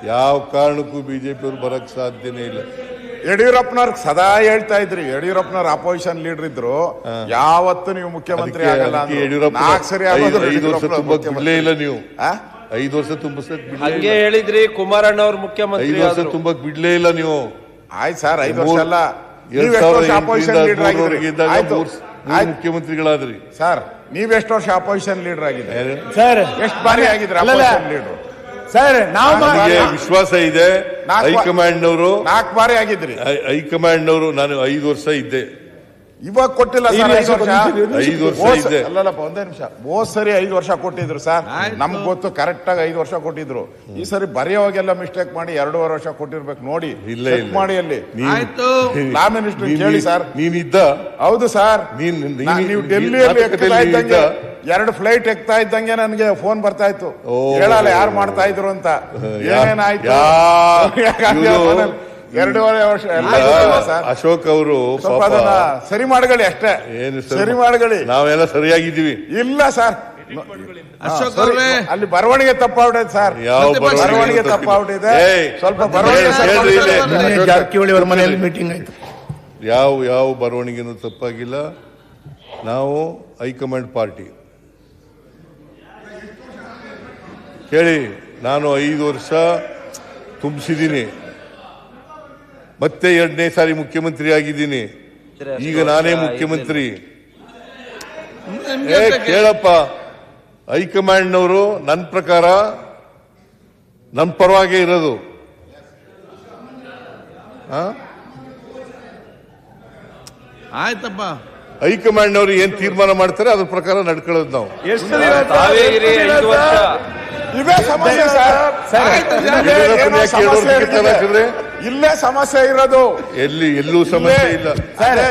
[SPEAKER 1] ಯಾವ ಕಾರಣಕ್ಕೂ BJPಯವರು ಬರಕ್ ಸಾಧ್ಯನೇ ಇಲ್ಲ.
[SPEAKER 3] ಯಡಿಯೂರಪ್ಪನವ್ರಿಗೆ ಸದಾ ಹೇಳ್ತಾ ಇದ್ರಿ, ಯಡಿಯೂರಪ್ಪನವ್ರ ಅಪೋಸಿಷನ್ ಲೀಡರ್ ಇದ್ರು, ಯಾವತ್ತು ನೀವು ಮುಖ್ಯಮಂತ್ರಿ ಆಗಲ್ಲ.
[SPEAKER 1] ಯಡಿಯೂರಪ್ಪ 5 ವರ್ಷ ತುಂಬಕ್ ಬಿಡ್ಲೇ ಇಲ್ಲ. ನೀವು 5 ವರ್ಷ ತುಂಬಿಸಕ್
[SPEAKER 7] ಹಂಗೆ ಹೇಳಿದ್ರಿ. ಕುಮಾರಣ್ಣ ಅವ್ರ ಮುಖ್ಯಮಂತ್ರಿ
[SPEAKER 1] 5 ವರ್ಷ ತುಂಬಕ್ ಬಿಡ್ಲೇ ಇಲ್ಲ ನೀವು.
[SPEAKER 3] ಆಯ್ತು ಸರ್, 5 ವರ್ಷ ಅಲ್ಲ,
[SPEAKER 1] ಮುಖ್ಯಮಂತ್ರಿಗಳಾದ್ರಿ
[SPEAKER 3] ಸರ್. ನೀವೆಷ್ಟು ವರ್ಷ ಅಪೋಸಿಷನ್ ಲೀಡರ್ ಆಗಿದ್ದೀರಿ ಸರ್? ಎಷ್ಟು ಬಾರಿ ಆಗಿದ್ರಿ ಅಪೋಸಿಷನ್ ಲೀಡರ್
[SPEAKER 14] ಸರ್?
[SPEAKER 1] ವಿಶ್ವಾಸ ಇದೆ ಹೈಕಮಾಂಡ್ನವರು.
[SPEAKER 3] 4 ಬಾರಿ ಆಗಿದ್ರಿ
[SPEAKER 1] ಹೈಕಮಾಂಡ್ನವರು. ನಾನು 5 ವರ್ಷ ಇದ್ದೆ.
[SPEAKER 3] ಇವಾಗ ಕೊಟ್ಟಿಲ್ಲ ಸರ್ 5 ವರ್ಷ.
[SPEAKER 1] 5 ವರ್ಷ ಇದ್ದೆ.
[SPEAKER 3] ಅಲ್ಲಲ್ಲಪ್ಪ, ಒಂದೇ ನಿಮಿಷ. ಹೋದ್ ಸರಿ 5 ವರ್ಷ ಕೊಟ್ಟಿದ್ರು ಸರ್, ನಮ್ಗೆ ಗೊತ್ತು ಕರೆಕ್ಟ್ ಆಗಿ 5 ವರ್ಷ ಕೊಟ್ಟಿದ್ರು. ಈ ಸರಿ ಬರೆಯೋವಾಗೆಲ್ಲ ಮಿಸ್ಟೇಕ್ ಮಾಡಿ 2.5 ವರ್ಷ ಕೊಟ್ಟಿರ್ಬೇಕು. ನೋಡಿ, ಮಾಡಿ ಅಲ್ಲಿ ಲಾ ಮಿನಿಸ್ಟರ್ ಕೇಳಿ ಸರ್.
[SPEAKER 1] ನೀನಿದ್ದ?
[SPEAKER 3] ಹೌದು ಸರ್. ನೀವು ಡೆಲ್ಲಿಯಲ್ಲಿ ಎಕ್ತಾ ಇದ್ದಂಗೆ 2 ಫ್ಲೈಟ್ ಎಕ್ತಾ ಇದ್ದಂಗೆ ನನಗೆ ಫೋನ್ ಬರ್ತಾ ಇತ್ತು, ಹೇಳಲ್ಲ ಯಾರು ಮಾಡ್ತಾ ಇದ್ರು ಅಂತ. ಏನೇನಾಯ್ತು 2.5 ವರ್ಷ
[SPEAKER 1] ಅಶೋಕ್ ಅವರು
[SPEAKER 3] ಸರಿ ಮಾಡಗಳಿ ಅಷ್ಟೇ. ಸರಿ ಮಾಡಗಳಿ,
[SPEAKER 1] ನಾವೆಲ್ಲ ಸರಿಯಾಗಿದ್ದೀವಿ.
[SPEAKER 3] ಇಲ್ಲ ಸರ್, ಅಶೋಕ್ ಅವರೇ ಅಲ್ಲಿ ಬರವಣಿಗೆ ತಪ್ಪಾಗ್ಬಿಟ್ಟಿದೆ ಸರ್. ಬರವಣಿಗೆ ತಪ್ಪಾಗ್ಬಿಟ್ಟಿದೆ ಸ್ವಲ್ಪ. ಬರವಣಿಗೆ
[SPEAKER 14] ಜಾರಕಿಹೊಳಿ ಅವರ ಮನೆಯಲ್ಲಿ ಮೀಟಿಂಗ್ ಆಯ್ತು.
[SPEAKER 1] ಯಾವ ಬರವಣಿಗೆನೂ ತಪ್ಪಾಗಿಲ್ಲ. ನಾವು ಹೈಕಮಾಂಡ್ ಪಾರ್ಟಿ. ಕೇಳಿ, ನಾನು 5 ವರ್ಷ ತುಂಬಿಸಿದ್ದೀನಿ, ಮತ್ತೆ 2ನೇ ಸಾರಿ ಮುಖ್ಯಮಂತ್ರಿ ಆಗಿದ್ದೀನಿ. ಈಗ ನಾನೇ ಮುಖ್ಯಮಂತ್ರಿ. ಕೇಳಪ್ಪ, ಹೈಕಮಾಂಡ್ನವರು ನನ್ನ ಪ್ರಕಾರ ನನ್ನ ಪರವಾಗೇ ಇರೋದು.
[SPEAKER 11] ಆಯ್ತಪ್ಪ,
[SPEAKER 1] ಹೈಕಮಾಂಡ್ನವರು ಏನ್ ತೀರ್ಮಾನ ಮಾಡ್ತಾರೆ ಅದ್ರ ಪ್ರಕಾರ ನಡ್ಕೊಳ್ಳೋದು ನಾವು.
[SPEAKER 3] ಇವೇ ಸಮಸ್ಯೆ ಸರ್. ಇಲ್ಲೇ ಸಮಸ್ಯೆ ಇರೋದು.
[SPEAKER 1] ಎಲ್ಲೂ ಸಮಸ್ಯೆ ಇಲ್ಲ.
[SPEAKER 3] ಅದೇ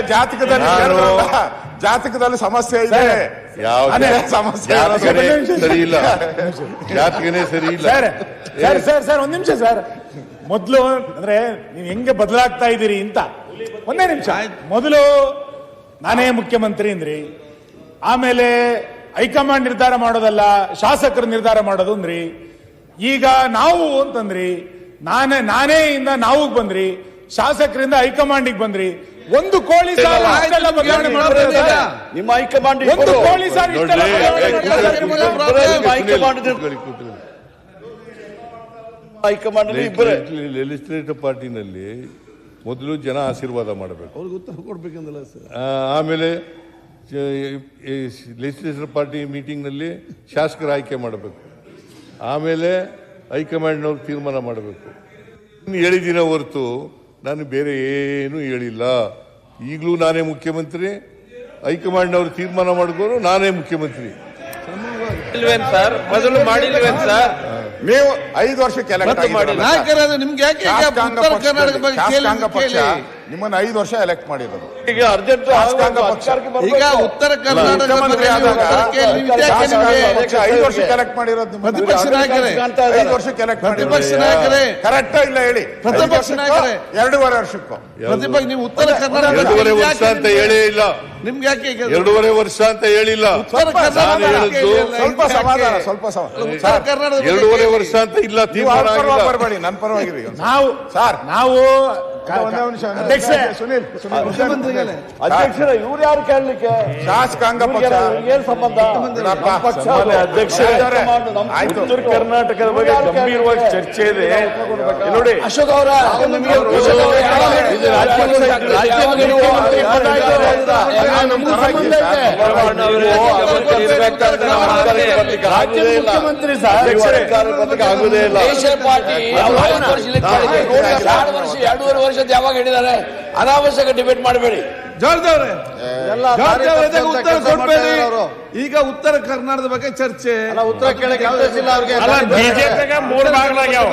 [SPEAKER 3] ಜಾತಕದಲ್ಲಿ ಸಮಸ್ಯೆ ಇದೆ. ಸಮಸ್ಯೆ
[SPEAKER 1] ಸರಿ ಇಲ್ಲ, ಜಾತಕನೇ ಸರಿ ಇಲ್ಲ.
[SPEAKER 13] ಸರ್ ಒಂದ್ ನಿಮಿಷ ಸರ್. ಮೊದಲು ಅಂದ್ರೆ ನೀವು ಹೆಂಗೆ ಬದಲಾಗ್ತಾ ಇದ್ದೀರಿ ಅಂತ ಒಂದೇ ನಿಮಿಷ. ಮೊದಲು ನಾನೇ ಮುಖ್ಯಮಂತ್ರಿ ಅಂದ್ರಿ, ಆಮೇಲೆ ಹೈಕಮಾಂಡ್ ನಿರ್ಧಾರ ಮಾಡೋದಲ್ಲ ಶಾಸಕರು ನಿರ್ಧಾರ ಮಾಡೋದು ಅಂದ್ರಿ, ಈಗ ನಾವು ಅಂತಂದ್ರಿ, ನಾನೇ ಇಂದ ನಾವು ಬಂದ್ರಿ, ಶಾಸಕರಿಂದ ಹೈಕಮಾಂಡಿಗೆ ಬಂದ್ರಿ. ಒಂದು ಕೋಳಿ ಸಾಲ ಬದಲಾವಣೆ ಮಾಡ್ತಾರೆ.
[SPEAKER 9] ನಿಮ್ಮ ಹೈಕಮಾಂಡ್
[SPEAKER 13] ಒಂದು ಕೋಳಿ ಸಾಲ
[SPEAKER 9] ಹೈಕಮಾಂಡ್ ಇಬ್ಬರೇ.
[SPEAKER 1] ಲೆಜಿಸ್ಲೇಟಿವ್ ಪಾರ್ಟಿನಲ್ಲಿ ಮೊದಲು ಜನ ಆಶೀರ್ವಾದ ಮಾಡಬೇಕು, ಅವ್ರಿಗೆ ಉತ್ತರ ಕೊಡ್ಬೇಕಂದಲ್ಲ ಸರ್. ಆಮೇಲೆ ಲೆಜಿಸ್ಲೇಟಿವ್ ಪಾರ್ಟಿ ಮೀಟಿಂಗ್ನಲ್ಲಿ ಶಾಸಕರ ಆಯ್ಕೆ ಮಾಡಬೇಕು, ಆಮೇಲೆ ಹೈಕಮಾಂಡ್ನವ್ರು ತೀರ್ಮಾನ ಮಾಡಬೇಕು. ಹೇಳಿದಿನ ಹೊರತು ನಾನು ಬೇರೆ ಏನೂ ಹೇಳಿಲ್ಲ. ಈಗಲೂ ನಾನೇ ಮುಖ್ಯಮಂತ್ರಿ, ಹೈಕಮಾಂಡ್ನವ್ರು ತೀರ್ಮಾನ ಮಾಡಿದ್ರು ನಾನೇ ಮುಖ್ಯಮಂತ್ರಿ.
[SPEAKER 7] ಸರ್ ಮೊದಲು ಮಾಡಿಲ್ವೇನ್ ಸರ್?
[SPEAKER 3] ನೀವು 5 ವರ್ಷಕ್ಕೆ ಎಲೆಕ್ಟ್
[SPEAKER 11] ನಿಮ್ಗೆ ಯಾಕೆ
[SPEAKER 3] ನಿಮ್ಮನ್ನ 5 ವರ್ಷ ಎಲೆಕ್ಟ್ ಮಾಡಿರೋದು.
[SPEAKER 9] ಈಗ ಅರ್ಜೆಂಟ್
[SPEAKER 11] ಈಗ ಉತ್ತರ ಕರ್ನಾಟಕ
[SPEAKER 3] 5 ವರ್ಷಕ್ಕೆ ಎಲೆಕ್ಟ್ ಮಾಡಿರೋದು.
[SPEAKER 11] ಪ್ರತಿಪಕ್ಷ ನಾಯಕರೇ,
[SPEAKER 3] 5 ವರ್ಷಕ್ಕೆ ಎಲೆಕ್ಟ್
[SPEAKER 11] ಪ್ರತಿಪಕ್ಷ ನಾಯಕರೇ
[SPEAKER 3] ಕರೆಕ್ಟ್ ಇಲ್ಲ ಹೇಳಿ.
[SPEAKER 11] ಪ್ರತಿಪಕ್ಷ ನಾಯಕರೇ
[SPEAKER 3] 2.5 ವರ್ಷಕ್ಕೂ
[SPEAKER 11] ಪ್ರತಿಪಕ್ಷ ನೀವು ಉತ್ತರ ಕರ್ನಾಟಕ
[SPEAKER 1] 2.5 ವರ್ಷ ಅಂತ ಹೇಳೇ ಇಲ್ಲ.
[SPEAKER 11] ನಿಮ್ಗೆ ಯಾಕೆ
[SPEAKER 1] 2.5 ವರ್ಷ ಅಂತ ಹೇಳಿಲ್ಲ.
[SPEAKER 11] ಉತ್ತರ ಕರ್ನಾಟಕ
[SPEAKER 3] ಸ್ವಲ್ಪ ಸಮಾಧಾನ, ಸ್ವಲ್ಪ
[SPEAKER 11] ಉತ್ತರ ಕರ್ನಾಟಕ
[SPEAKER 1] 2.5 ವರ್ಷ ಅಂತ ಇಲ್ಲ. ತೀರ್ಮಾನ
[SPEAKER 3] ಬರಬೇಡಿ, ನನ್ನ ಪರವಾಗಿರಿ.
[SPEAKER 13] ನಾವು
[SPEAKER 9] ಅಧ್ಯಕ್ಷರ ಇವ್ರು ಯಾರು ಕೇಳಲಿಕ್ಕೆ?
[SPEAKER 3] ಶಾಸಕಾಂಗ ಪಕ್ಷ
[SPEAKER 9] ಏನ್ ಸಂಬಂಧ? ಉತ್ತರ ಕರ್ನಾಟಕದ ಬಗ್ಗೆ ಗಂಭೀರವಾಗಿ ಚರ್ಚೆ ಇದೆ ನೋಡಿ. ಅಶೋಕ್ ಅವರ ಮುಖ್ಯಮಂತ್ರಿ ಆಗುದೇ ಇಲ್ಲ. 2.5 ವರ್ಷದ ಯಾವಾಗ ಹೇಳಿದ್ದಾರೆ? ಅನಾವಶ್ಯಕ ಡಿಬೇಟ್ ಮಾಡಬೇಡಿ.
[SPEAKER 11] ಉತ್ತರ ಕೊಡ್ಬೇಡಿ. ಈಗ ಉತ್ತರ ಕರ್ನಾಟಕದ ಬಗ್ಗೆ ಚರ್ಚೆ.
[SPEAKER 8] ಉತ್ತರ ಕೇಳಕ್ಕೆ ಅವಕಾಶ ಇಲ್ಲ ಅವ್ರಿಗೆ.
[SPEAKER 5] ಬಿಜೆಪಿಗೆ 3 ಭಾಗಲಾಗ್ಯಾವ.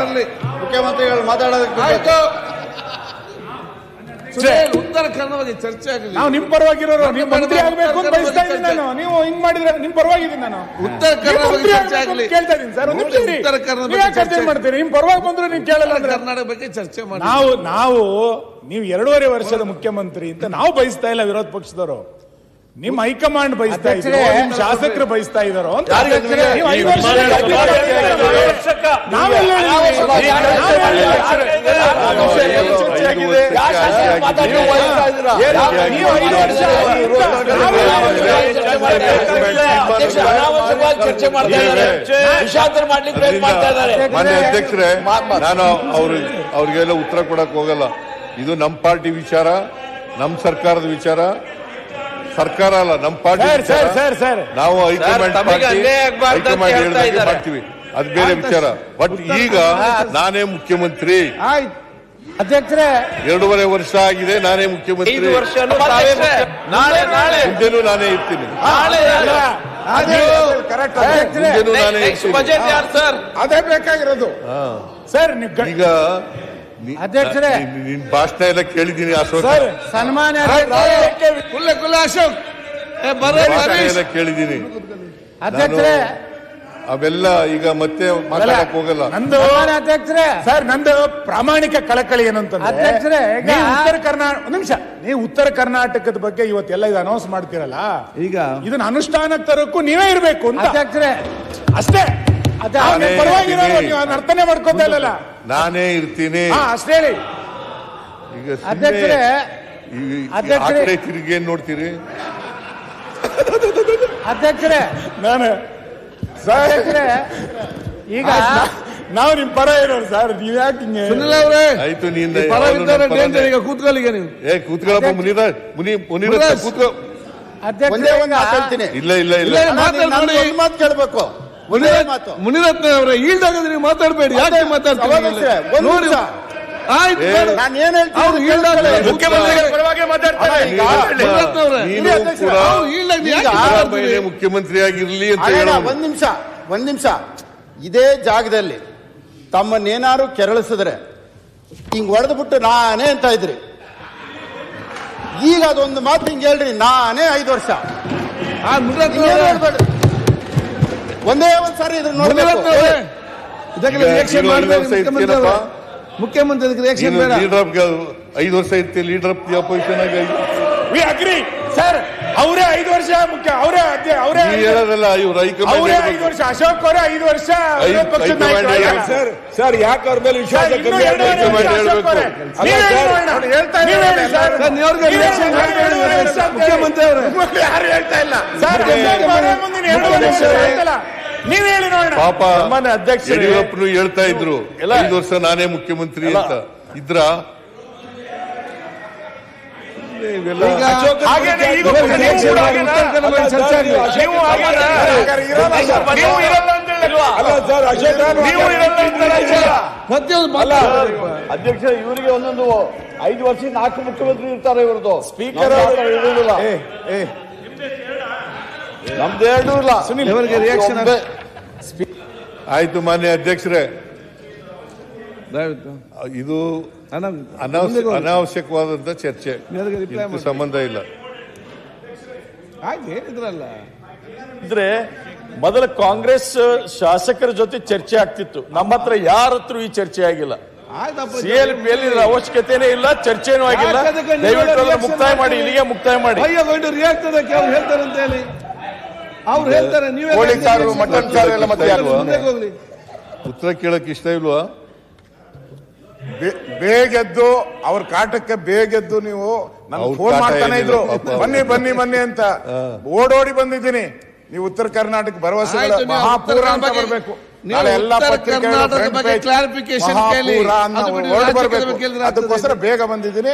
[SPEAKER 8] ಮುಖ್ಯಮಂತ್ರಿಗಳು ಮಾತಾಡೋದಕ್ಕೆ
[SPEAKER 11] ಉತ್ತರ ಕನ್ನಡ ಬಗ್ಗೆ ಚರ್ಚೆ ಆಗಲಿ.
[SPEAKER 13] ನಾವು ನಿಮ್ ಪರವಾಗಿರೋರು, ನೀವು ಮಂತ್ರಿ ಆಗ್ಬೇಕು ಅಂತ ಬಯಸ್ತಾ ಇದ್ದೀನಿ ನಾನು. ನೀವು ಹಿಂಗ್ ಮಾಡಿದ್ರೆ ನಿಮ್ ಪರವಾಗಿದ್ದೀನಿ ನಾನು.
[SPEAKER 11] ಉತ್ತರ ಕನ್ನಡ ಬಗ್ಗೆ ಚರ್ಚೆ ಆಗಲಿ
[SPEAKER 13] ಕೇಳ್ತಾ ಇದ್ದೀನಿ ಸರ್.
[SPEAKER 11] ಉತ್ತರ ಕನ್ನಡ ಬಗ್ಗೆ
[SPEAKER 13] ಚರ್ಚೆ ಮಾಡ್ತೀರಿ, ನಿಮ್ ಪರವಾಗಿ ಬಂದ್ರೆ ನೀವು ಕೇಳಲ್ಲ ಅಂದ್ರೆ
[SPEAKER 11] ಕರ್ನಾಟಕ ಬಗ್ಗೆ ಚರ್ಚೆ ಮಾಡಿ.
[SPEAKER 13] ನಾವು ನೀವು 2.5 ವರ್ಷದ ಮುಖ್ಯಮಂತ್ರಿ ಅಂತ ನಾವು ಬಯಸ್ತಾ ಇಲ್ಲ, ವಿರೋಧ ಪಕ್ಷದವರು. ನಿಮ್ಮ ಹೈಕಮಾಂಡ್ ಬಯಸ್ತಾ ಇದ್ದಾರೆ, ನಿಮ್ ಶಾಸಕರು ಬಯಸ್ತಾ ಇದ್ದಾರೋ ಅಂತ.
[SPEAKER 9] ಚರ್ಚೆ ಮಾಡ್ಲಿಕ್ಕೆ ಮಾಡ್ತಾ ಇದ್ದಾರೆ.
[SPEAKER 1] ಮಾನ್ಯ ಅಧ್ಯಕ್ಷರೇ, ನಾನು ಅವ್ರಿಗೆಲ್ಲ ಉತ್ತರ ಕೊಡಕ್ ಹೋಗಲ್ಲ. ಇದು ನಮ್ಮ ಪಾರ್ಟಿ ವಿಚಾರ, ನಮ್ಮ ಸರ್ಕಾರದ ವಿಚಾರ. ಸರ್ಕಾರ ಅಲ್ಲ, ನಮ್ಮ ಪಾರ್ಟಿ. ನಾವು ಹೈಕಮಾಂಡ್ ಹೇಳಿದಾಗ ಮಾಡ್ತೀವಿ, ಅದು ಬೇರೆ ವಿಚಾರ. ಬಟ್ ಈಗ ನಾನೇ ಮುಖ್ಯಮಂತ್ರಿ.
[SPEAKER 14] ಅಧ್ಯಕ್ಷರೇ
[SPEAKER 1] 2.5 ವರ್ಷ ಆಗಿದೆ, ನಾನೇ ಮುಖ್ಯಮಂತ್ರಿ. ಮುಂದೆನೂ ನಾನೇ ಇರ್ತೀನಿ. ಮುಂದೆನೂ ನಾನೇ ಇರ್ತೀನಿ.
[SPEAKER 3] ಅದೇ ಬೇಕಾಗಿರೋದು
[SPEAKER 13] ಸರ್. ಈಗ
[SPEAKER 14] ಅಧ್ಯಕ್ಷರೇ,
[SPEAKER 1] ನಿನ್ ಭಾಷಣ ಎಲ್ಲ ಕೇಳಿದ್ದೀನಿ ಅಶೋಕ್.
[SPEAKER 14] ಸನ್ಮಾನ್ಯ
[SPEAKER 11] ಅಶೋಕ್
[SPEAKER 1] ಎಲ್ಲ ಕೇಳಿದ್ದೀನಿ
[SPEAKER 13] ಅಧ್ಯಕ್ಷರೇ.
[SPEAKER 1] ಅವೆಲ್ಲ ಈಗ ಮತ್ತೆ ಮಾತಾಡಕ್ ಹೋಗಲ್ಲ.
[SPEAKER 13] ಅಧ್ಯಕ್ಷರೇ ಸರ್, ನಂದು ಪ್ರಾಮಾಣಿಕ ಕಳಕಳಿ ಏನು ಅಂತ
[SPEAKER 14] ಅಧ್ಯಕ್ಷರೇ,
[SPEAKER 13] ಉತ್ತರ ಕರ್ನಾಟಕ ಒಂದು ನಿಮಿಷ, ನೀವು ಉತ್ತರ ಕರ್ನಾಟಕದ ಬಗ್ಗೆ ಇವತ್ತೆಲ್ಲ ಇದು ಅನೌನ್ಸ್ ಮಾಡ್ತಿರಲ್ಲ, ಈಗ ಇದನ್ನ ಅನುಷ್ಠಾನಕ್ಕೆ ತರಕ್ಕೂ ನೀವೇ ಇರಬೇಕು ಅಂತ.
[SPEAKER 14] ಅಧ್ಯಕ್ಷರೇ
[SPEAKER 13] ಅಷ್ಟೇ. ಪರವಾಗಿರೋರು ನೀವು ಅದನ್ನ ಅರ್ಥನೇ ಮಾಡ್ಕೊತಾ ಇಲ್ಲಲ್ಲ.
[SPEAKER 1] ನಾನೇ ಇರ್ತೀನಿ
[SPEAKER 13] ಅಷ್ಟೇ ಹೇಳಿ.
[SPEAKER 1] ಈಗ
[SPEAKER 14] ಅಧ್ಯಕ್ಷರೇ,
[SPEAKER 1] ತಿರುಗಿ ಏನ್ ನೋಡ್ತೀರಿ?
[SPEAKER 14] ಅಧ್ಯಕ್ಷರೇ,
[SPEAKER 13] ನಾನು
[SPEAKER 14] ಈಗ
[SPEAKER 13] ನಾವು ನಿಮ್ ಪರ ಇರೋರು ಸರ್. ನೀವ್ ಯಾಕೆ
[SPEAKER 1] ಆಯ್ತು, ನೀನ್
[SPEAKER 11] ಈಗ ಕೂತ್ಕೊಳ್ಳಿಗೆ ನೀವು
[SPEAKER 1] ಕೂತ್ಕೊಳ್ಳಪ್ಪ. ಮುನಿರ ಕೂತ್ಕೊ. ಇಲ್ಲ ಇಲ್ಲ ಇಲ್ಲ,
[SPEAKER 8] ಮಾತು ಕೇಳಬೇಕು.
[SPEAKER 11] ಮುನಿರತ್ನ ಅವರೇ, ಈಲ್ಡಾಗದ್ರೆ ನೀವು ಮಾತಾಡಬೇಡಿ. ಯಾಕೆ ಮಾತಾಡ್ತೀವಿ?
[SPEAKER 8] ನಾನು ಏನ್ ಹೇಳ್ತೀನಿ,
[SPEAKER 1] ಮುಖ್ಯಮಂತ್ರಿ ಆಗಿರ್ಲಿ ಅಂತ ಹೇಳ.
[SPEAKER 8] ಒಂದ್ ನಿಮಿಷ ಇದೇ ಜಾಗದಲ್ಲಿ ತಮ್ಮನ್ನೇನಾರು ಕೆರಳಿಸಿದ್ರೆ
[SPEAKER 16] ಹಿಂಗ್ ಹೊಡೆದ್ಬಿಟ್ಟು ನಾನೇ ಅಂತ ಇದ್ರಿ. ಈಗ ಅದೊಂದು ಮಾತು ಹಿಂಗ್ ಹೇಳ್ರಿ, ನಾನೇ 5 ವರ್ಷ ಹೇಳ್ಬೇಡ್ರಿ. ಒಂದೇ ಒಂದ್ಸಾರಿ ಇದ್ರ ನೋಡ್ಬೇಕು.
[SPEAKER 11] ಮುಖ್ಯಮಂತ್ರಿ ರಿಯಾಕ್ಷನ್ ಬೇಡ.
[SPEAKER 1] 5 ವರ್ಷ ಇರ್ತೀವಿ ಲೀಡರ್ ಆಫ್ ದಿ ಅಪೋಸಿಷನ್ ಆಗಿ.
[SPEAKER 13] We agree sir. ಅವರೇ 5 ವರ್ಷ ಮುಖ್ಯ, ಅವರೇ
[SPEAKER 1] ಹೇಳೋದಲ್ಲ, ಇವ್ರು
[SPEAKER 13] ಅವರೇ 5 ವರ್ಷ, ಅಶೋಕ್ ಅವರೇ 5 ವರ್ಷ
[SPEAKER 12] ಸರ್. ಯಾಕೆ ಅವ್ರ ಮೇಲೆ ವಿಶ್ವಾಸ ಕಮ್ಮಿ
[SPEAKER 11] ಮುಖ್ಯಮಂತ್ರಿ ಅವರು
[SPEAKER 13] ಯಾರು ಹೇಳ್ತಾ ಇಲ್ಲ ಸರ್. ನೀವ್ ಹೇಳಿ ನೋಡೋಣ.
[SPEAKER 1] ಪಾಪ ಯಡಿಯೂರಪ್ಪನು ಹೇಳ್ತಾ ಇದ್ರು 5 ವರ್ಷ ನಾನೇ ಮುಖ್ಯಮಂತ್ರಿ ಅಂತ ಇದ್ರ.
[SPEAKER 16] ಅಧ್ಯಕ್ಷ, ಇವರಿಗೆ ಒಂದೊಂದು 5 ವರ್ಷ 4 ಮುಖ್ಯಮಂತ್ರಿ ಇರ್ತಾರೆ. ಇವ್ರದ್ದು ಸ್ಪೀಕರ್ ನಮ್ದು 2 ಇಲ್ಲ. ರಿಯಾಕ್ಷನ್
[SPEAKER 1] ಆಯ್ತು ಮಾನ್ಯ ಅಧ್ಯಕ್ಷರೇ, ಇದು ಅನಾವಶ್ಯಕವಾದಂತ ಚರ್ಚೆ, ಇದಕ್ಕೆ ಸಂಬಂಧ ಇಲ್ಲ.
[SPEAKER 11] ಹೇಳಿದ್ರಲ್ಲ ಇದ್ರೆ ಮೊದಲ ಕಾಂಗ್ರೆಸ್ ಶಾಸಕರ ಜೊತೆ ಚರ್ಚೆ ಆಗ್ತಿತ್ತು. ನಮ್ಮ ಹತ್ರ ಯಾರ ಹತ್ರ ಈ ಚರ್ಚೆ ಆಗಿಲ್ಲ. ಸಿಎಲ್ಪಿಯಲ್ಲಿ ಅವಶ್ಯಕತೆನೇ ಇಲ್ಲ, ಚರ್ಚೆನೂ ಆಗಿಲ್ಲ. ದಯವಿಟ್ಟು ಮುಕ್ತಾಯ ಮಾಡಿ, ಇಲ್ಲಿಗೆ ಮುಕ್ತಾಯ ಮಾಡಿ.
[SPEAKER 16] ರಿಯಾಕ್ಟ್ ಅದಕ್ಕೆ ಅವ್ರು ಹೇಳ್ತಾರೆ ಅಂತ ಹೇಳಿ ಅವ್ರು ಹೇಳ್ತಾರೆ. ನೀವು
[SPEAKER 3] ಮಟನ್ ಸಾರು ಎಲ್ಲ ಮತ್ತೆ
[SPEAKER 1] ಉತ್ತರ ಕೇಳಕ್ ಇಷ್ಟ ಇಲ್ವಾ?
[SPEAKER 3] ಬೇಗೆದ್ದು ಅವ್ರ ಕಾಟಕ್ಕೆ ಬೇಗೆದ್ದು ನೀವು ನನ್ಗೆ ಫೋನ್ ಮಾಡ್ತಾನೆ ಇದ್ರು, ಬನ್ನಿ ಬನ್ನಿ ಬನ್ನಿ ಅಂತ. ಓಡೋಡಿ ಬಂದಿದ್ದೀನಿ. ನೀವು ಉತ್ತರ ಕರ್ನಾಟಕ ಭರವಸೆ ಮಹಾಪೂರ ಅಂತ ಬರಬೇಕು. ಅದಕ್ಕೋಸ್ಕರ ಬೇಗ ಬಂದಿದ್ದೀನಿ.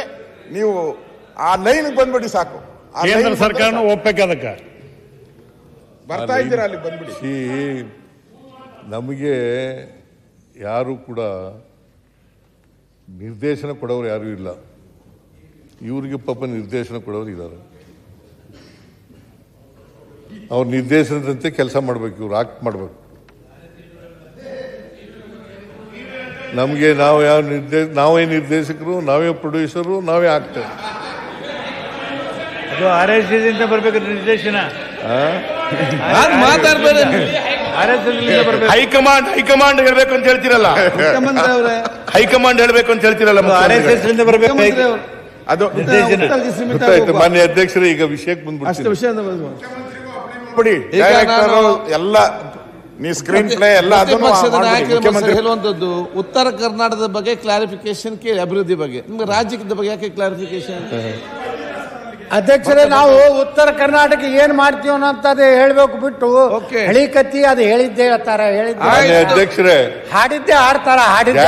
[SPEAKER 3] ನೀವು ಆ ಲೈನ್ ಬಂದ್ಬಿಡಿ ಸಾಕು.
[SPEAKER 5] ಕೇಂದ್ರ ಸರ್ಕಾರ ಒಪ್ಪಬೇಕು, ಅದಕ್ಕೆ
[SPEAKER 3] ಬರ್ತಾ ಇದ್ದೀರಾ, ಅಲ್ಲಿ ಬಂದ್ಬಿಡಿ.
[SPEAKER 1] ನಮಗೆ ಯಾರು ಕೂಡ ನಿರ್ದೇಶನ ಕೊಡೋರು ಯಾರು ಇಲ್ಲ. ಇವ್ರಿಗೆ ಪಾಪ ನಿರ್ದೇಶನ ಕೊಡೋರು ಇದ್ದಾರೆ. ಅವ್ರ ನಿರ್ದೇಶನದಂತೆ ಕೆಲಸ ಮಾಡ್ಬೇಕು, ಇವ್ರು ಆಕ್ಟ್ ಮಾಡ್ಬೇಕು. ನಮಗೆ ನಾವೇ ನಿರ್ದೇಶಕರು, ನಾವೇ ಪ್ರೊಡ್ಯೂಸರು, ನಾವೇ ಆಗ್ತೇವೆ.
[SPEAKER 10] ಅದು RSSದಿಂದ ಬರ್ಬೇಕು ನಿರ್ದೇಶನ.
[SPEAKER 12] ಹೈಕಮಾಂಡ್ ಹೇಳ್ಬೇಕು ಅಂತ ಹೇಳ್ತಿರಲ್ಲ, ಹೈಕಮಾಂಡ್ ಹೇಳ್ಬೇಕು ಅಂತ ಹೇಳ್ತಿರಲ್ಲ.
[SPEAKER 3] ಅದು
[SPEAKER 1] ಮಾನ್ಯ ಅಧ್ಯಕ್ಷರೇ, ಈಗ ವಿಷಯಕ್ಕೆ ಬಂದ್ಬಿಡ್ತೀನಿ.
[SPEAKER 3] ಎಲ್ಲ ನೀ ಸ್ಕ್ರೀನ್ ಪ್ಲೇ ಎಲ್ಲ
[SPEAKER 11] ಹೇಳುವಂತದ್ದು ಉತ್ತರ ಕರ್ನಾಟಕದ ಬಗ್ಗೆ ಕ್ಲಾರಿಫಿಕೇಶನ್ ಕೇಳಿ, ಅಭಿವೃದ್ಧಿ ಬಗ್ಗೆ. ನಿಮ್ಗೆ ರಾಜ್ಯದ ಬಗ್ಗೆ ಯಾಕೆ ಕ್ಲಾರಿಫಿಕೇಶನ್?
[SPEAKER 14] ಅಧ್ಯಕ್ಷರೇ, ನಾವು ಉತ್ತರ ಕರ್ನಾಟಕ ಏನ್ ಮಾಡ್ತೀವಿ ಅನ್ನೋಂಥದ್ದು ಹೇಳ್ಬೇಕು ಬಿಟ್ಟು ಹಳಿ ಕತ್ತಿ ಅದು ಹೇಳಿದ್ದೆ ಹೇಳ್ತಾರ,
[SPEAKER 1] ಅಧ್ಯಕ್ಷರೇ
[SPEAKER 14] ಹಾಡಿದ್ದೆ ಹಾಡ್ತಾರ, ಹಾಡಿದ್ದೆ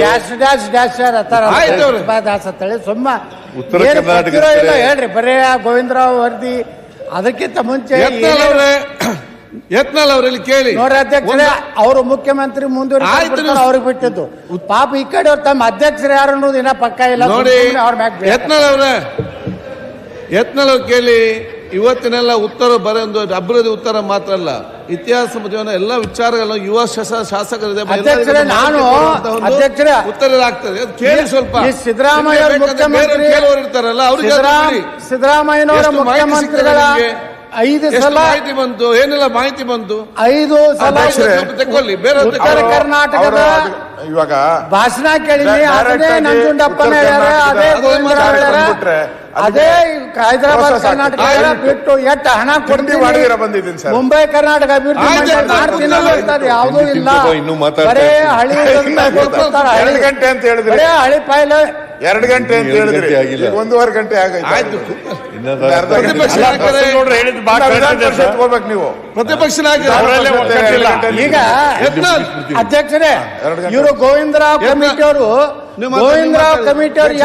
[SPEAKER 14] ಡ್ಯಾಶ್ ಡ್ಯಾಶ್ ಡ್ಯಾಶ್ ಅಂತೇಳಿ ಸುಮ್ಮ ಇಲ್ಲ ಹೇಳ್ರಿ. ಬರೇ ಗೋವಿಂದರಾವ್ ವರದಿ ಅದಕ್ಕಿಂತ ಮುಂಚೆ
[SPEAKER 11] ಯತ್ನಾಳ್ ಅವರಲ್ಲಿ ಕೇಳಿ
[SPEAKER 14] ನೋಡ್ರಿ ಅಧ್ಯಕ್ಷರೇ, ಅವರು ಮುಖ್ಯಮಂತ್ರಿ ಮುಂದುವರಿದ ಅವ್ರಿಗೆ ಬಿಟ್ಟಿದ್ದು. ಪಾಪ ಈ ಕಡೆ ಅವ್ರು ತಮ್ಮ ಅಧ್ಯಕ್ಷರು ಯಾರು ಅನ್ನೋದು ಇನ್ನ ಪಕ್ಕ ಇಲ್ಲ.
[SPEAKER 11] ನೋಡಿ ಯತ್ನಾಳ್ ಅವ್ರು ಕೇಳಿ. ಇವತ್ತಿನೆಲ್ಲ ಉತ್ತರ ಬರೆಯೊಂದು ಅಭಿವೃದ್ಧಿ ಉತ್ತರ ಮಾತ್ರ ಅಲ್ಲ, ಇತಿಹಾಸ ಜೀವನ ಎಲ್ಲ ವಿಚಾರಗಳು ಯುವ ಶಾಸಕರಿದೆ.
[SPEAKER 14] ನಾನು ಅಧ್ಯಕ್ಷರೇ
[SPEAKER 11] ಉತ್ತರ ಆಗ್ತದೆ, ಕೇಳಿ ಸ್ವಲ್ಪ.
[SPEAKER 14] ಸಿದ್ದರಾಮಯ್ಯ ಮುಖ್ಯಮಂತ್ರಿ
[SPEAKER 11] ಇರ್ತಾರಲ್ಲ ಅವ್ರಿಗೆ
[SPEAKER 14] ಸಿದ್ದರಾಮಯ್ಯನವರ ಮುಖ್ಯಮಂತ್ರಿಗಳ 5 ಸಲ
[SPEAKER 11] ಮಾಹಿತಿ ಬಂತು, ಏನೆಲ್ಲ ಮಾಹಿತಿ ಬಂತು.
[SPEAKER 14] 5 ಸಲ
[SPEAKER 11] ತಗೊಳ್ಳಿ. ಬೇರೆ
[SPEAKER 14] ಉತ್ತರ ಕರ್ನಾಟಕದ
[SPEAKER 3] ಇವಾಗ
[SPEAKER 14] ಭಾಷಣ ಕೇಳಿದ್ವಿ. ಅದೇ ನಂಜುಂಡಪ್ಪನ ಹೇಳ್ಯಾರ, ಅದೇ ಗೋವಿಂದರಾವ್ ಹೇಳ್ಯಾರ, ಅದೇ ಹೈದರಾಬಾದ್ ಕರ್ನಾಟಕ ಬಿಟ್ಟು ಎಷ್ಟು ಹಣ ಕೊಡ್ತೀವಿ, ಮುಂಬೈ ಕರ್ನಾಟಕ ಅಭಿವೃದ್ಧಿ ಮಾಡ್ತೀನಿ ಯಾವುದೂ ಇಲ್ಲ. ಬರೇ ಹಳಿ
[SPEAKER 3] 2 ಗಂಟೆ ಅಂತ ಹೇಳಿದ್ರೆ,
[SPEAKER 14] ಹಳಿ ಪಾಯ್ಲ
[SPEAKER 3] 2 ಗಂಟೆ ಅಂತ ಹೇಳಿದ್ರೆ 1.5 ಗಂಟೆ ಆಯ್ತು. ಹೋಗ್ಬೇಕು ನೀವು
[SPEAKER 11] ಪ್ರತಿಪಕ್ಷ
[SPEAKER 14] ಈಗ ಅಧ್ಯಕ್ಷರೇ, ಇವರು ಗೋವಿಂದರಾವ್ ಕಮಿಟಿಯವರು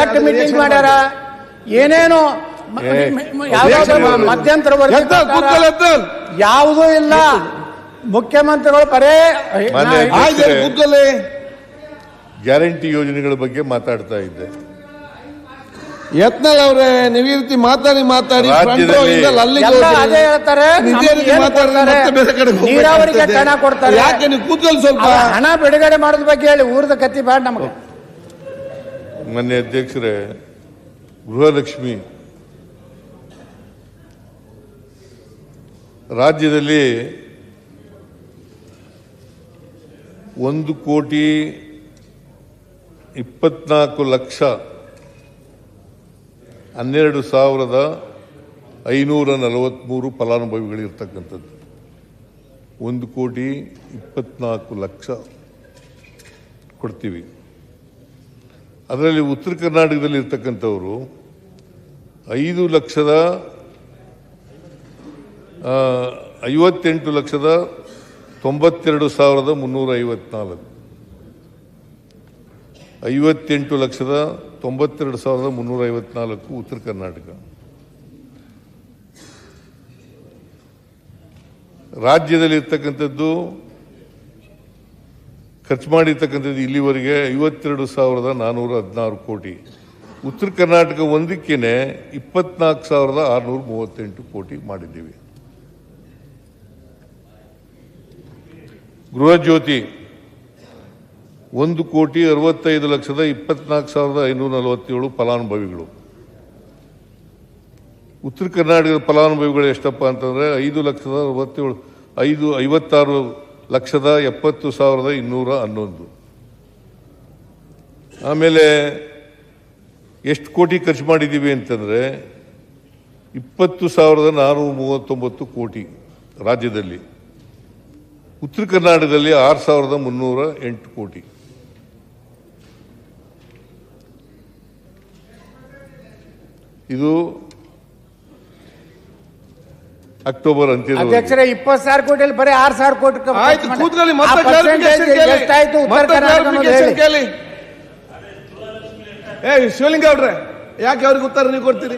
[SPEAKER 14] ಎಷ್ಟು ಮೀಟಿಂಗ್ ಮಾಡ್ಯಾರ, ಏನೇನು ಮಧ್ಯಂತರ ಯಾವುದೂ ಇಲ್ಲ. ಮುಖ್ಯಮಂತ್ರಿಗಳು ಬರೇ
[SPEAKER 1] ಗ್ಯಾರಂಟಿ ಯೋಜನೆಗಳ ಬಗ್ಗೆ ಮಾತಾಡ್ತಾ ಇದ್ದೆ.
[SPEAKER 11] ಯತ್ನಾಳ್ ಅವರೇ, ನೀವು ಈ ರೀತಿ ಮಾತಾಡಿ
[SPEAKER 14] ಅದೇ ಹೇಳ್ತಾರೆ, ನೀರಾವರಿಗೆ ಹಣ ಕೊಡ್ತಾರೆ.
[SPEAKER 11] ಯಾಕೆ ನೀವು ಕೂತ್ಕೊಳ್ಳಿ ಸ್ವಲ್ಪ.
[SPEAKER 14] ಹಣ ಬಿಡುಗಡೆ ಮಾಡೋದ್ ಬಗ್ಗೆ ಹೇಳಿ, ಊರದ ಕತ್ತಿ ಬೇಡ ನಮಗೆ.
[SPEAKER 1] ಮಾನ್ಯ ಅಧ್ಯಕ್ಷರೇ, ಗೃಹಲಕ್ಷ್ಮಿ ರಾಜ್ಯದಲ್ಲಿ 1,24,543 ಫಲಾನುಭವಿಗಳಿರ್ತಕ್ಕಂಥದ್ದು. 1,24,00,000 ಕೊಡ್ತೀವಿ. ಅದರಲ್ಲಿ ಉತ್ತರ ಕರ್ನಾಟಕದಲ್ಲಿ ಇರ್ತಕ್ಕಂಥವರು 58,92,354 58,92,354 ಉತ್ತರ ಕರ್ನಾಟಕ. ರಾಜ್ಯದಲ್ಲಿ ಇರ್ತಕ್ಕಂಥದ್ದು ಖರ್ಚು ಮಾಡಿರ್ತಕ್ಕಂಥದ್ದು ಇಲ್ಲಿವರೆಗೆ 52,416 ಕೋಟಿ. ಉತ್ತರ ಕರ್ನಾಟಕ ಒಂದಕ್ಕೇನೆ 24,638 ಕೋಟಿ ಮಾಡಿದ್ದೀವಿ. ಗೃಹ ಜ್ಯೋತಿ 1,65,24,547 ಫಲಾನುಭವಿಗಳು. ಉತ್ತರ ಕರ್ನಾಟಕದ ಫಲಾನುಭವಿಗಳು ಎಷ್ಟಪ್ಪ ಅಂತಂದ್ರೆ 56,70,211. ಆಮೇಲೆ ಎಷ್ಟು ಕೋಟಿ ಖರ್ಚು ಮಾಡಿದ್ದೀವಿ ಅಂತಂದ್ರೆ 20,439 ಕೋಟಿ ರಾಜ್ಯದಲ್ಲಿ. ಉತ್ತರ ಕರ್ನಾಟಕದಲ್ಲಿ 6,308 ಕೋಟಿ. ಇದು ಅಕ್ಟೋಬರ್ ಅಂತ್ಯದ
[SPEAKER 14] ಅಧ್ಯಕ್ಷರೇ 20,000 ಕೋಟಿಯಲ್ಲಿ ಬರೀ 6,000 ಕೋಟಿ ಎಷ್ಟಾಯ್ತು ಉತ್ತರ ಕರ್ನಾಟಕ?
[SPEAKER 16] ಶಿವಲಿಂಗ ಅವ್ರೆ, ಯಾಕೆ ಅವ್ರಿಗೆ ಉತ್ತರ ನೀವು ಕೊಡ್ತೀರಿ?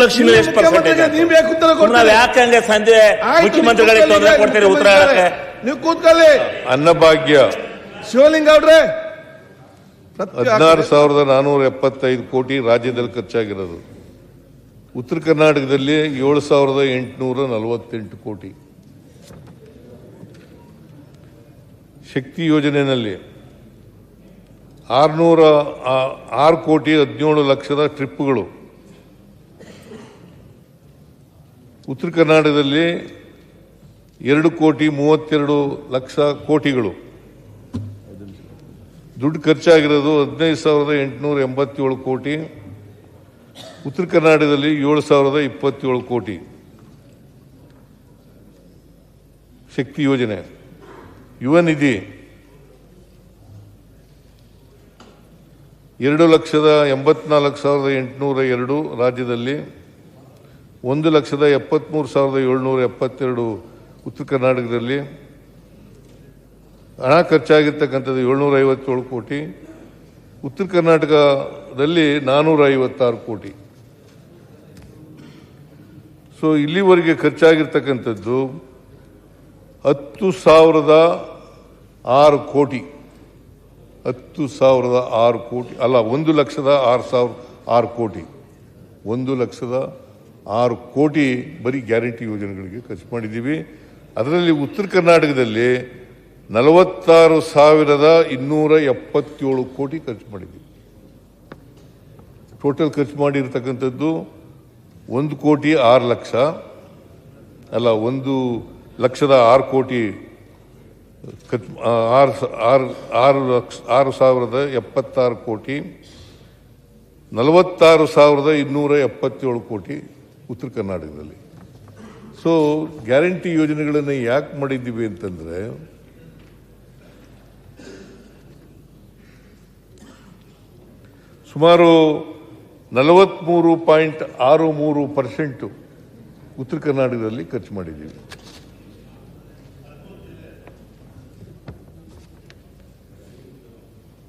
[SPEAKER 5] ಲಕ್ಷ್ಮಿ ಎಷ್ಟು ಪರ್ಸೆಂಟೇಜ್?
[SPEAKER 16] ನೀವು ಯಾಕೆ ಉತ್ತರ ಕೊಡ್ತೀರಿ?
[SPEAKER 5] ಯಾಕಂದ್ರೆ ಸಂಜೆ ಮುಖ್ಯಮಂತ್ರಿಗಳಿಗೆ ತೊಂದರೆ ಕೊಡ್ತೀರಿ ಉತ್ತರ ಹೇಳಕ್ಕೆ?
[SPEAKER 16] ನೀವು ಕೂತ್ಕೊಳ್ಳಿ.
[SPEAKER 1] ಅನ್ನಭಾಗ್ಯ
[SPEAKER 16] ಶಿವಲಿಂಗ ಅವ್ರೆ,
[SPEAKER 1] 16,475 ಕೋಟಿ ರಾಜ್ಯದಲ್ಲಿ ಖರ್ಚಾಗಿರೋದು. ಉತ್ತರ ಕರ್ನಾಟಕದಲ್ಲಿ 7,848 ಕೋಟಿ. ಶಕ್ತಿ ಯೋಜನೆಯಲ್ಲಿ 606 ಕೋಟಿ 17 ಲಕ್ಷದ ಟ್ರಿಪ್ಗಳು. ಉತ್ತರ ಕರ್ನಾಟಕದಲ್ಲಿ 2,32,00,000 ಕೋಟಿಗಳು. ದುಡ್ಡು ಖರ್ಚಾಗಿರೋದು 15,887 ಕೋಟಿ. ಉತ್ತರ ಕರ್ನಾಟಕದಲ್ಲಿ 7,027 ಕೋಟಿ. ಶಕ್ತಿ ಯೋಜನೆ. ಯುವ ನಿಧಿ 2,84,802 ರಾಜ್ಯದಲ್ಲಿ, 1,73,772 ಉತ್ತರ ಕರ್ನಾಟಕದಲ್ಲಿ. ಹಣ ಖರ್ಚಾಗಿರ್ತಕ್ಕಂಥದ್ದು 757 ಕೋಟಿ. ಉತ್ತರ ಕರ್ನಾಟಕದಲ್ಲಿ 456 ಕೋಟಿ. ಸೊ ಇಲ್ಲಿವರೆಗೆ ಖರ್ಚಾಗಿರ್ತಕ್ಕಂಥದ್ದು 10,006 ಕೋಟಿ. 10,006 ಕೋಟಿ ಅಲ್ಲ, 1,06,006 ಕೋಟಿ. 1,06,006 ಕೋಟಿ ಬರೀ ಗ್ಯಾರಂಟಿ ಯೋಜನೆಗಳಿಗೆ ಖರ್ಚು ಮಾಡಿದ್ದೀವಿ. ಅದರಲ್ಲಿ ಉತ್ತರ ಕರ್ನಾಟಕದಲ್ಲಿ 46,277 ಕೋಟಿ ಖರ್ಚು ಮಾಡಿದ್ದೀವಿ. ಟೋಟಲ್ ಖರ್ಚು ಮಾಡಿರ್ತಕ್ಕಂಥದ್ದು 1,06,00,000 ಅಲ್ಲ, 1,06,000 ಕೋಟಿ. 6,076 ಕೋಟಿ. 46,277 ಕೋಟಿ ಉತ್ತರ ಕರ್ನಾಟಕದಲ್ಲಿ. ಸೊ ಗ್ಯಾರಂಟಿ ಯೋಜನೆಗಳನ್ನು ಯಾಕೆ ಮಾಡಿದ್ದೀವಿ ಅಂತಂದ್ರೆ, ಸುಮಾರು 43.63% ಉತ್ತರ ಕರ್ನಾಟಕದಲ್ಲಿ ಖರ್ಚು ಮಾಡಿದ್ದೀವಿ.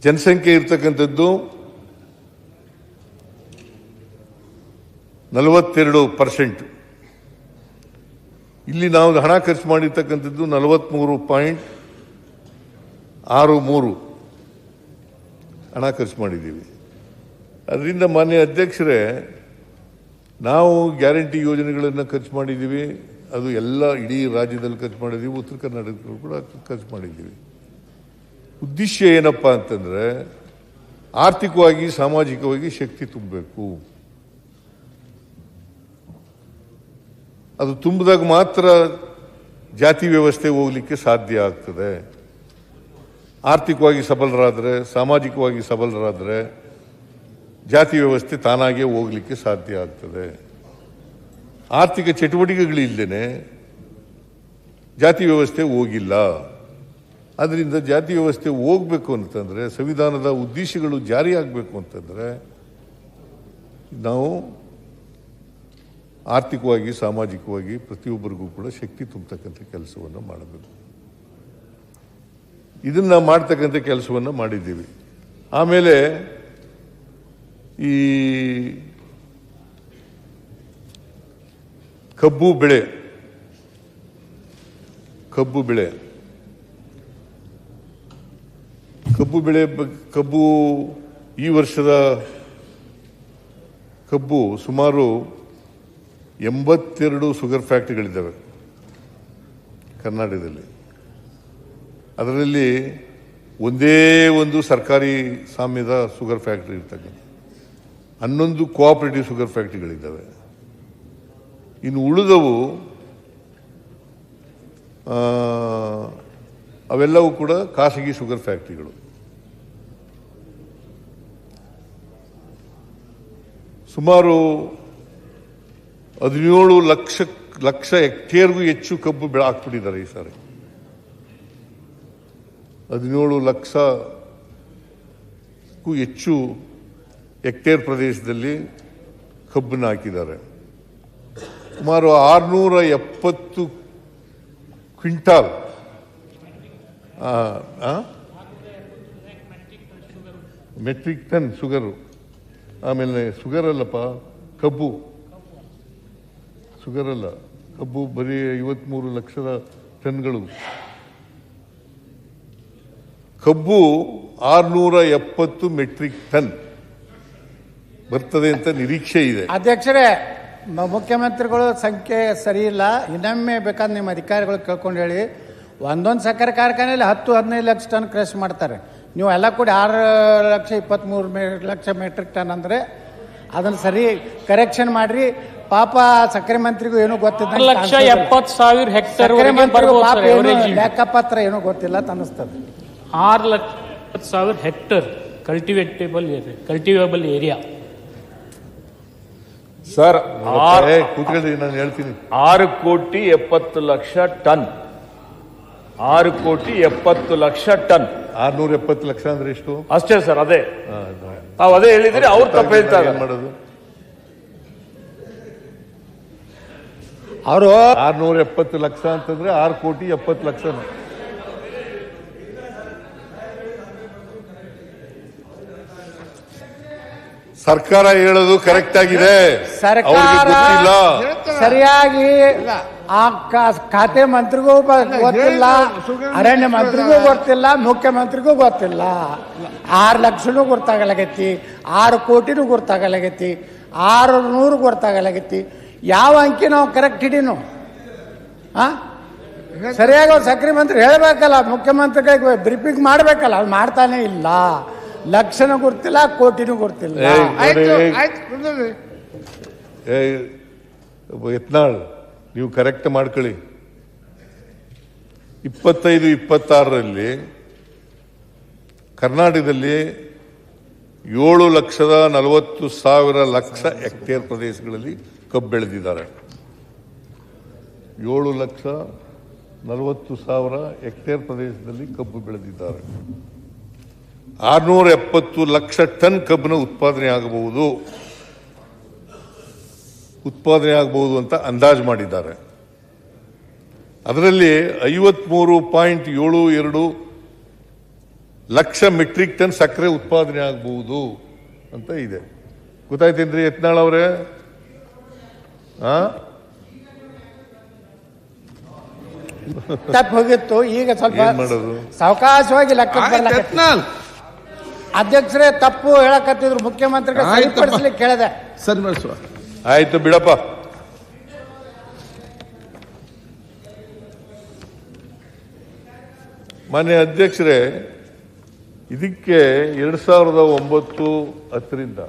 [SPEAKER 1] ಜನಸಂಖ್ಯೆ ಇರ್ತಕ್ಕಂಥದ್ದು 42%. ಇಲ್ಲಿ ನಾವು ಹಣ ಖರ್ಚು ಮಾಡಿರ್ತಕ್ಕಂಥದ್ದು 43.63 ಹಣ ಖರ್ಚು ಮಾಡಿದ್ದೀವಿ. ಅದರಿಂದ ಮಾನ್ಯ ಅಧ್ಯಕ್ಷರೇ, ನಾವು ಗ್ಯಾರಂಟಿ ಯೋಜನೆಗಳನ್ನು ಖರ್ಚು ಮಾಡಿದ್ದೀವಿ. ಅದು ಎಲ್ಲ ಇಡೀ ರಾಜ್ಯದಲ್ಲಿ ಖರ್ಚು ಮಾಡಿದ್ದೀವಿ, ಉತ್ತರ ಕರ್ನಾಟಕದಲ್ಲೂ ಕೂಡ ಖರ್ಚು ಮಾಡಿದ್ದೀವಿ. ಉದ್ದೇಶ ಏನಪ್ಪ ಅಂತಂದ್ರೆ, ಆರ್ಥಿಕವಾಗಿ ಸಾಮಾಜಿಕವಾಗಿ ಶಕ್ತಿ ತುಂಬಬೇಕು. ಅದು ತುಂಬಿದಾಗ ಮಾತ್ರ ಜಾತಿ ವ್ಯವಸ್ಥೆ ಹೋಗ್ಲಿಕ್ಕೆ ಸಾಧ್ಯ ಆಗ್ತದೆ. ಆರ್ಥಿಕವಾಗಿ ಸಬಲರಾದರೆ, ಸಾಮಾಜಿಕವಾಗಿ ಸಬಲರಾದರೆ ಜಾತಿ ವ್ಯವಸ್ಥೆ ತಾನಾಗೇ ಹೋಗ್ಲಿಕ್ಕೆ ಸಾಧ್ಯ ಆಗ್ತದೆ. ಆರ್ಥಿಕ ಚಟುವಟಿಕೆಗಳಿಲ್ಲದೇನೆ ಜಾತಿ ವ್ಯವಸ್ಥೆ ಹೋಗಿಲ್ಲ. ಅದರಿಂದ ಜಾತಿ ವ್ಯವಸ್ಥೆ ಹೋಗ್ಬೇಕು ಅಂತಂದ್ರೆ, ಸಂವಿಧಾನದ ಉದ್ದೇಶಗಳು ಜಾರಿಯಾಗಬೇಕು ಅಂತಂದ್ರೆ ನಾವು ಆರ್ಥಿಕವಾಗಿ ಸಾಮಾಜಿಕವಾಗಿ ಪ್ರತಿಯೊಬ್ಬರಿಗೂ ಕೂಡ ಶಕ್ತಿ ತುಂಬತಕ್ಕಂಥ ಕೆಲಸವನ್ನು ಮಾಡಬೇಕು. ಇದನ್ನ ಮಾಡ್ತಕ್ಕಂಥ ಕೆಲಸವನ್ನು ಮಾಡಿದ್ದೀವಿ. ಆಮೇಲೆ ಈ ಕಬ್ಬು ಬೆಳೆ ಕಬ್ಬು ಈ ವರ್ಷದ ಕಬ್ಬು ಸುಮಾರು 82 ಶುಗರ್ ಫ್ಯಾಕ್ಟರಿಗಳಿದ್ದಾವೆ ಕರ್ನಾಟಕದಲ್ಲಿ. ಅದರಲ್ಲಿ ಒಂದೇ ಒಂದು ಸರ್ಕಾರಿ ಸ್ವಾಮ್ಯದ ಶುಗರ್ ಫ್ಯಾಕ್ಟರಿ ಇರ್ತಕ್ಕಂಥ 11 ಕೋಆಪರೇಟಿವ್ ಶುಗರ್ ಫ್ಯಾಕ್ಟರಿಗಳಿದ್ದಾವೆ. ಇನ್ನು ಉಳಿದವು ಅವೆಲ್ಲವೂ ಕೂಡ ಖಾಸಗಿ ಶುಗರ್ ಫ್ಯಾಕ್ಟರಿಗಳು. ಸುಮಾರು 17 ಲಕ್ಷ ಹೆಕ್ಟೇರ್ಗೂ ಹೆಚ್ಚು ಕಬ್ಬು ಹಾಕ್ಬಿಟ್ಟಿದ್ದಾರೆ ಈ ಸಾರಿ. 17 ಲಕ್ಷಕ್ಕೂ ಹೆಚ್ಚು ಹೆಕ್ಟೇರ್ ಪ್ರದೇಶದಲ್ಲಿ ಕಬ್ಬನ್ನು ಹಾಕಿದ್ದಾರೆ. ಸುಮಾರು 670 ಕ್ವಿಂಟಾಲ್ ಮೆಟ್ರಿಕ್ ಟನ್ ಶುಗರು. ಆಮೇಲೆ ಶುಗರ್ ಅಲ್ಲಪ್ಪ, ಕಬ್ಬು ಶುಗರ್ ಅಲ್ಲ, ಕಬ್ಬು ಬರೀ 53 ಲಕ್ಷದ ಟನ್ಗಳು. ಕಬ್ಬು 670 ಮೆಟ್ರಿಕ್ ಟನ್ ಬರ್ತದೆ ಅಂತ ನಿರೀಕ್ಷೆ ಇದೆ.
[SPEAKER 14] ಅಧ್ಯಕ್ಷರೇ, ಮುಖ್ಯಮಂತ್ರಿಗಳು ಸಂಖ್ಯೆ ಸರಿ ಇಲ್ಲ. ಇನ್ನೊಮ್ಮೆ ಬೇಕಾದ್ರೆ ನಿಮ್ಮ ಅಧಿಕಾರಿಗಳು ಕೇಳ್ಕೊಂಡು ಹೇಳಿ. ಒಂದೊಂದು ಸಕ್ಕರೆ ಕಾರ್ಖಾನೆಯಲ್ಲಿ 10-15 ಲಕ್ಷ ಟನ್ ಕ್ರಶ್ ಮಾಡ್ತಾರೆ. ನೀವು ಎಲ್ಲ ಕೂಡಿ 6,23 ಲಕ್ಷ ಮೆಟ್ರಿಕ್ ಟನ್ ಅಂದರೆ ಅದನ್ನು ಸರಿ ಕರೆಕ್ಷನ್ ಮಾಡ್ರಿ. ಪಾಪ ಸಕ್ಕರೆ ಮಂತ್ರಿಗೂ ಏನೂ ಗೊತ್ತಿಲ್ಲ.
[SPEAKER 10] 6,70,000 ಹೆಕ್ಟೇರ್
[SPEAKER 14] ಲೆಕ್ಕಪತ್ರ ಏನೂ ಗೊತ್ತಿಲ್ಲ ಅಂತ ಅನ್ನಿಸ್ತದೆ.
[SPEAKER 10] 6,70,000 ಹೆಕ್ಟೇರ್ ಕಲ್ಟಿವೇಬಲ್ ಏರಿಯಾ.
[SPEAKER 11] ಸರ್
[SPEAKER 1] ಕೂತ್ಕೊಳ್ಳಿ, ನಾನು ಹೇಳ್ತೀನಿ.
[SPEAKER 11] 6,70,00,000 ಟನ್. 6,70,00,000 ಟನ್.
[SPEAKER 1] 670 ಲಕ್ಷ ಅಂದ್ರೆ ಎಷ್ಟು?
[SPEAKER 11] ಅಷ್ಟೇ ಸರ್, ಅದೇ ತಾವು ಅದೇ ಹೇಳಿದ್ರಿ. ಅವ್ರು ತಪ್ಪು ಹೇಳ್ತಾರೆ.
[SPEAKER 1] ಮಾಡೋದು
[SPEAKER 14] ಅವರು
[SPEAKER 1] 670 ಲಕ್ಷ ಅಂತಂದ್ರೆ 6,70,00,000. ಸರ್ಕಾರ ಹೇಳೋದು ಕರೆಕ್ಟ್ ಆಗಿದೆ.
[SPEAKER 14] ಸರ್ಕಾರ ಸರಿಯಾಗಿ ಆ ಖಾತೆ ಮಂತ್ರಿಗೂ ಗೊತ್ತಿಲ್ಲ, ಅರಣ್ಯ ಮಂತ್ರಿಗೂ ಗೊತ್ತಿಲ್ಲ, ಮುಖ್ಯಮಂತ್ರಿಗೂ ಗೊತ್ತಿಲ್ಲ. 6 ಲಕ್ಷನೂ ಗೊತ್ತಾಗಲಾಗೈತಿ, 6 ಕೋಟಿನೂ ಗೊತ್ತಾಗಲಾಗೈತಿ, 600 ಗೊತ್ತಾಗಲಾಗೈತಿ. ಯಾವ ಅಂಕಿ ನಾವು ಕರೆಕ್ಟ್ ಹಿಡೀನು? ಸರಿಯಾಗಿ ಸಕ್ರೆ ಮಂತ್ರಿ ಹೇಳಬೇಕಲ್ಲ, ಮುಖ್ಯಮಂತ್ರಿಗೆ ಬ್ರೀಫಿಂಗ್ ಮಾಡಬೇಕಲ್ಲ. ಅದು ಮಾಡ್ತಾನೆ ಇಲ್ಲ. ಲಕ್ಷನೂ ಗೊತ್ತಿಲ್ಲ, ಕೋಟಿನೂ ಗೊತ್ತಿಲ್ಲ.
[SPEAKER 1] ಯತ್ನಾಳ್, ನೀವು ಕರೆಕ್ಟ್ ಮಾಡ್ಕೊಳ್ಳಿ. 25-26ರಲ್ಲಿ ಕರ್ನಾಟಕದಲ್ಲಿ 7,40,000 ಲಕ್ಷ ಹೆಕ್ಟೇರ್ ಪ್ರದೇಶಗಳಲ್ಲಿ ಕಬ್ಬು ಬೆಳೆದಿದ್ದಾರೆ. 7,40,000 ಹೆಕ್ಟೇರ್ ಪ್ರದೇಶದಲ್ಲಿ ಕಬ್ಬು ಬೆಳೆದಿದ್ದಾರೆ. 670 ಲಕ್ಷ ಟನ್ ಕಬ್ಬಿನ ಉತ್ಪಾದನೆ ಆಗಬಹುದು ಅಂತ ಅಂದಾಜು ಮಾಡಿದ್ದಾರೆ. ಅದರಲ್ಲಿ 53.72 ಲಕ್ಷ ಮೆಟ್ರಿಕ್ ಟನ್ ಸಕ್ಕರೆ ಉತ್ಪಾದನೆ ಆಗಬಹುದು ಅಂತ ಇದೆ. ಗೊತ್ತಾಯ್ತೇನ್ರಿ ಯತ್ನಾಳ್ ಅವರೇ?
[SPEAKER 14] ತಪ್ಪು ಹೋಗಿತ್ತು. ಈಗ ಸ್ವಲ್ಪ
[SPEAKER 1] ಮಾಡೋದು?
[SPEAKER 14] ಸಾವಕಾಶವಾಗಿ ಲೆಕ್ಕ ಅಧ್ಯಕ್ಷರೇ ತಪ್ಪು ಹೇಳಕತ್ತಿದ್ರು. ಮುಖ್ಯಮಂತ್ರಿಗೆ ಸರಿಪಡಿಸ್ಲಿಕ್ಕೆ ಕೇಳಿದೆ.
[SPEAKER 12] ಸರಿ ಮಾಡಿಸುವ.
[SPEAKER 1] ಆಯ್ತು ಬಿಡಪ್ಪ. ಮಾನ್ಯ ಅಧ್ಯಕ್ಷರೇ, ಇದಕ್ಕೆ 2009-10ರಿಂದ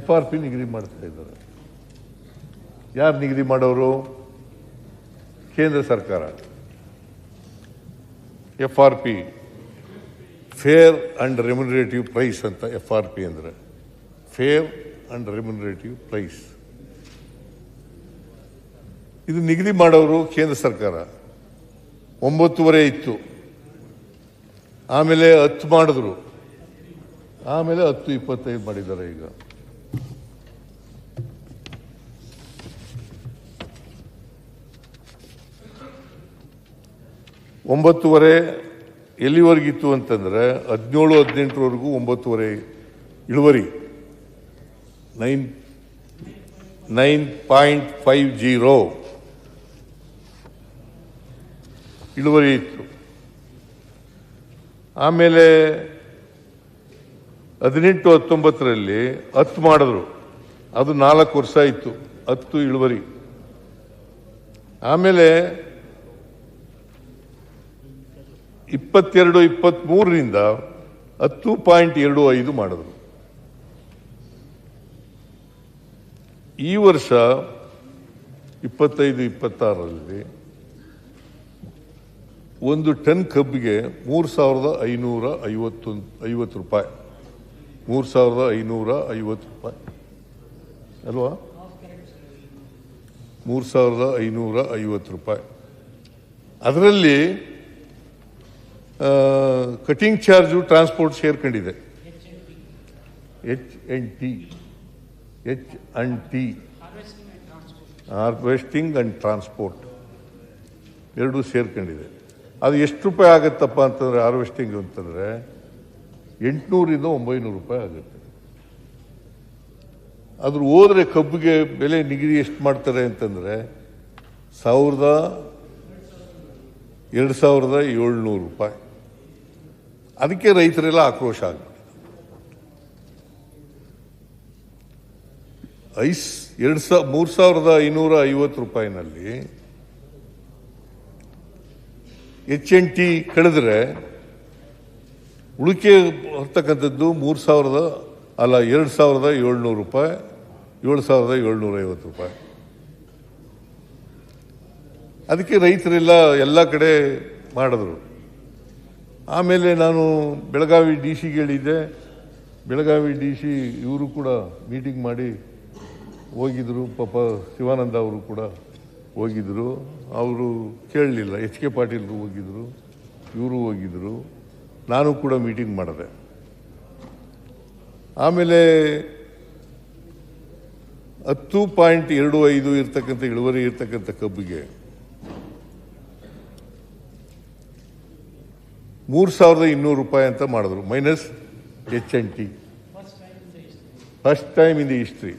[SPEAKER 1] FRP ನಿಗದಿ ಮಾಡ್ತಾ ಇದ್ದಾರೆ. ಯಾರು ನಿಗದಿ ಮಾಡೋರು? ಕೇಂದ್ರ ಸರ್ಕಾರ. FRP fair and remunerative price ಅಂತ. FRP ಅಂದ್ರೆ ಫೇರ್ ಅಂಡ್ ರೆಮ್ಯುನರೇಟಿವ್ ಪ್ರೈಸ್. ಇದು ನಿಗದಿ ಮಾಡೋರು ಕೇಂದ್ರ ಸರ್ಕಾರ. 9.5 ಇತ್ತು, ಆಮೇಲೆ 10 ಮಾಡಿದ್ರು, ಆಮೇಲೆ 10-25 ಮಾಡಿದ್ದಾರೆ. ಈಗ ಒಂಬತ್ತುವರೆ ಎಲ್ಲಿವರೆಗಿತ್ತು ಅಂತಂದ್ರೆ 17-18ವರೆಗೂ 9.5 ಇಳುವರಿ, 9.50 ಇಳುವರಿ ಇತ್ತು. ಆಮೇಲೆ 18-19ರಲ್ಲಿ 10 ಮಾಡಿದ್ರು, ಅದು 4 ವರ್ಷ ಇತ್ತು, 10 ಇಳುವರಿ. ಆಮೇಲೆ 22-23ರಿಂದ 10.25 ಮಾಡಿದ್ರು. ಈ ವರ್ಷ 25-26ರಲ್ಲಿ 1 ಟನ್ ಕಬ್ಬಿಗೆ 3,550 ರೂಪಾಯಿ. 3,550 ರೂಪಾಯಿ ಅಲ್ವಾ? 3,550 ರೂಪಾಯಿ. ಅದರಲ್ಲಿ ಕಟಿಂಗ್ ಚಾರ್ಜು ಟ್ರಾನ್ಸ್ಪೋರ್ಟ್ ಸೇರ್ಕೊಂಡಿದೆ. H&T ಹಾರ್ವೆಸ್ಟಿಂಗ್ ಅಂಡ್ ಟ್ರಾನ್ಸ್ಪೋರ್ಟ್ ಎರಡೂ ಸೇರ್ಕೊಂಡಿದೆ. ಅದು ಎಷ್ಟು ರೂಪಾಯಿ ಆಗುತ್ತಪ್ಪ ಅಂತಂದ್ರೆ ಹಾರ್ವೆಸ್ಟಿಂಗ್ ಅಂತಂದ್ರೆ 800-900 ರೂಪಾಯಿ ಆಗುತ್ತೆ. ಅದ್ರ ಹೋದ್ರೆ ಕಬ್ಬಿಗೆ ಬೆಲೆ ನಿಗದಿ ಎಷ್ಟು ಮಾಡ್ತಾರೆ ಅಂತಂದ್ರೆ 2,700 ರೂಪಾಯಿ. ಅದಕ್ಕೆ ರೈತರೆಲ್ಲ ಆಕ್ರೋಶ ಆಗುತ್ತೆ. 3,550 ರೂಪಾಯಿನಲ್ಲಿ H&T ಕಳೆದ್ರೆ ಉಳಿಕೆ ಬರ್ತಕ್ಕಂಥದ್ದು 2,700 ರೂಪಾಯಿ, 7,750 ರೂಪಾಯಿ. ಅದಕ್ಕೆ ರೈತರೆಲ್ಲ ಎಲ್ಲ ಕಡೆ ಮಾಡಿದ್ರು. ಆಮೇಲೆ ನಾನು ಬೆಳಗಾವಿ DC ಹೇಳಿದ್ದೆ. ಬೆಳಗಾವಿ DC ಇವರು ಕೂಡ ಮೀಟಿಂಗ್ ಮಾಡಿ ಹೋಗಿದ್ರು. ಪಾಪ ಶಿವಾನಂದ ಅವರು ಕೂಡ ಹೋಗಿದ್ರು. ಅವರು ಕೇಳಲಿಲ್ಲ. HK ಪಾಟೀಲ್ರು ಹೋಗಿದ್ರು, ಇವರು ಹೋಗಿದ್ರು, ನಾನು ಕೂಡ ಮೀಟಿಂಗ್ ಮಾಡಿದೆ. ಆಮೇಲೆ 10.25 ಇರ್ತಕ್ಕಂಥ ಇಳುವರಿ ಇರ್ತಕ್ಕಂಥ ಕಬ್ಬಿಗೆ 3,200 ರೂಪಾಯಿ ಅಂತ ಮಾಡಿದ್ರು, minus H&T. First time in the history.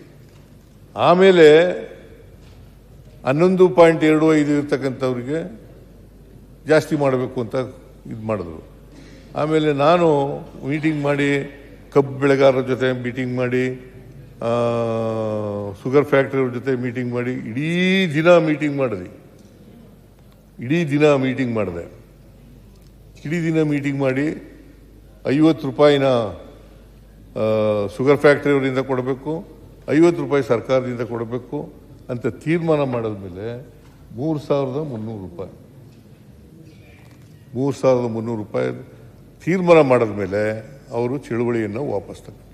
[SPEAKER 1] ಆಮೇಲೆ 11.25 ಇರ್ತಕ್ಕಂಥವ್ರಿಗೆ ಜಾಸ್ತಿ ಮಾಡಬೇಕು ಅಂತ ಇದು ಮಾಡಿದ್ರು. ಆಮೇಲೆ ನಾನು ಮೀಟಿಂಗ್ ಮಾಡಿ ಕಬ್ಬು ಬೆಳೆಗಾರರ ಜೊತೆ ಮೀಟಿಂಗ್ ಮಾಡಿ, ಶುಗರ್ ಫ್ಯಾಕ್ಟ್ರಿಯವ್ರ ಜೊತೆ ಮೀಟಿಂಗ್ ಮಾಡಿ, ಇಡೀ ದಿನ ಮೀಟಿಂಗ್ ಮಾಡಿದೆ. ಇಡೀ ದಿನ ಮೀಟಿಂಗ್ ಮಾಡಿ 50 ರೂಪಾಯಿನ ಶುಗರ್ ಫ್ಯಾಕ್ಟ್ರಿಯವರಿಂದ ಕೊಡಬೇಕು, 50 ರೂಪಾಯಿ ಸರ್ಕಾರದಿಂದ ಕೊಡಬೇಕು ಅಂತ ತೀರ್ಮಾನ ಮಾಡಿದ್ಮೇಲೆ 3,300 ರೂಪಾಯಿ 3,300 ರೂಪಾಯಿ ತೀರ್ಮಾನ ಮಾಡಿದ್ಮೇಲೆ ಅವರು ಚಳುವಳಿಯನ್ನು ವಾಪಸ್ ತಗೊಂಡು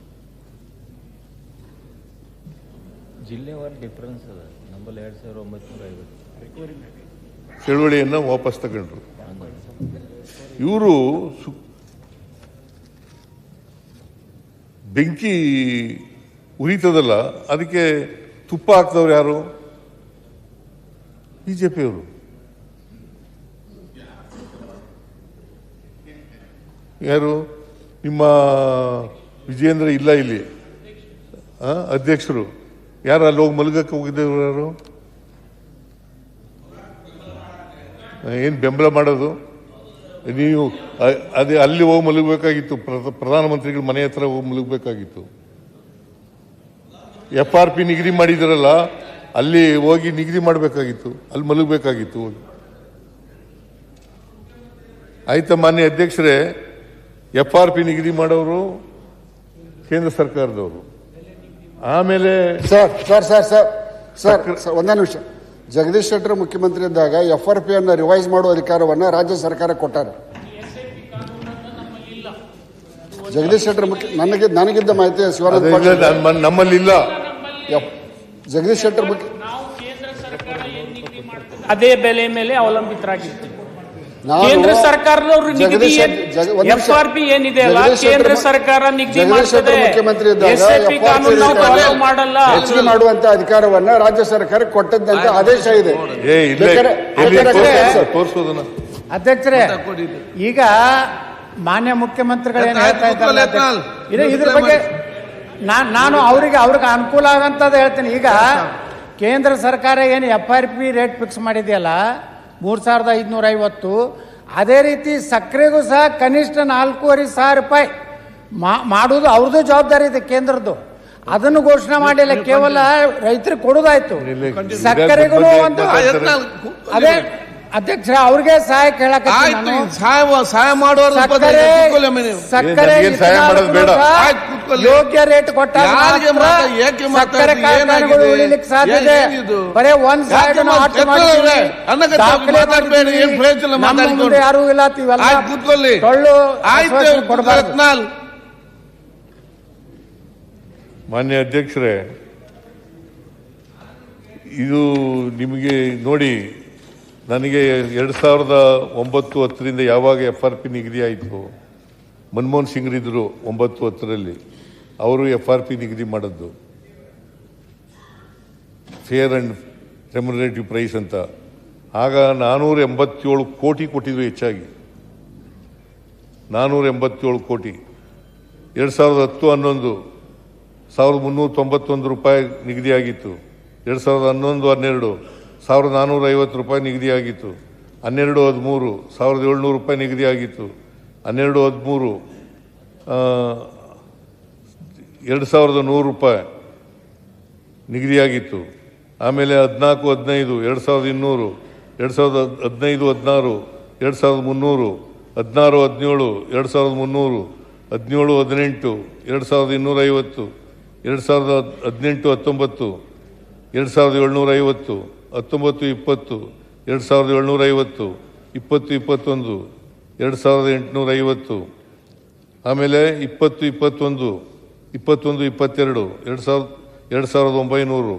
[SPEAKER 6] ಜಿಲ್ಲೆವಾರು ಡಿಫರೆನ್ಸ್ ಅದ. ನಮ್ಮಲ್ಲಿ 2,950
[SPEAKER 1] ಚಳುವಳಿಯನ್ನು ವಾಪಸ್ ತಗೊಂಡ್ರು. ಇವರು ಬೆಂಕಿ ಉರಿತದಲ್ಲ, ಅದಕ್ಕೆ ತುಪ್ಪ ಹಾಕ್ದವ್ರು ಯಾರು? ಬಿಜೆಪಿಯವರು. ಯಾರು? ನಿಮ್ಮ ವಿಜಯೇಂದ್ರ ಇಲ್ಲ ಇಲ್ಲಿ, ಅಧ್ಯಕ್ಷರು. ಯಾರು ಅಲ್ಲಿ ಹೋಗಿ ಮಲಗಕ್ಕೆ ಹೋಗಿದ್ದವರು? ಯಾರು? ಏನು ಬೆಂಬಲ ಮಾಡೋದು? ನೀವು ಅದೇ ಅಲ್ಲಿ ಹೋಗಿ ಮಲಗಬೇಕಾಗಿತ್ತು, ಪ್ರಧಾನಮಂತ್ರಿಗಳ ಮನೆ ಹತ್ರ ಹೋಗಿ ಮಲಗಬೇಕಾಗಿತ್ತು. FRP ನಿಗದಿ ಮಾಡಿದ್ರಲ್ಲ, ಅಲ್ಲಿ ಹೋಗಿ ನಿಗದಿ ಮಾಡಬೇಕಾಗಿತ್ತು, ಅಲ್ಲಿ ಮಲಗಬೇಕಾಗಿತ್ತು. ಆಯ್ತಾ ಮಾನ್ಯ ಅಧ್ಯಕ್ಷರೇ, FRP ನಿಗದಿ ಮಾಡೋರು ಕೇಂದ್ರ ಸರ್ಕಾರದವರು. ಆಮೇಲೆ
[SPEAKER 17] ಸರ್ ಒಂದೇ ನಿಮಿಷ. ಜಗದೀಶ್ ಶೆಟ್ಟರ್ ಮುಖ್ಯಮಂತ್ರಿ ಇದ್ದಾಗ FRP ಅನ್ನು ರಿವೈಸ್ ಮಾಡುವ ಅಧಿಕಾರವನ್ನು ರಾಜ್ಯ ಸರ್ಕಾರ ಕೊಟ್ಟಾರೆ. ಜಗದೀಶ್ ಶೆಟ್ಟರ್ ನನಗಿದ್ದ ಮಾಹಿತಿ
[SPEAKER 1] ನಮ್ಮಲ್ಲಿಲ್ಲ.
[SPEAKER 17] ಜಗದೀಶ್ ಶೆಟ್ಟರ್
[SPEAKER 10] ಅದೇ ಬೆಲೆ ಮೇಲೆ ಅವಲಂಬಿತರಾಗಿರ್ತೀವಿ. ಕೇಂದ್ರ ಸರ್ಕಾರದವರು ನಿಗದಿ FRP ಏನಿದೆ ಅಲ್ಲ, ಕೇಂದ್ರ ಸರ್ಕಾರ ನಿಗದಿ ಮಾಡ್ತದೆ.
[SPEAKER 17] ಮುಖ್ಯಮಂತ್ರಿ
[SPEAKER 10] ಮಾಡಲ್ಲ.
[SPEAKER 17] ಹೆಚ್ಚಿಗೆ ಮಾಡುವಂತ ಅಧಿಕಾರವನ್ನ ರಾಜ್ಯ ಸರ್ಕಾರ ಕೊಟ್ಟದ್ದಂತ ಆದೇಶ ಇದೆ.
[SPEAKER 14] ಅಧ್ಯಕ್ಷರೇ, ಈಗ ಮಾನ್ಯ ಮುಖ್ಯಮಂತ್ರಿಗಳೇನು ಹೇಳ್ತಾ ಇದ್ದಾರೆ ಇದ್ರ ಬಗ್ಗೆ ನಾನು ಅವ್ರಿಗೆ ಅನುಕೂಲ ಆಗಂತದ್ದು ಹೇಳ್ತೀನಿ. ಈಗ ಕೇಂದ್ರ ಸರ್ಕಾರ ಏನು FRP ರೇಟ್ ಫಿಕ್ಸ್ ಮಾಡಿದೆಯಲ್ಲ 3,550, ಅದೇ ರೀತಿ ಸಕ್ಕರೆಗೂ ಸಹ ಕನಿಷ್ಠ 4,500 ರೂಪಾಯಿ ಮಾಡುವುದು ಅವ್ರದ್ದು ಜವಾಬ್ದಾರಿ ಇದೆ ಕೇಂದ್ರದ್ದು. ಅದನ್ನು ಘೋಷಣೆ ಮಾಡಿಲ್ಲ, ಕೇವಲ ರೈತರಿಗೆ ಕೊಡೋದಾಯ್ತು. ಸಕ್ಕರೆಗೂ ಒಂದು ಅದೇ ಅಧ್ಯಕ್ಷ ಅವ್ರಿಗೆ ಸಹಾಯ ಕೇಳಕ
[SPEAKER 12] ಸಹಾಯ ಮಾಡುವ
[SPEAKER 14] ಸಕ್ಕರೆ ಯೋಗ್ಯ ರೇಟ್ ಕೊಟ್ಟಾಗ ಸಕ್ಕರೆ ಕಾರ್ಖಾನೆಗಳು ಉಳಿಲಿಕ್ಕೆ ಸಾಧ್ಯ ಇದೆ. ಬರೇ ಒಂದ್ ಸೈಡ್ ಮುಂದೆ ಯಾರು ಇಲ್ಲ, ಕೊಡಬಾರ್ದು.
[SPEAKER 1] ಮಾನ್ಯ ಅಧ್ಯಕ್ಷರೇ, ಇದು ನಿಮಗೆ ನೋಡಿ, ನನಗೆ 2009-10ರಿಂದ ಯಾವಾಗ FRP ನಿಗದಿ ಆಯಿತು, ಮನಮೋಹನ್ ಸಿಂಗ್ರಿದ್ರು 9-10ರಲ್ಲಿ ಅವರು FRP ನಿಗದಿ ಮಾಡಿದ್ದು, ಫೇರ್ ಅಂಡ್ ರೆಮ್ಯುನರೇಟಿವ್ ಪ್ರೈಸ್ ಅಂತ. ಆಗ 487 ಕೋಟಿ ಕೊಟ್ಟಿದ್ರು, ಹೆಚ್ಚಾಗಿ 487 ಕೋಟಿ. 2010-11 1,391 ರೂಪಾಯಿ ನಿಗದಿಯಾಗಿತ್ತು. 2011-12 1,450 ರೂಪಾಯಿ ನಿಗದಿಯಾಗಿತ್ತು. 12-13 1,700 ರೂಪಾಯಿ ನಿಗದಿಯಾಗಿತ್ತು. 12-13 2,100 ರೂಪಾಯಿ ನಿಗದಿಯಾಗಿತ್ತು. ಆಮೇಲೆ 14-15 2,200, 2015-16 2,300, 16-17 2,300, 17-18 2,250, 2018-19 2,750, 19-20 2,750, 20-21 2,850, ಆಮೇಲೆ 20-21, 21-22 2,900,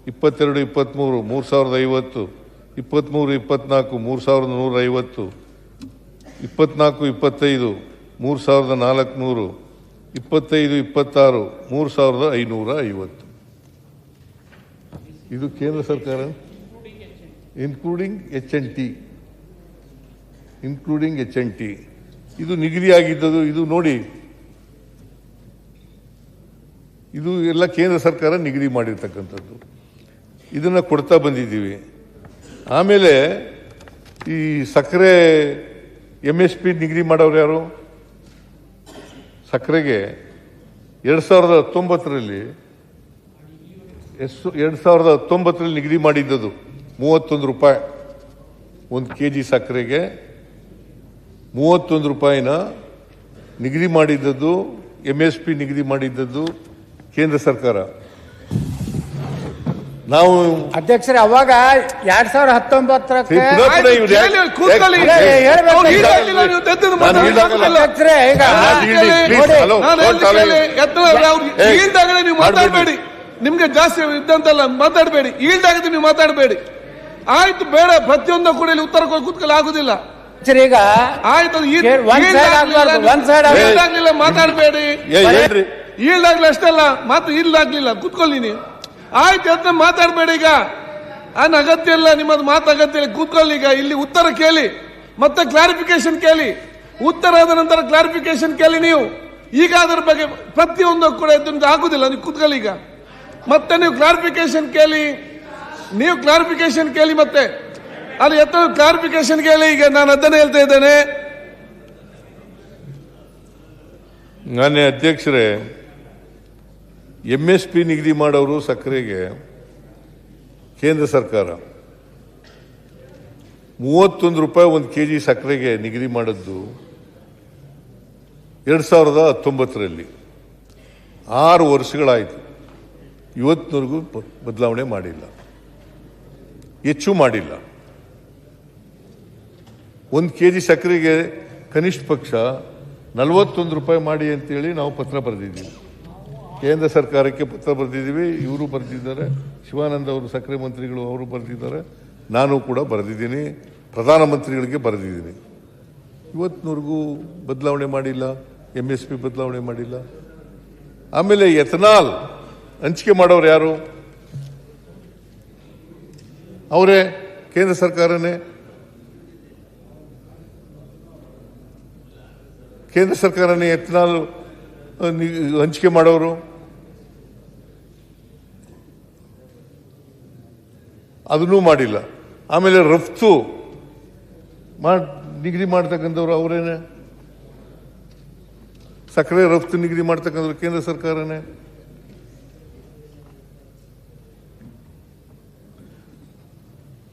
[SPEAKER 1] 22-23 3,050, 23-24 3,150, 24-25 3,400, 25-26 3,550. ಇದು ಕೇಂದ್ರ ಸರ್ಕಾರ ಇನ್ಕ್ಲೂಡಿಂಗ್ HNT ಇದು ನಿಗದಿಯಾಗಿದ್ದದು. ಇದು ನೋಡಿ, ಇದು ಎಲ್ಲ ಕೇಂದ್ರ ಸರ್ಕಾರ ನಿಗದಿ ಮಾಡಿರ್ತಕ್ಕಂಥದ್ದು. ಇದನ್ನು ಕೊಡ್ತಾ ಬಂದಿದ್ದೀವಿ. ಆಮೇಲೆ ಈ ಸಕ್ಕರೆ MSP ನಿಗದಿ ಮಾಡೋರು ಯಾರು? ಸಕ್ಕರೆಗೆ 2019ರಲ್ಲಿ 2019ರಲ್ಲಿ ನಿಗದಿ ಮಾಡಿದ್ದದು 31 ರೂಪಾಯಿ. 1 kg ಸಕ್ಕರೆಗೆ 31 ರೂಪಾಯಿನ ನಿಗದಿ ಮಾಡಿದ್ದದ್ದು, MSP ನಿಗದಿ ಮಾಡಿದ್ದದ್ದು ಕೇಂದ್ರ ಸರ್ಕಾರ. ನಾವು
[SPEAKER 14] ಅಧ್ಯಕ್ಷರೇ, ಅವಾಗ 2019ಕ್ಕೆ
[SPEAKER 12] ನೀವು ಮಾತಾಡಬೇಡಿ, ನಿಮ್ಗೆ ಜಾಸ್ತಿ ಇದ್ದಂತಲ್ಲ ಮಾತಾಡಬೇಡಿ, ಈಲ್ಡಾಗದೆ ನೀವು ಮಾತಾಡಬೇಡಿ. ಆಯ್ತು, ಬೇಡ, ಪ್ರತಿಯೊಂದು ಕೂಡ ಇಲ್ಲಿ ಉತ್ತರ ಕೂತ್ಕೊಳ್ಳಿ ಆಗುದಿಲ್ಲ.
[SPEAKER 14] ಈಗ
[SPEAKER 12] ಆಯ್ತು, ಈಲ್ಡಾಗ್ಲಿಲ್ಲ ಮಾತಾಡಬೇಡಿ, ಈಲ್ಡಾಗ್ಲಿ ಅಷ್ಟಲ್ಲ, ಮಾತು ಈಲ್ಡಾಗ್ಲಿಲ್ಲ ಕೂತ್ಕೊಳ್ಳಿ ನೀವು. ಆಯ್ತು, ಅದನ್ನ ಮಾತಾಡಬೇಡಿ. ಈಗ ಅಗತ್ಯ ಇಲ್ಲ, ನಿಮ್ಮದು ಮಾತು ಅಗತ್ಯ ಇಲ್ಲ, ಕೂತ್ಕೊಳ್ಳಿ. ಈಗ ಇಲ್ಲಿ ಉತ್ತರ ಕೇಳಿ, ಮತ್ತೆ ಕ್ಲಾರಿಫಿಕೇಶನ್ ಕೇಳಿ, ಉತ್ತರ ಆದ ನಂತರ ಕ್ಲಾರಿಫಿಕೇಶನ್ ಕೇಳಿ. ನೀವು ಈಗ ಅದರ ಬಗ್ಗೆ ಪ್ರತಿಯೊಂದು ಕೂಡ ಆಗುದಿಲ್ಲ, ನೀವು ಕೂತ್ಕೊಳ್ಳಿ. ಈಗ ಮತ್ತೆ ನೀವು ಕ್ಲಾರಿಫಿಕೇಶನ್ ಕೇಳಿ, ಮತ್ತೆ ಅಲ್ಲಿ ಕ್ಲಾರಿಫಿಕೇಶನ್ ಕೇಳಿ. ಈಗ ನಾನು ಅದನ್ನೇ ಹೇಳ್ತಾ ಇದ್ದೇನೆ.
[SPEAKER 1] ಮಾನ್ಯ ಅಧ್ಯಕ್ಷರೇ, MSP ನಿಗದಿ ಮಾಡೋರು ಸಕ್ಕರೆಗೆ ಕೇಂದ್ರ ಸರ್ಕಾರ. ರೂಪಾಯಿ 1 kg ಸಕ್ಕರೆಗೆ ನಿಗದಿ ಮಾಡಿದ್ದು 2019ರಲ್ಲಿ 6 ವರ್ಷಗಳಾಯಿತು. ಇವತ್ತಿನವರೆಗೂ ಬದಲಾವಣೆ ಮಾಡಿಲ್ಲ, ಹೆಚ್ಚು ಮಾಡಿಲ್ಲ. 1 kg ಸಕ್ಕರೆಗೆ ಕನಿಷ್ಠ ಪಕ್ಷ 41 ರೂಪಾಯಿ ಮಾಡಿ ಅಂತೇಳಿ ನಾವು ಪತ್ರ ಬರೆದಿದ್ದೀವಿ. ಕೇಂದ್ರ ಸರ್ಕಾರಕ್ಕೆ ಪತ್ರ ಬರೆದಿದ್ದೀವಿ, ಇವರು ಬರೆದಿದ್ದಾರೆ, ಶಿವಾನಂದ ಅವರು ಸಕ್ಕರೆ ಮಂತ್ರಿಗಳು ಅವರು ಬರೆದಿದ್ದಾರೆ, ನಾನು ಕೂಡ ಬರೆದಿದ್ದೀನಿ, ಪ್ರಧಾನಮಂತ್ರಿಗಳಿಗೆ ಬರೆದಿದ್ದೀನಿ. ಇವತ್ತಿನವರೆಗೂ ಬದಲಾವಣೆ ಮಾಡಿಲ್ಲ, MSP ಬದಲಾವಣೆ ಮಾಡಿಲ್ಲ. ಆಮೇಲೆ ಎಥನಾಲ್ ಹಂಚಿಕೆ ಮಾಡೋರು ಯಾರು? ಅವರೇ, ಕೇಂದ್ರ ಸರ್ಕಾರನೇ. ಕೇಂದ್ರ ಸರ್ಕಾರನೇ ಎಥನಾಲ್ ಹಂಚಿಕೆ ಮಾಡೋರು. ಅದನ್ನೂ ಮಾಡಿಲ್ಲ. ಆಮೇಲೆ ರಫ್ತು ನಿಗದಿ ಮಾಡ್ತಕ್ಕಂಥವ್ರು ಅವರೇನೆ. ಸಕ್ಕರೆ ರಫ್ತು ನಿಗದಿ ಮಾಡ್ತಕ್ಕಂಥವ್ರು ಕೇಂದ್ರ ಸರ್ಕಾರನೇ.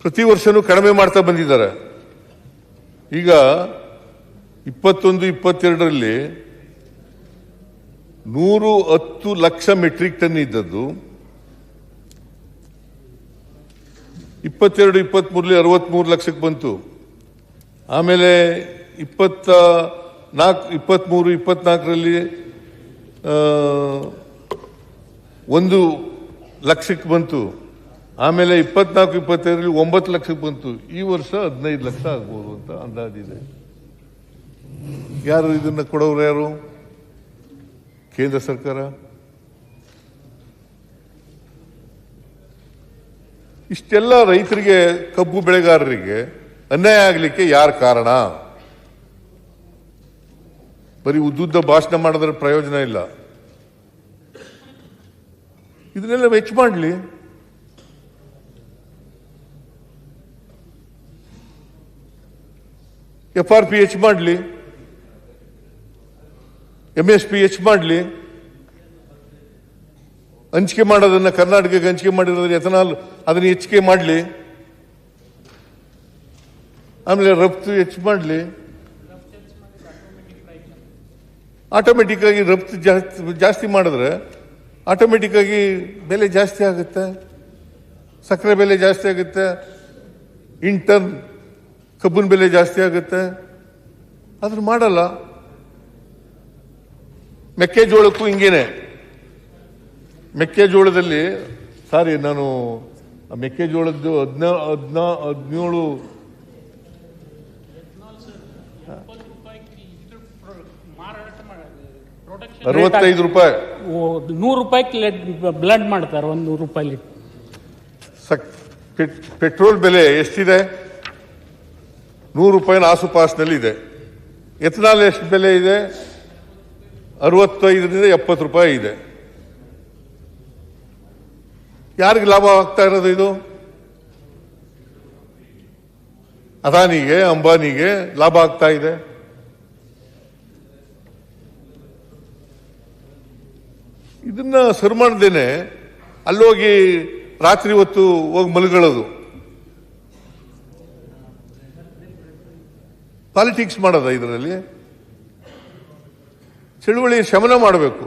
[SPEAKER 1] ಪ್ರತಿ ವರ್ಷನೂ ಕಡಿಮೆ ಮಾಡ್ತಾ ಬಂದಿದ್ದಾರೆ. ಈಗ 21-22ರಲ್ಲಿ 110 ಲಕ್ಷ ಮೆಟ್ರಿಕ್ ಟನ್ ಇದ್ದದ್ದು 22-23ರಲ್ಲಿ 63 ಲಕ್ಷಕ್ಕೆ ಬಂತು. ಆಮೇಲೆ 23-24ರಲ್ಲಿ 1 ಲಕ್ಷಕ್ಕೆ ಬಂತು. ಆಮೇಲೆ 24-25ರಲ್ಲಿ 9 ಲಕ್ಷಕ್ಕೆ ಬಂತು. ಈ ವರ್ಷ 15 ಲಕ್ಷ ಆಗ್ಬೋದು ಅಂತ ಅಂದಾಜಿದೆ. ಯಾರು ಇದನ್ನ ಕೊಡೋರು? ಯಾರು? ಕೇಂದ್ರ ಸರ್ಕಾರ. ಇಷ್ಟೆಲ್ಲ ರೈತರಿಗೆ, ಕಬ್ಬು ಬೆಳೆಗಾರರಿಗೆ ಅನ್ಯಾಯ ಆಗಲಿಕ್ಕೆ ಯಾರು ಕಾರಣ? ಬರೀ ಉದ್ದುದ್ದ ಭಾಷಣ ಮಾಡಿದ್ರೆ ಪ್ರಯೋಜನ ಇಲ್ಲ. ಇದನ್ನೆಲ್ಲ ವೆಚ್ಚ ಮಾಡಲಿ. FRP ಹೆಚ್ಚು ಮಾಡಲಿ, MSP ಹೆಚ್ಚು ಮಾಡಲಿ. ಹಂಚಿಕೆ ಮಾಡೋದನ್ನ ಕರ್ನಾಟಕಕ್ಕೆ ಹಂಚಿಕೆ ಮಾಡಿರೋದ್ರೆ ಎಥನಾಲ್ ಅದನ್ನ ಹೆಚ್ಚಿಗೆ ಮಾಡಲಿ. ಆಮೇಲೆ ರಫ್ತು ಹೆಚ್ಚು ಮಾಡಲಿ. ಆಟೋಮೆಟಿಕ್ ಆಗಿ ರಫ್ತು ಜಾಸ್ತಿ ಮಾಡಿದ್ರೆ ಆಟೋಮೆಟಿಕ್ ಆಗಿ ಬೆಲೆ ಜಾಸ್ತಿ ಆಗುತ್ತೆ, ಸಕ್ಕರೆ ಬೆಲೆ ಜಾಸ್ತಿ ಆಗುತ್ತೆ, ಇಂಟರ್ನ್ ಕಬ್ಬಿನ ಬೆಲೆ ಜಾಸ್ತಿ ಆಗುತ್ತೆ. ಅದನ್ನು ಮಾಡಲ್ಲ. ಮೆಕ್ಕೆಜೋಳಕ್ಕೂ ಹಿಂಗೇನೆ. ಮೆಕ್ಕೆಜೋಳದಲ್ಲಿ ನಾನು ಮೆಕ್ಕೆಜೋಳದ್ದು 65 ರೂಪಾಯಿ,
[SPEAKER 10] 100 ರೂಪಾಯಿ ಬ್ಲಡ್ ಮಾಡ್ತಾರೆ. 100 ರೂಪಾಯಿ
[SPEAKER 1] ಪೆಟ್ರೋಲ್ ಬೆಲೆ ಎಷ್ಟಿದೆ? 100 ರೂಪಾಯಿನ ಆಸುಪಾಸಿನಲ್ಲಿ ಇದೆ. ಎಥನಾಲ್ ಎಷ್ಟು ಬೆಲೆ ಇದೆ? 65-70 ರೂಪಾಯಿ ಇದೆ. ಯಾರಿಗೆ ಲಾಭ ಆಗ್ತಾ ಇರೋದು ಇದು? ಅದಾನಿಗೆ, ಅಂಬಾನಿಗೆ ಲಾಭ ಆಗ್ತಾ ಇದೆ. ಇದನ್ನ ಸರಿ ಮಾಡ್ದೇನೆ ಅಲ್ಲೋಗಿ ರಾತ್ರಿ ಹೊತ್ತು ಹೋಗಿ ಮಲಗಳದು, ಪಾಲಿಟಿಕ್ಸ್ ಮಾಡೋದ? ಇದರಲ್ಲಿ ಚಳುವಳಿ ಶಮನ ಮಾಡಬೇಕು.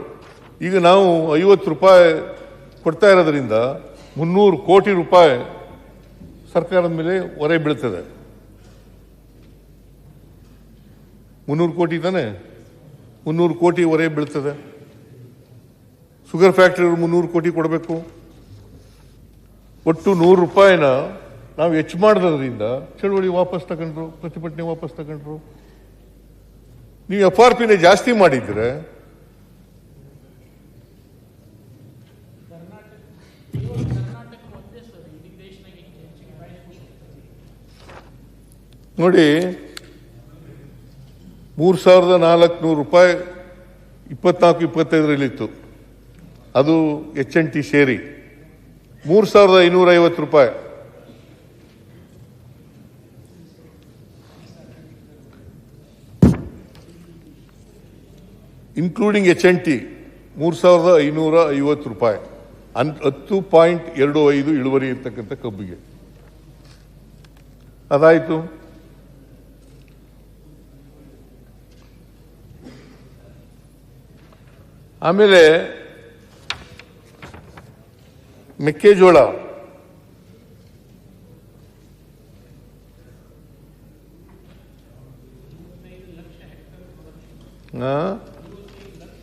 [SPEAKER 1] ಈಗ ನಾವು 50 ರೂಪಾಯಿ ಕೊಡ್ತಾ ಇರೋದ್ರಿಂದ 300 ಕೋಟಿ ರೂಪಾಯಿ ಸರ್ಕಾರದ ಮೇಲೆ ಹೊರೆ ಬೀಳ್ತದೆ. 300 ಕೋಟಿ ತಾನೆ, 300 ಕೋಟಿ ಹೊರೆ ಬೀಳ್ತದೆ. ಶುಗರ್ ಫ್ಯಾಕ್ಟರಿಯವರು 300 ಕೋಟಿ ಕೊಡಬೇಕು. ಒಟ್ಟು 100 ರೂಪಾಯಿನ ನಾವು ಹೆಚ್ಚು ಮಾಡೋದ್ರಿಂದ ಚಳುವಳಿ ವಾಪಸ್ ತಗೊಂಡ್ರು, ಪ್ರತಿಭಟನೆ ವಾಪಸ್ ತಗೊಂಡ್ರು. ನೀವು FRPನ ಜಾಸ್ತಿ ಮಾಡಿದ್ರೆ ನೋಡಿ, 3400 ರೂಪಾಯಿ 24-25ರಲ್ಲಿತ್ತು. ಅದು HNT ಸೇರಿ 3550 ರೂಪಾಯಿ. ಇನ್ಕ್ಲೂಡಿಂಗ್ HNT 3550 ರೂಪಾಯಿ. 10.25 ಇಳುವರಿ ಇರ್ತಕ್ಕಂಥ ಕಬ್ಬಿಗೆ ಅದಾಯಿತು. ಆಮೇಲೆ ಮೆಕ್ಕೆಜೋಳ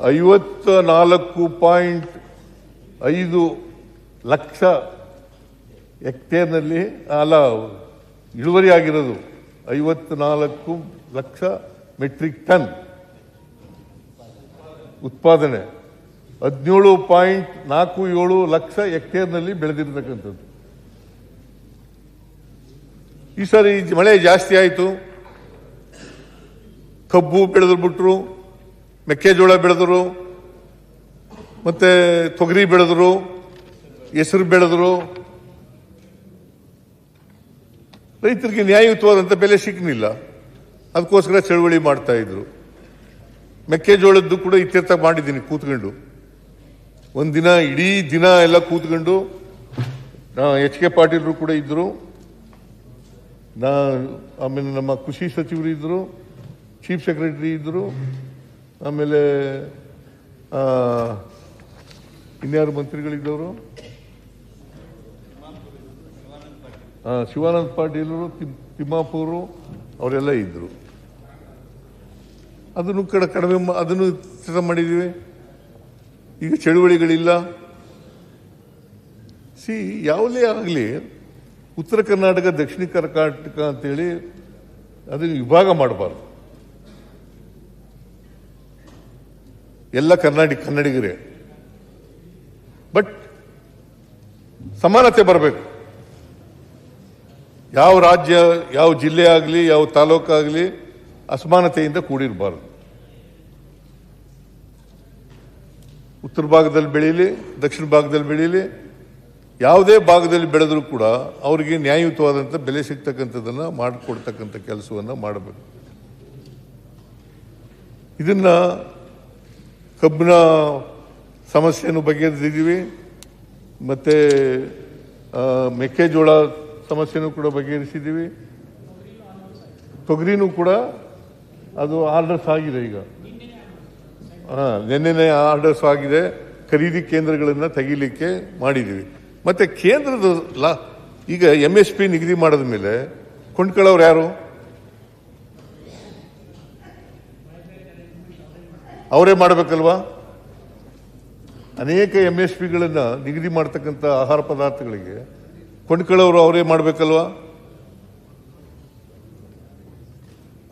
[SPEAKER 1] $54.5 ಲಕ್ಷ ಹೆಕ್ಟೇರ್ನಲ್ಲಿ ಇಳುವರಿ ಆಗಿರೋದು 54 ಲಕ್ಷ ಮೆಟ್ರಿಕ್ ಟನ್ ಉತ್ಪಾದನೆ, 17.47 ಲಕ್ಷ ಹೆಕ್ಟೇರ್ನಲ್ಲಿ ಬೆಳೆದಿರತಕ್ಕಂಥದ್ದು. ಈ ಸಾರಿ ಮಳೆ ಜಾಸ್ತಿ ಆಯಿತು, ಕಬ್ಬು ಬೆಳೆದ್ರು ಬಿಟ್ರು, ಮೆಕ್ಕೆಜೋಳ ಬೆಳೆದರು, ಮತ್ತೆ ತೊಗರಿ ಬೆಳೆದರು, ಹೆಸರು ಬೆಳೆದರು. ರೈತರಿಗೆ ನ್ಯಾಯಯುತವಾದಂಥ ಬೆಲೆ ಸಿಕ್ಕಲಿಲ್ಲ. ಅದಕ್ಕೋಸ್ಕರ ಚಳವಳಿ ಮಾಡ್ತಾ ಇದ್ರು. ಮೆಕ್ಕೆಜೋಳದ್ದು ಕೂಡ ಇತ್ಯರ್ಥ ಮಾಡಿದ್ದೀನಿ ಕೂತ್ಕೊಂಡು. ಒಂದಿನ ಇಡೀ ದಿನ ಎಲ್ಲ ಕೂತ್ಕೊಂಡು HK ಪಾಟೀಲ್ರು ಕೂಡ ಇದ್ರು, ಆಮೇಲೆ ನಮ್ಮ ಕೃಷಿ ಸಚಿವರು ಇದ್ರು, ಚೀಫ್ ಸೆಕ್ರೆಟರಿ ಇದ್ರು, ಆಮೇಲೆ ಇನ್ಯಾರು ಮಂತ್ರಿಗಳಿದ್ದವರು, ಶಿವಾನಂದ ಪಾಟೀಲರು, ತಿಮ್ಮಾಪುರು ಅವರೆಲ್ಲ ಇದ್ರು. ಅದನ್ನು ಕಡಿಮೆ ಅದನ್ನು ಮಾಡಿದ್ದೀವಿ. ಈಗ ಚಳುವಳಿಗಳಿಲ್ಲ. ಯಾವುದೇ ಆಗಲಿ ಉತ್ತರ ಕರ್ನಾಟಕ ದಕ್ಷಿಣ ಕರ್ನಾಟಕ ಅಂತೇಳಿ ಅದನ್ನು ವಿಭಾಗ ಮಾಡಬಾರ್ದು. ಎಲ್ಲ ಕನ್ನಡಿಗರೇ, ಬಟ್ ಸಮಾನತೆ ಬರಬೇಕು. ಯಾವ ರಾಜ್ಯ, ಯಾವ ಜಿಲ್ಲೆ ಆಗಲಿ, ಯಾವ ತಾಲೂಕಾಗಲಿ ಅಸಮಾನತೆಯಿಂದ ಕೂಡಿರಬಾರದು. ಉತ್ತರ ಭಾಗದಲ್ಲಿ ಬೆಳೀಲಿ, ದಕ್ಷಿಣ ಭಾಗದಲ್ಲಿ ಬೆಳೀಲಿ, ಯಾವುದೇ ಭಾಗದಲ್ಲಿ ಬೆಳೆದರೂ ಕೂಡ ಅವರಿಗೆ ನ್ಯಾಯಯುತವಾದಂಥ ಬೆಲೆ ಸಿಗ್ತಕ್ಕಂಥದ್ದನ್ನು ಮಾಡಿಕೊಡ್ತಕ್ಕಂಥ ಕೆಲಸವನ್ನು ಮಾಡಬೇಕು. ಇದನ್ನ ಕಬ್ಬಿನ ಸಮಸ್ಯೆಯನ್ನು ಬಗೆಹರಿಸಿದ್ದೀವಿ, ಮತ್ತೆ ಮೆಕ್ಕೆಜೋಳ ಸಮಸ್ಯೆನೂ ಕೂಡ ಬಗೆಹರಿಸಿದ್ದೀವಿ. ತೊಗರಿನೂ ಕೂಡ ಅದು ಆರ್ಡರ್ಸ್ ಆಗಿದೆ. ಈಗ ನಿನ್ನೆ ಆರ್ಡರ್ಸ್ ಆಗಿದೆ. ಖರೀದಿ ಕೇಂದ್ರಗಳನ್ನು ತೆಗಿಲಿಕ್ಕೆ ಮಾಡಿದ್ದೀವಿ. ಮತ್ತೆ ಕೇಂದ್ರದ ಈಗ MSP ನಿಗದಿ ಮಾಡಿದ ಮೇಲೆ ಕೊಂಡ್ಕೊಳ್ಳೋರು ಯಾರು? ಅವರೇ ಮಾಡಬೇಕಲ್ವಾ? ಅನೇಕ MSPಗಳನ್ನು ನಿಗದಿ ಮಾಡ್ತಕ್ಕಂಥ ಆಹಾರ ಪದಾರ್ಥಗಳಿಗೆ ಕೊಂಡ್ಕೊಳ್ಳೋರು ಅವರೇ ಮಾಡಬೇಕಲ್ವಾ?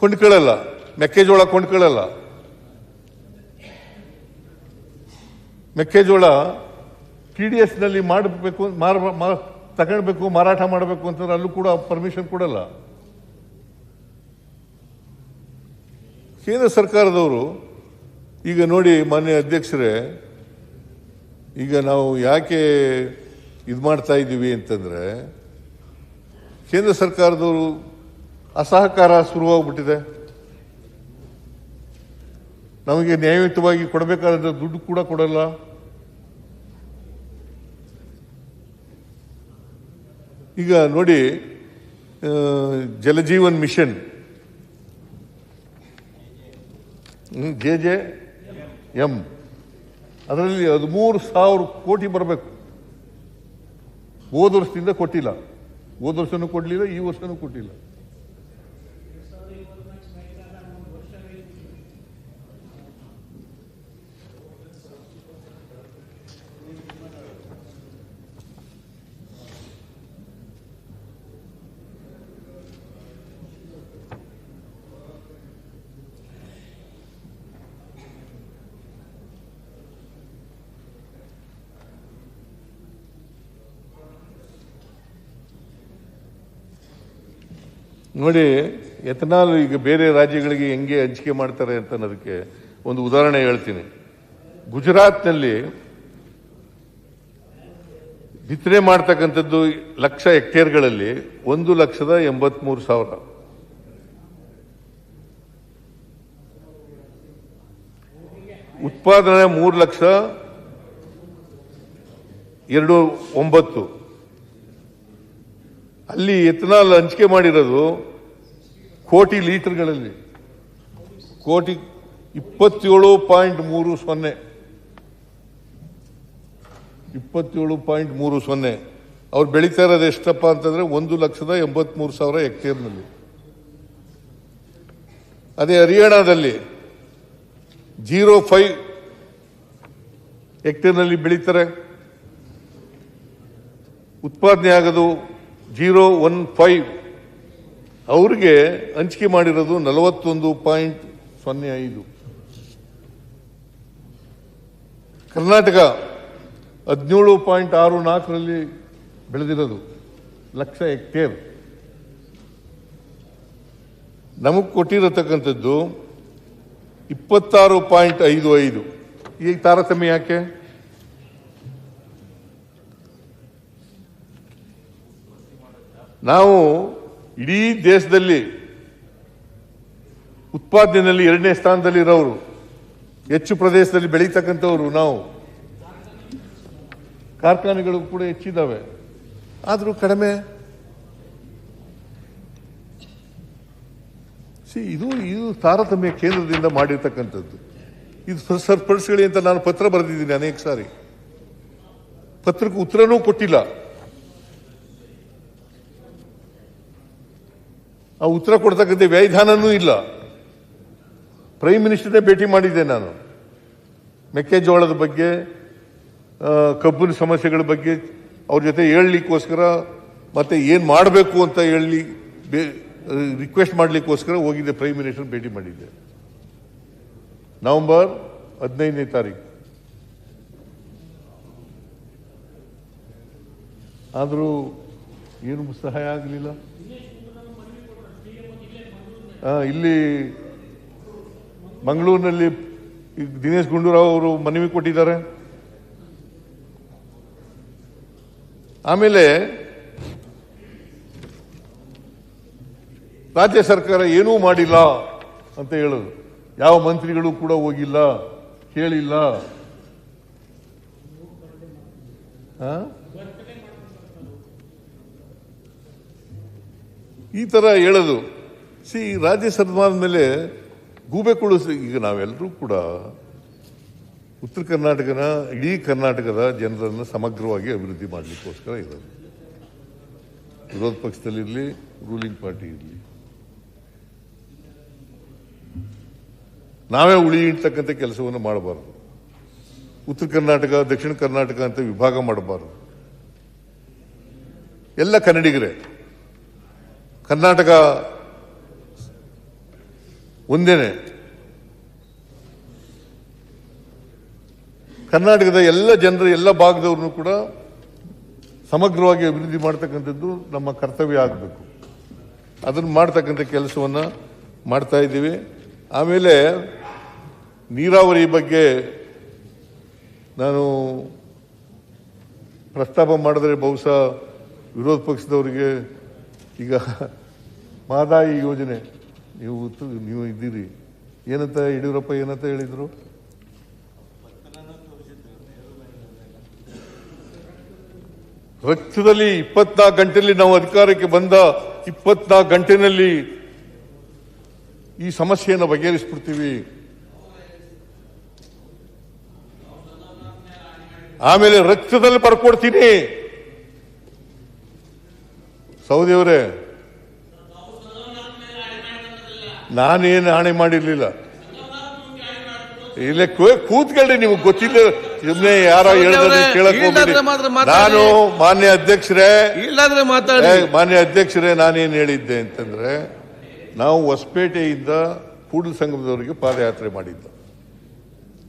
[SPEAKER 1] ಕೊಂಡ್ಕೊಳ್ಳಲ್ಲ, ಮೆಕ್ಕೆಜೋಳ ಕೊಂಡ್ಕೊಳ್ಳಲ್ಲ. ಮೆಕ್ಕೆಜೋಳ TDS ನಲ್ಲಿ ಮಾಡಬೇಕು, ತಗೊಳ್ಬೇಕು, ಮಾರಾಟ ಮಾಡಬೇಕು ಅಂತಂದ್ರೆ ಅಲ್ಲೂ ಕೂಡ ಪರ್ಮಿಷನ್ ಕೊಡಲ್ಲ. ಕೇಂದ್ರ ಸರ್ಕಾರದವರು ಈಗ ನೋಡಿ, ಮಾನ್ಯ ಅಧ್ಯಕ್ಷರೇ, ಈಗ ನಾವು ಯಾಕೆ ಇದು ಮಾಡ್ತಾ ಇದ್ದೀವಿ ಅಂತಂದ್ರೆ, ಕೇಂದ್ರ ಸರ್ಕಾರದವರು ಅಸಹಕಾರ ಶುರುವಾಗ್ಬಿಟ್ಟಿದೆ. ನಮಗೆ ನ್ಯಾಯಯುತವಾಗಿ ಕೊಡಬೇಕಾದ ದುಡ್ಡು ಕೂಡ ಕೊಡಲ್ಲ. ಈಗ ನೋಡಿ, ಜಲಜೀವನ್ ಮಿಷನ್ JJM ಅದರಲ್ಲಿ 13,000 ಕೋಟಿ ಬರಬೇಕು. ಹೋದ ವರ್ಷದಿಂದ ಕೊಟ್ಟಿಲ್ಲ, ಹೋದ ವರ್ಷನೂ ಕೊಡಲಿಲ್ಲ, ಈ ವರ್ಷನೂ ಕೊಟ್ಟಿಲ್ಲ. ನೋಡಿ, ಎಥನಾಲ್ ಈಗ ಬೇರೆ ರಾಜ್ಯಗಳಿಗೆ ಹೆಂಗೆ ಹಂಚಿಕೆ ಮಾಡ್ತಾರೆ ಅಂತ ಅನ್ನೋದಕ್ಕೆ ಒಂದು ಉದಾಹರಣೆ ಹೇಳ್ತೀನಿ. ಗುಜರಾತ್ನಲ್ಲಿ ಬಿತ್ತನೆ ಮಾಡ್ತಕ್ಕಂಥದ್ದು 1,00,000 ಹೆಕ್ಟೇರ್ಗಳಲ್ಲಿ 1,83,000. ಉತ್ಪಾದನೆ 3,29,000. ಅಲ್ಲಿ ಎಥನಾಲ್ ಹಂಚಿಕೆ ಮಾಡಿರೋದು ಕೋಟಿ ಲೀಟರ್ಗಳಲ್ಲಿ, ಕೋಟಿ 27.30 27.30. ಅವ್ರು ಬೆಳೀತಾ ಇರೋದು ಎಷ್ಟಪ್ಪ ಅಂತಂದ್ರೆ 1,83,000 ಹೆಕ್ಟೇರ್ನಲ್ಲಿ. ಅದೇ ಹರಿಯಾಣದಲ್ಲಿ 0.5 ಹೆಕ್ಟೇರ್ನಲ್ಲಿ ಬೆಳೀತಾರೆ. ಉತ್ಪಾದನೆ ಆಗೋದು 0.15. ಅವ್ರಿಗೆ ಹಂಚಿಕೆ ಮಾಡಿರೋದು 41.05. ಕರ್ನಾಟಕ 17.64 ಬೆಳೆದಿರೋದು ಲಕ್ಷ ಹೆಕ್ಟೇರ್. ನಮಗೆ ಕೊಟ್ಟಿರತಕ್ಕಂಥದ್ದು 26.55. ಈಗ ತಾರತಮ್ಯ ಯಾಕೆ? ನಾವು ಇಡೀ ದೇಶದಲ್ಲಿ ಉತ್ಪಾದನೆಯಲ್ಲಿ 2ನೇ ಸ್ಥಾನದಲ್ಲಿರೋರು, ಹೆಚ್ಚು ಪ್ರದೇಶದಲ್ಲಿ ಬೆಳೀತಕ್ಕಂಥವ್ರು ನಾವು. ಕಾರ್ಖಾನೆಗಳು ಕೂಡ ಹೆಚ್ಚಿದ್ದಾವೆ, ಆದರೂ ಕಡಿಮೆ. ಇದು ತಾರತಮ್ಯ ಕೇಂದ್ರದಿಂದ ಮಾಡಿರ್ತಕ್ಕಂಥದ್ದು. ಇದು ಸರಿಪಡಿಸ್ಕೊಳ್ಳಿ ಅಂತ ನಾನು ಪತ್ರ ಬರೆದಿದ್ದೀನಿ ಅನೇಕ ಸಾರಿ. ಪತ್ರಕ್ಕೆ ಉತ್ತರನೂ ಕೊಟ್ಟಿಲ್ಲ. ಆ ಉತ್ತರ ಕೊಡ್ತಕ್ಕಂಥ ವ್ಯಾಖ್ಯಾನನೂ ಇಲ್ಲ. ಪ್ರೈಮ್ ಮಿನಿಸ್ಟರ್ನೇ ಭೇಟಿ ಮಾಡಿದ್ದೆ ನಾನು. ಮೆಕ್ಕೆಜೋಳದ ಬಗ್ಗೆ, ಕಬ್ಬಿನ ಸಮಸ್ಯೆಗಳ ಬಗ್ಗೆ ಅವ್ರ ಜೊತೆ ಹೇಳಲಿಕ್ಕೋಸ್ಕರ, ಮತ್ತೆ ಏನು ಮಾಡಬೇಕು ಅಂತ ಹೇಳಿ ರಿಕ್ವೆಸ್ಟ್ ಮಾಡಲಿಕ್ಕೋಸ್ಕರ ಹೋಗಿದ್ದೆ. ಪ್ರೈಮ್ ಮಿನಿಸ್ಟರ್ ಭೇಟಿ ಮಾಡಿದ್ದೆ ನವೆಂಬರ್ 15ನೇ ತಾರೀಕು. ಆದರೂ ಏನು ಸಹಾಯ ಆಗಲಿಲ್ಲ. ಇಲ್ಲಿ ಮಂಗಳೂರಿನಲ್ಲಿ ದಿನೇಶ್ ಗುಂಡೂರಾವ್ ಅವರು ಮನವಿ ಕೊಟ್ಟಿದ್ದಾರೆ. ಆಮೇಲೆ ರಾಜ್ಯ ಸರ್ಕಾರ ಏನೂ ಮಾಡಿಲ್ಲ ಅಂತ ಹೇಳೋದು. ಯಾವ ಮಂತ್ರಿಗಳು ಕೂಡ ಹೋಗಿಲ್ಲ, ಕೇಳಿಲ್ಲ. ಈ ತರ ಹೇಳೋದು. ರಾಜ್ಯ ಸರ್ಕಾರದ ಮೇಲೆ ಗೂಬೆ ಕುಳಿಸಿ. ಈಗ ನಾವೆಲ್ಲರೂ ಕೂಡ ಉತ್ತರ ಕರ್ನಾಟಕನ, ಇಡೀ ಕರ್ನಾಟಕದ ಜನರನ್ನು ಸಮಗ್ರವಾಗಿ ಅಭಿವೃದ್ಧಿ ಮಾಡಲಿಕ್ಕೋಸ್ಕರ ಇರೋದು. ವಿರೋಧ ಪಕ್ಷದಲ್ಲಿರಲಿ, ರೂಲಿಂಗ್ ಪಾರ್ಟಿ ಇರಲಿ, ನಾವೇ ಉಳಿ ಇಡ್ತಕ್ಕಂಥ ಕೆಲಸವನ್ನು ಮಾಡಬಾರ್ದು. ಉತ್ತರ ಕರ್ನಾಟಕ, ದಕ್ಷಿಣ ಕರ್ನಾಟಕ ಅಂತ ವಿಭಾಗ ಮಾಡಬಾರ್ದು. ಎಲ್ಲ ಕನ್ನಡಿಗರೇ. ಕರ್ನಾಟಕ ಒಂದೇನೆ. ಕರ್ನಾಟಕದ ಎಲ್ಲ ಜನರು, ಎಲ್ಲ ಭಾಗದವ್ರನ್ನು ಕೂಡ ಸಮಗ್ರವಾಗಿ ಅಭಿವೃದ್ಧಿ ಮಾಡ್ತಕ್ಕಂಥದ್ದು ನಮ್ಮ ಕರ್ತವ್ಯ ಆಗಬೇಕು. ಅದನ್ನು ಮಾಡ್ತಕ್ಕಂಥ ಕೆಲಸವನ್ನ ಮಾಡ್ತಾ ಇದ್ದೀವಿ. ಆಮೇಲೆ ನೀರಾವರಿ ಬಗ್ಗೆ ನಾನು ಪ್ರಸ್ತಾಪ ಮಾಡಿದ್ರೆ ಬಹುಶಃ ವಿರೋಧ ಪಕ್ಷದವರಿಗೆ ಈಗ ಮಹದಾಯಿ ಯೋಜನೆ ನೀವು ಇದ್ದೀರಿ, ಏನಂತ ಯಡಿಯೂರಪ್ಪ ಏನಂತ ಹೇಳಿದ್ರು? ರಕ್ತದಲ್ಲಿ 24 ಗಂಟೆಯಲ್ಲಿ ನಾವು ಅಧಿಕಾರಕ್ಕೆ ಬಂದ 24 ಗಂಟೆನಲ್ಲಿ ಈ ಸಮಸ್ಯೆಯನ್ನು ಬಗೆಹರಿಸ್ಬಿಡ್ತೀವಿ. ಆಮೇಲೆ ರಕ್ತದಲ್ಲಿ ಬರ್ಕೊಡ್ತೀನಿ. ಸೌದಿಯವರೇ, ನಾನೇನು ಆಣೆ ಮಾಡಿರ್ಲಿಲ್ಲ. ಇಲ್ಲೇ ಕೂತ್ಕೊಳ್ಳಿ, ನಿಮ್ಗೆ ಗೊತ್ತಿಲ್ಲ. ಸುಮ್ಮನೆ ಯಾರೋ ಹೇಳಿದ್ರೆ ಕೇಳಕ್ ಹೋಗ್ಬೇಡಿ. ನಾನು ಮಾನ್ಯ ಅಧ್ಯಕ್ಷರೇ ನಾನೇನು ಹೇಳಿದ್ದೆ ಅಂತಂದ್ರೆ, ನಾವು ಹೊಸಪೇಟೆಯಿಂದ ಕೂಡಲ ಸಂಗಮದವರೆಗೆ ಪಾದಯಾತ್ರೆ ಮಾಡಿದ್ದ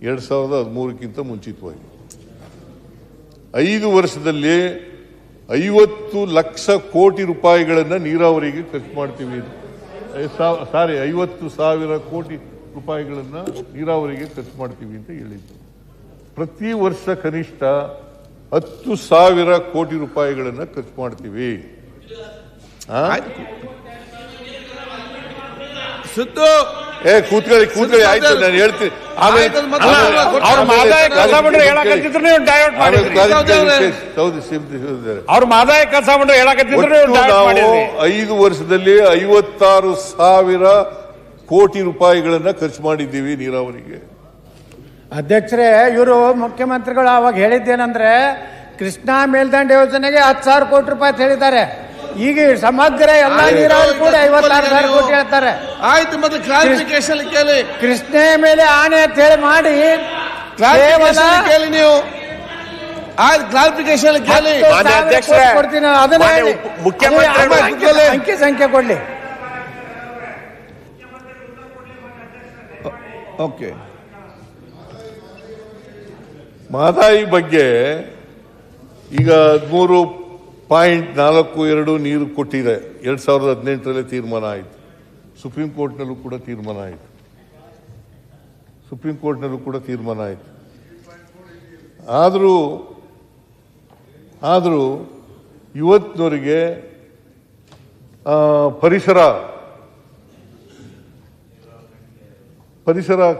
[SPEAKER 1] 2013ಕ್ಕಿಂತ ಮುಂಚಿತವಾಗಿ. 5 ವರ್ಷದಲ್ಲಿ 50 ಲಕ್ಷ ಕೋಟಿ ರೂಪಾಯಿಗಳನ್ನ ನೀರಾವರಿಗೆ ಖರ್ಚು ಮಾಡ್ತೀವಿ. 50,000 ಕೋಟಿ ರೂಪಾಯಿಗಳನ್ನ ನೀರಾವರಿಗೆ ಖರ್ಚು ಮಾಡ್ತೀವಿ ಅಂತ ಹೇಳಿದ್ದು. ಪ್ರತಿ ವರ್ಷ ಕನಿಷ್ಠ 10,000 ಕೋಟಿ ರೂಪಾಯಿಗಳನ್ನ ಖರ್ಚು ಮಾಡ್ತೀವಿ.
[SPEAKER 12] ಸುದ್ದು
[SPEAKER 1] ಕೂತ್ಕೊಳ್ಳಿ ಆಯ್ತು, ನಾನು ಹೇಳ್ತೀನಿ.
[SPEAKER 5] ಅವ್ರ ಮಾದಾಯ ಕಸ ಬಿಡ್ರೆ ಹೇಳಕತ್ತಿದ್ರು ನೀವು ಡೈವರ್ಟ್ ಮಾಡಿದ್ರಿ. ಅವ್ರ ಮಾದಾಯ ಕಸ ಬಿಡ್ರೆ ಹೇಳಕತ್ತಿದ್ರು ನೀವು ಡೈವರ್ಟ್ ಮಾಡಿದ್ರಿ.
[SPEAKER 1] 5 ವರ್ಷದಲ್ಲಿ 56,000 ಕೋಟಿ ರೂಪಾಯಿಗಳನ್ನ ಖರ್ಚು ಮಾಡಿದ್ದೀವಿ ನೀರಾವರಿಗೆ.
[SPEAKER 14] ಅಧ್ಯಕ್ಷರೇ, ಇವರು ಮುಖ್ಯಮಂತ್ರಿಗಳು ಅವಾಗ ಹೇಳಿದ್ದೇನೆಂದ್ರೆ ಕೃಷ್ಣಾ ಮೇಲ್ದಂಡೆ ಯೋಜನೆಗೆ 10,000 ಕೋಟಿ ರೂಪಾಯಿ ಹೇಳಿದ್ದಾರೆ. ಈಗ ಸಮಗ್ರ ಎಲ್ಲ ನೀರಾವರಿ ಕೂಡ 56,000 ಕೋಟಿ ಹೇಳ್ತಾರೆ.
[SPEAKER 16] ಆಯ್ತು, ಮತ್ತೆ ಕ್ಲಾರಿಫಿಕೇಶನ್ ಕೇಳಿ.
[SPEAKER 14] ಕೃಷ್ಣೆ ಮೇಲೆ ಆಣೆ ಅಂತ ಹೇಳಿ ಮಾಡಿ
[SPEAKER 16] ಕೇಳಿ ನೀವು. ಆಯ್ತು, ಕ್ಲಾರಿಫಿಕೇಶನ್ ಕೇಳಿ.
[SPEAKER 14] ಕೊಡ್ತೀನಿ, ಅದನ್ನ ಅಂಕಿ ಸಂಖ್ಯೆ ಕೊಡ್ಲಿ.
[SPEAKER 16] ಓಕೆ.
[SPEAKER 1] ಮಹದಾಯಿ ಬಗ್ಗೆ ಈಗ 13.42 ನೀರು ಕೊಟ್ಟಿದೆ. 2018ರಲ್ಲಿ ತೀರ್ಮಾನ ಆಯಿತು. ಸುಪ್ರೀಂ ಕೋರ್ಟ್ನಲ್ಲೂ ಕೂಡ ತೀರ್ಮಾನ ಆಯಿತು. ಆದರೂ ಇವತ್ತಿನವರೆಗೆ ಪರಿಸರ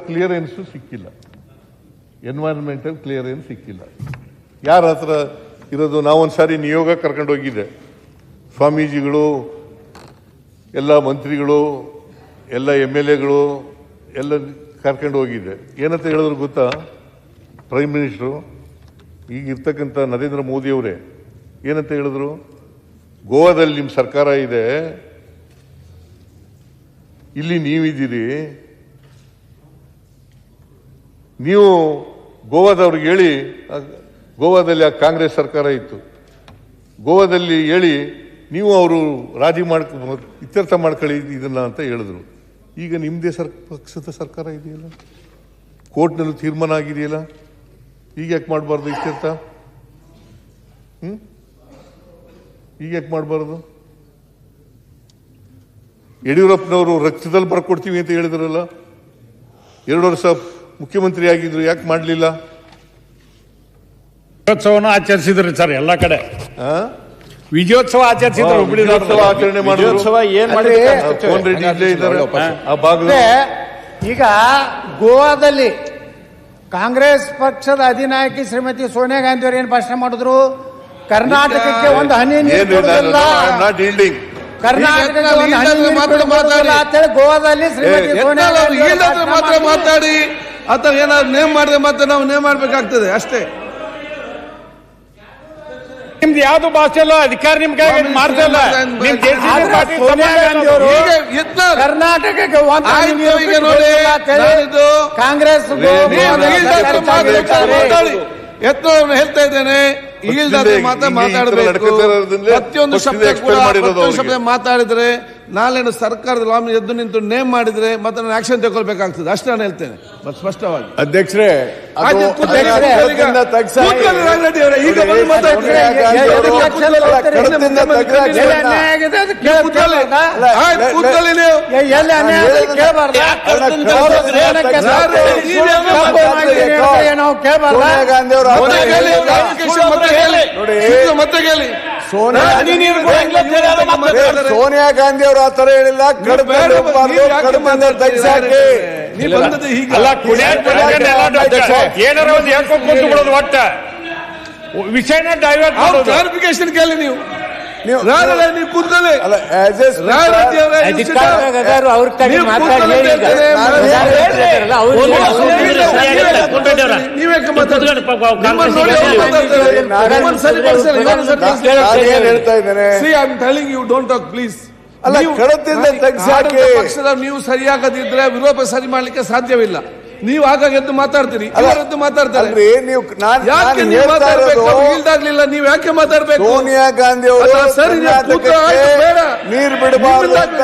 [SPEAKER 1] ಕ್ಲಿಯರೆನ್ಸು ಸಿಕ್ಕಿಲ್ಲ. ಎನ್ವೈರನ್ಮೆಂಟಲ್ ಕ್ಲಿಯರೆನ್ಸ್ ಸಿಕ್ಕಿಲ್ಲ. ಯಾರ ಹತ್ರ ಇರೋದು? ನಾವೊಂದ್ಸಾರಿ ನಿಯೋಗ ಕರ್ಕೊಂಡು ಹೋಗಿದ್ದೆ. ಸ್ವಾಮೀಜಿಗಳು, ಎಲ್ಲ ಮಂತ್ರಿಗಳು, ಎಲ್ಲ MLAಗಳು ಎಲ್ಲ ಕರ್ಕೊಂಡು ಹೋಗಿದ್ದೆ. ಏನಂತ ಹೇಳಿದ್ರು ಗೊತ್ತಾ? ಪ್ರೈಮ್ ಮಿನಿಸ್ಟ್ರು, ಈಗಿರ್ತಕ್ಕಂಥ ನರೇಂದ್ರ ಮೋದಿಯವರೇ ಏನಂತ ಹೇಳಿದ್ರು? ಗೋವಾದಲ್ಲಿ ನಿಮ್ಮ ಸರ್ಕಾರ ಇದೆ, ಇಲ್ಲಿ ನೀವಿದ್ದೀರಿ, ನೀವು ಗೋವಾದವ್ರಿಗೆ ಹೇಳಿ, ಗೋವಾದಲ್ಲಿ ಆ ಕಾಂಗ್ರೆಸ್ ಸರ್ಕಾರ ಇತ್ತು, ಗೋವಾದಲ್ಲಿ ಹೇಳಿ ನೀವು ಅವರು ರಾಜಿ ಇತ್ಯರ್ಥ ಮಾಡ್ಕೊಳ್ಳಿ ಇದನ್ನ ಅಂತ ಹೇಳಿದ್ರು. ಈಗ ನಿಮ್ಮದೇ ಪಕ್ಷದ ಸರ್ಕಾರ ಇದೆಯಲ್ಲ, ಕೋರ್ಟ್ನಲ್ಲೂ ತೀರ್ಮಾನ ಆಗಿದೆಯಲ್ಲ, ಈಗ ಯಾಕೆ ಮಾಡಬಾರ್ದು ಇತ್ಯರ್ಥ? ಈಗ ಯಾಕೆ ಮಾಡಬಾರ್ದು? ಯಡಿಯೂರಪ್ಪನವರು ರಕ್ತದಲ್ಲಿ ಬರ್ಕೊಡ್ತೀವಿ ಅಂತ ಹೇಳಿದ್ರಲ್ಲ, 2 ವರ್ಷ ಮುಖ್ಯಮಂತ್ರಿ ಆಗಿದ್ರು, ಯಾಕೆ ಮಾಡಲಿಲ್ಲ?
[SPEAKER 5] ವಿಜಯೋತ್ಸವನ ಆಚರಿಸಿದ್ರಿ ಸರ್ ಎಲ್ಲ ಕಡೆ. ವಿಜಯೋತ್ಸವ ಆಚರಿಸಿದ್ರು.
[SPEAKER 1] ವಿಜಯೋತ್ಸವ ಆಚರಣೆ ಮಾಡಿದ್ರು.
[SPEAKER 14] ಈಗ ಗೋವಾದಲ್ಲಿ ಕಾಂಗ್ರೆಸ್ ಪಕ್ಷದ ಅಧಿನಾಯಕಿ ಶ್ರೀಮತಿ ಸೋನಿಯಾ ಗಾಂಧಿ ಅವರು ಏನ್ ಭಾಷಣ ಮಾಡಿದ್ರು? ಕರ್ನಾಟಕಕ್ಕೆ ಒಂದು ಹನಿ ನೀರು ಕೊಡೋದಿಲ್ಲ, ಕರ್ನಾಟಕಕ್ಕೆ ಒಂದು ಹನಿ ನೀರು ಕೊಡೋದಿಲ್ಲ ಅಂತೇಳಿ ಗೋವಾದಲ್ಲಿ ಶ್ರೀಮತಿ ಸೋನಿಯಾ ಗಾಂಧಿ
[SPEAKER 16] ಮಾತ್ರ ಮಾತಾಡಿ ಅಥವಾ ಏನಾದ್ರು ನೇಮ್ ಮಾಡಿದ್ರೆ ಮತ್ತೆ ನಾವು ನೇಮ್ ಮಾಡ್ಬೇಕಾಗ್ತದೆ ಅಷ್ಟೇ.
[SPEAKER 5] ನಿಮ್ದು ಯಾವ್ದು ಭಾಷೆ ಇಲ್ಲ, ಅಧಿಕಾರ ನಿಮ್ ಕೈ ಮಾಡ್ತಾ ಇಲ್ಲ.
[SPEAKER 14] ಸೋನಿಯಾ ಗಾಂಧಿ ಅವರು ಕರ್ನಾಟಕಕ್ಕೆ ಕಾಂಗ್ರೆಸ್
[SPEAKER 16] ಎತ್ತರವನ್ನು ಹೇಳ್ತಾ ಇದ್ದೇನೆ. ಈಲ್ದಾದ್ರೆ ಮಾತಾಡಬೇಕು. ಪ್ರತಿಯೊಂದು ಶಬ್ದ ಮಾತಾಡಿದ್ರೆ ನಾಳೆ ಸರ್ಕಾರದ ಲಾಮಿ ಎದ್ದು ನಿಂತು ನೇಮ್ ಮಾಡಿದ್ರೆ ಮತ್ತೆ ನಾನು ಆಕ್ಷನ್ ತಗೊಳ್ಬೇಕಾಗ್ತದೆ. ಅಷ್ಟೇ ನಾನು ಹೇಳ್ತೇನೆ ಸ್ಪಷ್ಟವಾಗಿ.
[SPEAKER 12] ಅಧ್ಯಕ್ಷರೇ, ಸೋನಿಯಾ ಗಾಂಧಿ ಅವರು ಆ ತರ ಹೇಳಿಲ್ಲ.
[SPEAKER 5] ಏನಾರ ಒಂದು ಹೇಳ್ಕೊಂಡು ಕೂತ್ಕೊಳ್ಳೋದು ಒಟ್ಟ ವಿಷಯನ ಡೈವರ್ಟ್ ಮಾಡೋದು.
[SPEAKER 16] ಕ್ಲಾರಿಫಿಕೇಶನ್ ಕೇಳಿ ನೀವು. ನೀವು ಕೂತ್ಕೊಳ್ಳಿ. ನೀವು ಸರಿಯಾಗದಿದ್ರೆ ವಿರೋಧ ಸರಿ ಮಾಡ್ಲಿಕ್ಕೆ ಸಾಧ್ಯವಿಲ್ಲ. ನೀವು ಆಗಾಗ ಎದ್ದು ಮಾತಾಡ್ತೀರಿ, ಇವರೆದ್ದು ಮಾತಾಡ್ತಾರೆ. ಈಲ್ದಾಗ್ಲಿಲ್ಲ, ನೀವು ಯಾಕೆ ಮಾತಾಡ್ಬೇಕು?
[SPEAKER 12] ಸೋನಿಯಾ ಗಾಂಧಿ ಅವರು ನೀರು ಬಿಡಬಾರ್ದು ಅಂತ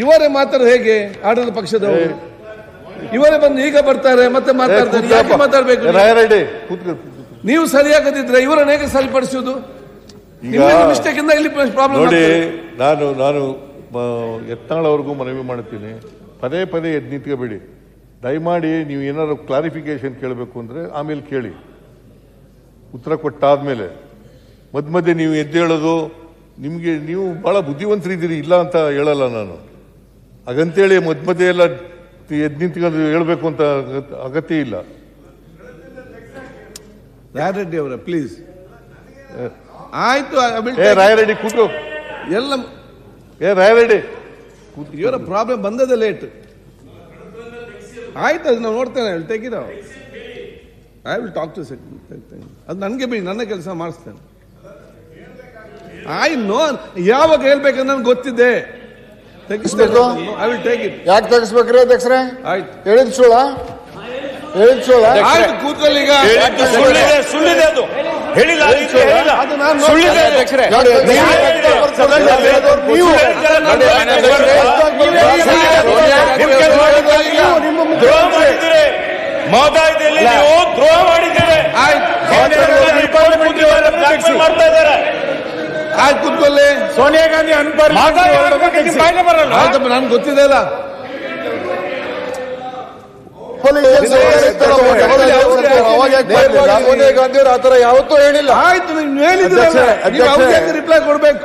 [SPEAKER 16] ಇವರೇ ಮಾತಾಡ ಹೇಗೆ? ಆಡಳಿತ ಪಕ್ಷದವರು ಇವರೇ ಬಂದು ಈಗ ಬರ್ತಾರೆ ಮತ್ತೆ ಮಾತಾಡ್ತಾರೆ. ಯಾಕೆ ಮಾತಾಡ್ಬೇಕು? ನೀವು ಸರಿಯಾಗದಿದ್ರೆ ಇವರನ್ನ ಹೇಗೆ ಸರಿಪಡಿಸುವುದು? ಮಿಸ್ಟೇಕ್ ಇಂದ ಇಲ್ಲಿ ಪ್ರಾಬ್ಲಮ್.
[SPEAKER 1] ನೋಡಿ, ನಾನು ಯತ್ನಾಳವ್ರಿಗೂ ಮನವಿ ಮಾಡ್ತೀನಿ, ಪದೇ ಪದೇ ಎದ್ದು ನಿಂತ್ಕೋಬೇಡಿ. ದಯಮಾಡಿ ನೀವು ಏನಾದ್ರು ಕ್ಲಾರಿಫಿಕೇಶನ್ ಕೇಳಬೇಕು ಅಂದ್ರೆ ಆಮೇಲೆ ಕೇಳಿ, ಉತ್ತರ ಕೊಟ್ಟಾದ್ಮೇಲೆ. ಮಧ್ಯೆ ನೀವು ಎದ್ದೇಳೋದು ನಿಮಗೆ ನೀವು ಬಹಳ ಬುದ್ಧಿವಂತರಿದ್ದೀರಿ, ಇಲ್ಲ ಅಂತ ಹೇಳಲ್ಲ ನಾನು. ಹಾಗಂತೇಳಿ ಮಧ್ಯೆ ಎಲ್ಲ ಎದ್ದು ನಿಂತ್ಕೊಂಡು ಹೇಳ್ಬೇಕು ಅಂತ ಅಗತ್ಯ ಇಲ್ಲ.
[SPEAKER 16] ರಾಯರೆಡ್ಡಿ ಅವರೇ ಪ್ಲೀಸ್. ಆಯ್ತು
[SPEAKER 1] ರಾಯರೆಡ್ಡಿ ಕೂತು
[SPEAKER 16] ಎಲ್ಲ
[SPEAKER 1] ರಾಯರೆಡ್ಡಿ
[SPEAKER 16] ಇವರ ಪ್ರಾಬ್ಲಮ್ ಬಂದದ ಲೇಟ್. ಆಯ್ತು, ಅದು ನಾವು ನೋಡ್ತೇನೆ. ತೆಗಿದ I will talk to secretary. ಅದು ನನಗೆ ಬಿಡಿ, ನನ್ನ ಕೆಲಸ ಮಾಡಿಸ್ತೇನೆ. ಯಾವಾಗ ಹೇಳ್ಬೇಕಂತ ನನ್ಗೆ ಗೊತ್ತಿದೆ.
[SPEAKER 17] ತೆಗಿಸ್ಬೇಕು.
[SPEAKER 16] I will take it.
[SPEAKER 17] ಯಾಕೆ ತೆಗಿಸ್ಬೇಕ್ರಿ ಅಧ್ಯಕ್ಷರೇ?
[SPEAKER 16] ಆಯ್ತು,
[SPEAKER 17] ಹೇಳಿದ್ ಸುಳ್ಳ? ಹೇಳಿದ್ ಸುಳ್ಳ?
[SPEAKER 16] ಆಯ್ತು, ಕೂತ್ಕೊಳ್ಳಿ. ಈಗ
[SPEAKER 11] ಸುಳ್ಳಿದೆ ಅದು. ಹೇಳಿಲ್ಲ,
[SPEAKER 16] ಅದು ನಾನು
[SPEAKER 11] ಸುಳ್ಳಿದೆ ಅಧ್ಯಕ್ಷರೇ. ಮಹದಾಯಿಯಲ್ಲಿ ನೀವು ದ್ರೋಹ ಮಾಡಿದ್ದೀರಿ. ಮಾಡ್ತಾ ಇದ್ದಾರೆ.
[SPEAKER 16] ಆಯ್ತು, ಕೂತ್ಕೊಳ್ಳಿ.
[SPEAKER 13] ಸೋನಿಯಾ ಗಾಂಧಿ
[SPEAKER 16] ಆಯ್ತಪ್ಪ, ನನ್ಗೆ ಗೊತ್ತಿದೆ ಅಲ್ಲ.
[SPEAKER 17] ಸೋನಿಯಾ ಗಾಂಧಿ ಅವರು ಆತರ ಯಾವತ್ತೂ ಹೇಳಿಲ್ಲ.
[SPEAKER 16] ಆಯ್ತು, ನೀವು ಹೇಳಿದ್ರೆ ರಿಪ್ಲೈ ಕೊಡ್ಬೇಕು.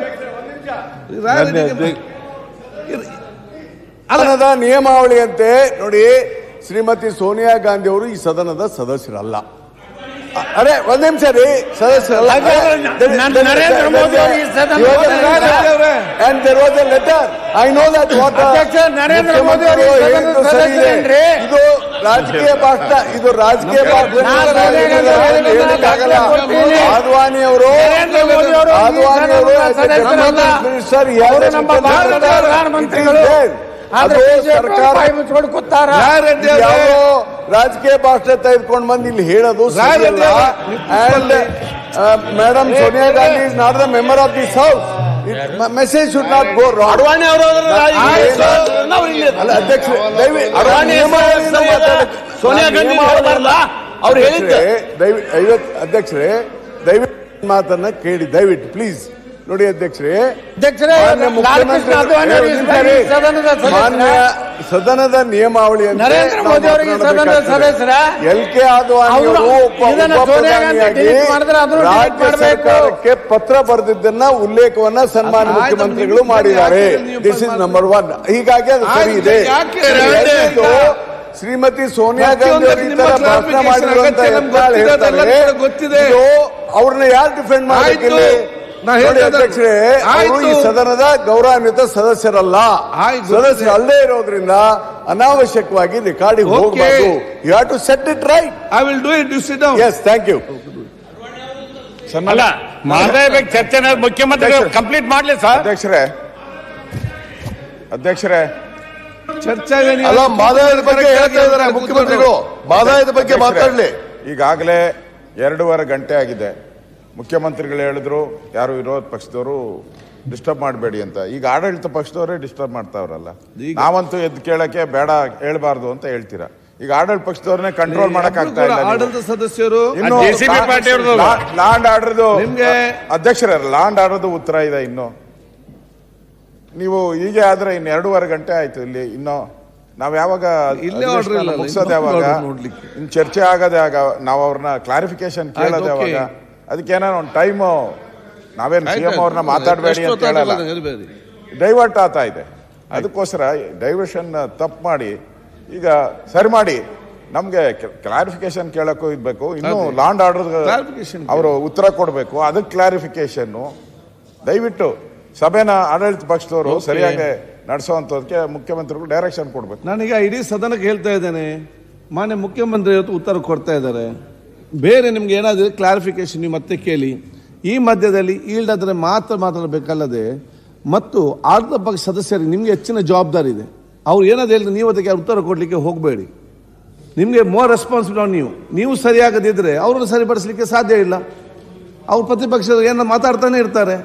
[SPEAKER 9] ಸದನದ ನಿಯಮಾವಳಿಯಂತೆ ನೋಡಿ, ಶ್ರೀಮತಿ ಸೋನಿಯಾ ಗಾಂಧಿ ಅವರು ಈ ಸದನದ ಸದಸ್ಯರಲ್ಲ. ಅರೆ ಒಂದ್ ನಿಮಿಷ ರೀ, ಸದಸ್ಯರಲ್ಲ.
[SPEAKER 14] ನರೇಂದ್ರ ಮೋದಿ ಅವರು ಈ ಸದನ
[SPEAKER 9] and there was a letter. I know that what
[SPEAKER 14] Narendra Modi ಅವರು ಈ ಸದನದ ಸದಸ್ಯರೇನ್ರಿ?
[SPEAKER 9] ಇದು ರಾಜಕೀಯ ಭಾಷಣ, ಇದು ರಾಜಕೀಯ ಭಾಷಣ. ಆದ್ವಾನಿ ಅವರು ಮಿನಿಸ್ಟರ್
[SPEAKER 14] ನಮ್ಮ ಭಾರತದ ಪ್ರಧಾನಮಂತ್ರಿಗಳು ಸರ್ಕಾರ ಕೂತಾರ.
[SPEAKER 9] ರಾಜಕೀಯ ಭಾಷಣ ತೆಗೆದುಕೊಂಡು ಬಂದು ಇಲ್ಲಿ ಹೇಳೋದು madam Sonia Gandhi is not the member of this house. Message should not go wrong.
[SPEAKER 11] Advani ಅವರು ಸೋನಿಯಾ ಗಾಂಧಿ ಅವ್ರು ಹೇಳಿದ್ದಾರೆ.
[SPEAKER 9] ಅಧ್ಯಕ್ಷರೇ, ದಯವಿಟ್ಟು ಮಾತನ್ನ ಕೇಳಿ, ದಯವಿಟ್ಟು ಪ್ಲೀಸ್ ನೋಡಿ. ಅಧ್ಯಕ್ಷರೇ, ಸದನದ ನಿಯಮಾವಳಿ
[SPEAKER 14] ನರೇಂದ್ರ ಮೋದಿ ಅವರು ಈ ಸದನದ ಸದಸ್ಯರ
[SPEAKER 9] LK ಆದ್ವಾನಿ ರಾಜ್ಯ ಸರ್ಕಾರಕ್ಕೆ ಪತ್ರ ಬರೆದಿದ್ದನ್ನ ಉಲ್ಲೇಖವನ್ನ ಸನ್ಮಾನ್ಯ ಮುಖ್ಯಮಂತ್ರಿಗಳು ಮಾಡಿದ್ದಾರೆ. This is number 1. ಹೀಗಾಗಿ ಅದು ಸರಿ ಇದೆ. ಶ್ರೀಮತಿ ಸೋನಿಯಾ ಗಾಂಧಿ ಅವರು ಈ ತರ ಭಾಷಣ ಮಾಡಿದ್ರು ಅಂತ
[SPEAKER 16] ಗೊತ್ತಿದೆ.
[SPEAKER 9] ಅವ್ರನ್ನ ಯಾರು ಡಿಫೆಂಡ್ ಮಾಡಬೇಕಿಲ್ಲ? ಅಧ್ಯಕ್ಷರೇ, ಅವರು ಈ ಸದನದ ಗೌರವಾನ್ವಿತ ಸದಸ್ಯರಲ್ಲ. ಸದಸ್ಯರಲ್ಲೇ ಇರೋದ್ರಿಂದ ಅನಾವಶ್ಯಕವಾಗಿ ರೆಕಾರ್ಡಿಂಗ್ ಹೋಗಬಾರದು. You have to set it right.
[SPEAKER 16] I will do it. You sit down.
[SPEAKER 9] Yes, thank you.
[SPEAKER 5] ಅಲ್ಲ, ಮಹದಾಯಿ ಚರ್ಚೆನ ಮುಖ್ಯಮಂತ್ರಿಗಳು ಕಂಪ್ಲೀಟ್ ಮಾಡ್ಲಿ ಸರ್.
[SPEAKER 3] ಅಧ್ಯಕ್ಷರೇ
[SPEAKER 16] ಚರ್ಚೆ
[SPEAKER 17] ಅಲ್ಲ, ಮಾದಾಯದ ಬಗ್ಗೆ ಹೇಳ್ತಾ ಇದ್ದಾರೆ ಮುಖ್ಯಮಂತ್ರಿಗಳು. ಮಾದಾಯದ ಬಗ್ಗೆ ಮಾತಾಡ್ಲಿ.
[SPEAKER 3] ಈಗಾಗಲೇ 2.5 ಗಂಟೆ ಆಗಿದೆ. ಮುಖ್ಯಮಂತ್ರಿಗಳು ಹೇಳಿದ್ರು ಯಾರು ವಿರೋಧ ಪಕ್ಷದವರು ಡಿಸ್ಟರ್ಬ್ ಮಾಡಬೇಡಿ ಅಂತ. ಈಗ ಆಡಳಿತ ಪಕ್ಷದವರೇ ಡಿಸ್ಟರ್ಬ್ ಮಾಡ್ತಾವ್ರಲ್ಲ. ನಾವಂತೂ ಎದ್ದು ಕೇಳಕ್ಕೆ ಬೇಡ, ಹೇಳ್ಬಾರ್ದು ಅಂತ ಹೇಳ್ತೀರಾ. ಈಗ ಆಡಳಿತ ಪಕ್ಷದವ್ರನ್ನೇ ಕಂಟ್ರೋಲ್ ಮಾಡಕ್ ಆಗ್ತಾ ಇಲ್ಲ.
[SPEAKER 16] ಆಡಳಿತ ಸದಸ್ಯರು
[SPEAKER 3] ಲಾಂಡ್ ಆರ್ಡರ್ದು ಅಧ್ಯಕ್ಷರೇ, ಲಾಂಡ್ ಆರ್ಡರ್ದು ಉತ್ತರ ಇದೆ. ಇನ್ನು ನೀವು ಹೀಗೆ ಆದ್ರೆ ಇನ್ನು 2.5 ಗಂಟೆ ಆಯ್ತು. ಇಲ್ಲಿ ಇನ್ನು ನಾವ್ ಯಾವಾಗ ಮುಗಿಸೋದು, ಯಾವಾಗ ಇನ್ ಚರ್ಚೆ ಆಗದೆ, ಆಗ ನಾವು ಅವ್ರನ್ನ ಕ್ಲಾರಿಫಿಕೇಶನ್ ಕೇಳೋದು ಯಾವಾಗ? ಅದಕ್ಕೇನೋ ಒಂದು ಟೈಮು. ನಾವೇನು CM ಅವ್ರನ್ನ ಮಾತಾಡಬೇಡಿ ಅಂತ ಹೇಳಲ್ಲ, ಡೈವರ್ಟ್ ಆಗ್ತಾ ಇದೆ. ಅದಕ್ಕೋಸ್ಕರ ಡೈವರ್ಷನ್ ತಪ್ಪು ಮಾಡಿ ಈಗ ಸರಿ ಮಾಡಿ ನಮ್ಗೆ ಕ್ಲಾರಿಫಿಕೇಶನ್ ಕೇಳಕ್ಕೂ ಇರ್ಬೇಕು. ಇನ್ನು ಲಾಂಡ್ ಆರ್ಡರ್ ಅವರು ಉತ್ತರ ಕೊಡಬೇಕು. ಅದಕ್ಕೆ ಕ್ಲಾರಿಫಿಕೇಶನ್ ದಯವಿಟ್ಟು ಸಭೆನ ಆಡಳಿತ ಪಕ್ಷದವರು ಸರಿಯಾಗಿ ನಡೆಸುವಂತದಕ್ಕೆ ಮುಖ್ಯಮಂತ್ರಿಗಳು ಡೈರೆಕ್ಷನ್ ಕೊಡ್ಬೇಕು.
[SPEAKER 16] ನಾನೀಗ ಇಡೀ ಸದನಕ್ಕೆ ಹೇಳ್ತಾ ಇದ್ದೇನೆ, ಮಾನ್ಯ ಮುಖ್ಯಮಂತ್ರಿ ಇವತ್ತು ಉತ್ತರ ಕೊಡ್ತಾ ಇದ್ದಾರೆ. ಬೇರೆ ನಿಮ್ಗೆ ಏನಾದರೂ ಕ್ಲಾರಿಫಿಕೇಶನ್ ನೀವು ಮತ್ತೆ ಕೇಳಿ. ಈ ಮಧ್ಯದಲ್ಲಿ ಈಲ್ಡಾದರೆ ಮಾತಾಡಬೇಕಲ್ಲದೆ ಮತ್ತು ಆಡಳಿತ ಪಕ್ಷ ಸದಸ್ಯರಿಗೆ ನಿಮ್ಗೆ ಹೆಚ್ಚಿನ ಜವಾಬ್ದಾರಿ ಇದೆ. ಅವ್ರು ಏನಾದ್ರು ಹೇಳಿದ್ರೆ ನೀವು ಅದಕ್ಕೆ ಉತ್ತರ ಕೊಡಲಿಕ್ಕೆ ಹೋಗಬೇಡಿ. ನಿಮಗೆ ಮೋರ್ ರೆಸ್ಪಾನ್ಸಿಬಲ್ ನೀವು ಸರಿಯಾಗದಿದ್ರೆ ಅವ್ರನ್ನ ಸರಿಪಡಿಸಲಿಕ್ಕೆ ಸಾಧ್ಯ ಇಲ್ಲ. ಅವ್ರು ಪ್ರತಿಪಕ್ಷ ಏನೋ ಮಾತಾಡ್ತಾನೆ ಇರ್ತಾರೆ.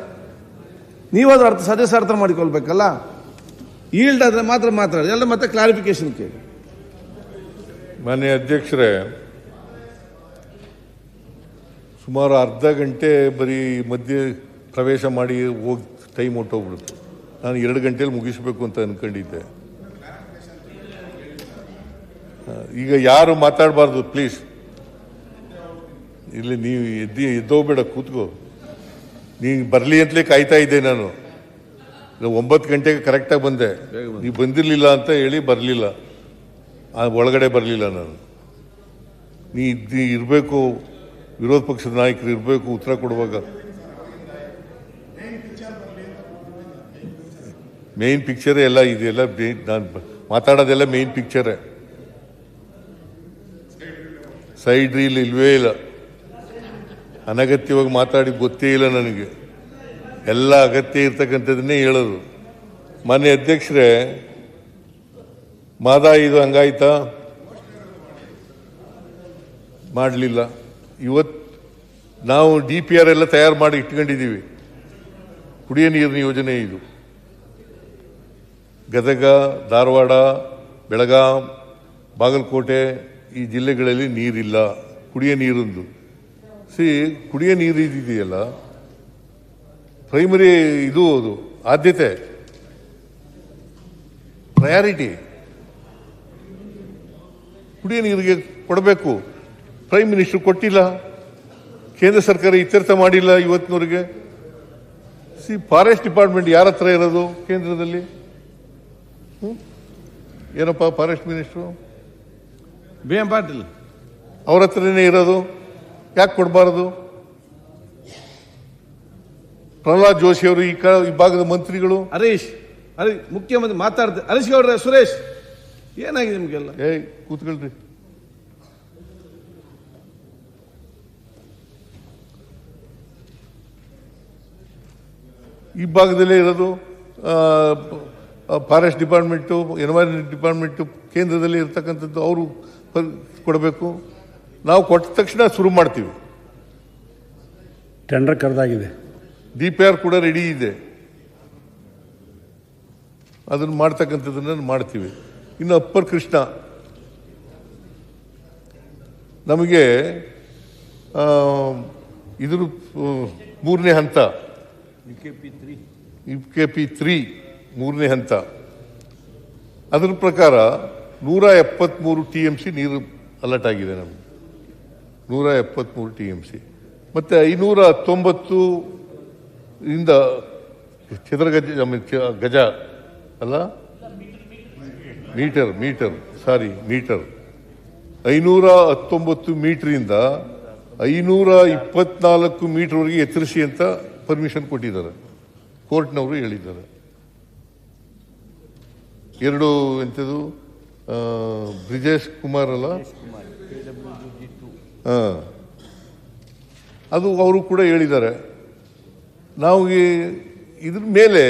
[SPEAKER 16] ನೀವಾದ್ರೂ ಸದಸ್ಯ ಅರ್ಥ ಮಾಡಿಕೊಳ್ಬೇಕಲ್ಲ. ಈಲ್ಡಾದ್ರೆ ಮಾತ್ರ ಮಾತಾಡಿ, ಎಲ್ಲ ಮತ್ತೆ ಕ್ಲಾರಿಫಿಕೇಶನ್ ಕೇಳಿ.
[SPEAKER 1] ಮಾನ್ಯ ಅಧ್ಯಕ್ಷರೇ, ಸುಮಾರು ಅರ್ಧ ಗಂಟೆ ಬರೀ ಮಧ್ಯೆ ಪ್ರವೇಶ ಮಾಡಿ ಹೋಗಿ ಟೈಮ್ ಹೊಟ್ಟೋಗ್ಬಿಡುತ್ತೆ. ನಾನು 2 ಗಂಟೆಯಲ್ಲಿ ಮುಗಿಸ್ಬೇಕು ಅಂತ ಅನ್ಕೊಂಡಿದ್ದೆ. ಈಗ ಯಾರು ಮಾತಾಡಬಾರ್ದು ಪ್ಲೀಸ್. ಇಲ್ಲಿ ನೀವು ಎದ್ದೋಗ್ಬೇಡ, ಕೂತ್ಕೋ. ನೀನು ಬರಲಿ ಅಂತಲೇ ಕಾಯ್ತಾ ಇದ್ದೆ ನಾನು. 9 ಗಂಟೆಗೆ ಕರೆಕ್ಟಾಗಿ ಬಂದೆ, ನೀವು ಬಂದಿರಲಿಲ್ಲ ಅಂತ ಹೇಳಿ ಬರಲಿಲ್ಲ, ಒಳಗಡೆ ಬರಲಿಲ್ಲ ನಾನು. ನೀ ಇರಬೇಕು, ವಿರೋಧ ಪಕ್ಷದ ನಾಯಕರು ಇರಬೇಕು ಉತ್ತರ ಕೊಡುವಾಗ. ಮೇನ್ ಪಿಕ್ಚರೇ ಎಲ್ಲ ಇದೆಲ್ಲ, ನಾನು ಮಾತಾಡೋದೆಲ್ಲ ಮೇನ್ ಪಿಕ್ಚರೇ. ಸೈಡ್ ರೀಲ್ ಇಲ್ವೇ ಇಲ್ಲ. ಅನಗತ್ಯವಾಗಿ ಮಾತಾಡಿ ಗೊತ್ತೇ ಇಲ್ಲ ನನಗೆ. ಎಲ್ಲ ಅಗತ್ಯ ಇರ್ತಕ್ಕಂಥದ್ದನ್ನೇ ಹೇಳೋದು. ಮಾನ್ಯ ಅಧ್ಯಕ್ಷರೇ, ಇದು ಹಂಗಾಯ್ತಾ? ಮಾಡಲಿಲ್ಲ. ಇವತ್ತು ನಾವು DPR ಎಲ್ಲ ತಯಾರು ಮಾಡಿ ಇಟ್ಕೊಂಡಿದ್ದೀವಿ. ಕುಡಿಯೋ ನೀರಿನ ಯೋಜನೆ ಇದು. ಗದಗ, ಧಾರವಾಡ, ಬೆಳಗಾಂ, ಬಾಗಲಕೋಟೆ ಈ ಜಿಲ್ಲೆಗಳಲ್ಲಿ ನೀರಿಲ್ಲ, ಕುಡಿಯೋ ನೀರೊಂದು. ಕುಡಿಯೋ ನೀರು ಇದೆಯಲ್ಲ, ಪ್ರೈಮರಿ ಇದು ಅದು ಆದ್ಯತೆ, ಪ್ರಯಾರಿಟಿ ಕುಡಿಯೋ ನೀರಿಗೆ ಕೊಡಬೇಕು. ಪ್ರೈಮ್ ಮಿನಿಸ್ಟರ್ ಕೊಟ್ಟಿಲ್ಲ, ಕೇಂದ್ರ ಸರ್ಕಾರ ಇತ್ಯರ್ಥ ಮಾಡಿಲ್ಲ ಇವತ್ತಿನವರೆಗೆ. ಫಾರೆಸ್ಟ್ ಡಿಪಾರ್ಟ್ಮೆಂಟ್ ಯಾರ ಹತ್ರ ಇರೋದು ಕೇಂದ್ರದಲ್ಲಿ? ಏನಪ್ಪ ಫಾರೆಸ್ಟ್ ಮಿನಿಸ್ಟ್ರು?
[SPEAKER 16] BM ಪಾಟೀಲ್
[SPEAKER 1] ಅವ್ರ ಹತ್ರನೇ ಇರೋದು, ಯಾಕೆ ಕೊಡಬಾರದು? ಪ್ರಹ್ಲಾದ್ ಜೋಶಿ ಅವರು ಈ ಭಾಗದ ಮಂತ್ರಿಗಳು.
[SPEAKER 16] ಹರೀಶ್ ಮುಖ್ಯಮಂತ್ರಿ ಮಾತಾಡ್ತಾರೆ. ಹರೀಶ್ ಗೌಡ್ರೆ, ಸುರೇಶ್ ಏನಾಗಿದೆ ನಿಮ್ಗೆಲ್ಲ?
[SPEAKER 1] ಕೂತ್ಕೊಳ್ರಿ. ಈ ಭಾಗದಲ್ಲೇ ಇರೋದು ಫಾರೆಸ್ಟ್ ಡಿಪಾರ್ಟ್ಮೆಂಟು, ಎನ್ವೈರನ್ಮೆಂಟ್ ಡಿಪಾರ್ಟ್ಮೆಂಟು ಕೇಂದ್ರದಲ್ಲಿ ಇರ್ತಕ್ಕಂಥದ್ದು, ಅವರು ಕೊಡಬೇಕು. ನಾವು ಕೊಟ್ಟ ತಕ್ಷಣ ಶುರು ಮಾಡ್ತೀವಿ.
[SPEAKER 15] ಟೆಂಡರ್ ಕರೆದಾಗಿದೆ,
[SPEAKER 1] DPR ಕೂಡ ರೆಡಿ ಇದೆ, ಅದನ್ನು ಮಾಡ್ತಕ್ಕಂಥದ್ದನ್ನು ಮಾಡ್ತೀವಿ. ಇನ್ನು ಅಪ್ಪರ್ ಕೃಷ್ಣ ನಮಗೆ ಇದ್ರ 3ನೇ ಹಂತ, UKP3 3ನೇ ಹಂತ, ಅದರ ಪ್ರಕಾರ 173 TMC ನೀರು ಅಲರ್ಟ್ ಆಗಿದೆ ನಮಗೆ. 173 TMC ಮತ್ತೆ 519 ಇಂದ ಚದರ ಗಜ ಅಲ್ಲ ಮೀಟರ್ 519 ಮೀಟರಿಂದ 524 ಮೀಟರ್ವರೆಗೆ ಎತ್ತರಿಸಿ ಅಂತ ಪರ್ಮಿಷನ್ ಕೊಟ್ಟಿದ್ದಾರೆ, ಕೋರ್ಟ್ನವರು ಹೇಳಿದ್ದಾರೆ. 2 ಎಂಥದ್ದು ಬ್ರಿಜೇಶ್ ಕುಮಾರ್ ಅಲ್ಲ, ಅದು ಅವರು ಕೂಡ ಹೇಳಿದ್ದಾರೆ. ನಾವು ಇದ್ರ ಮೇಲೆ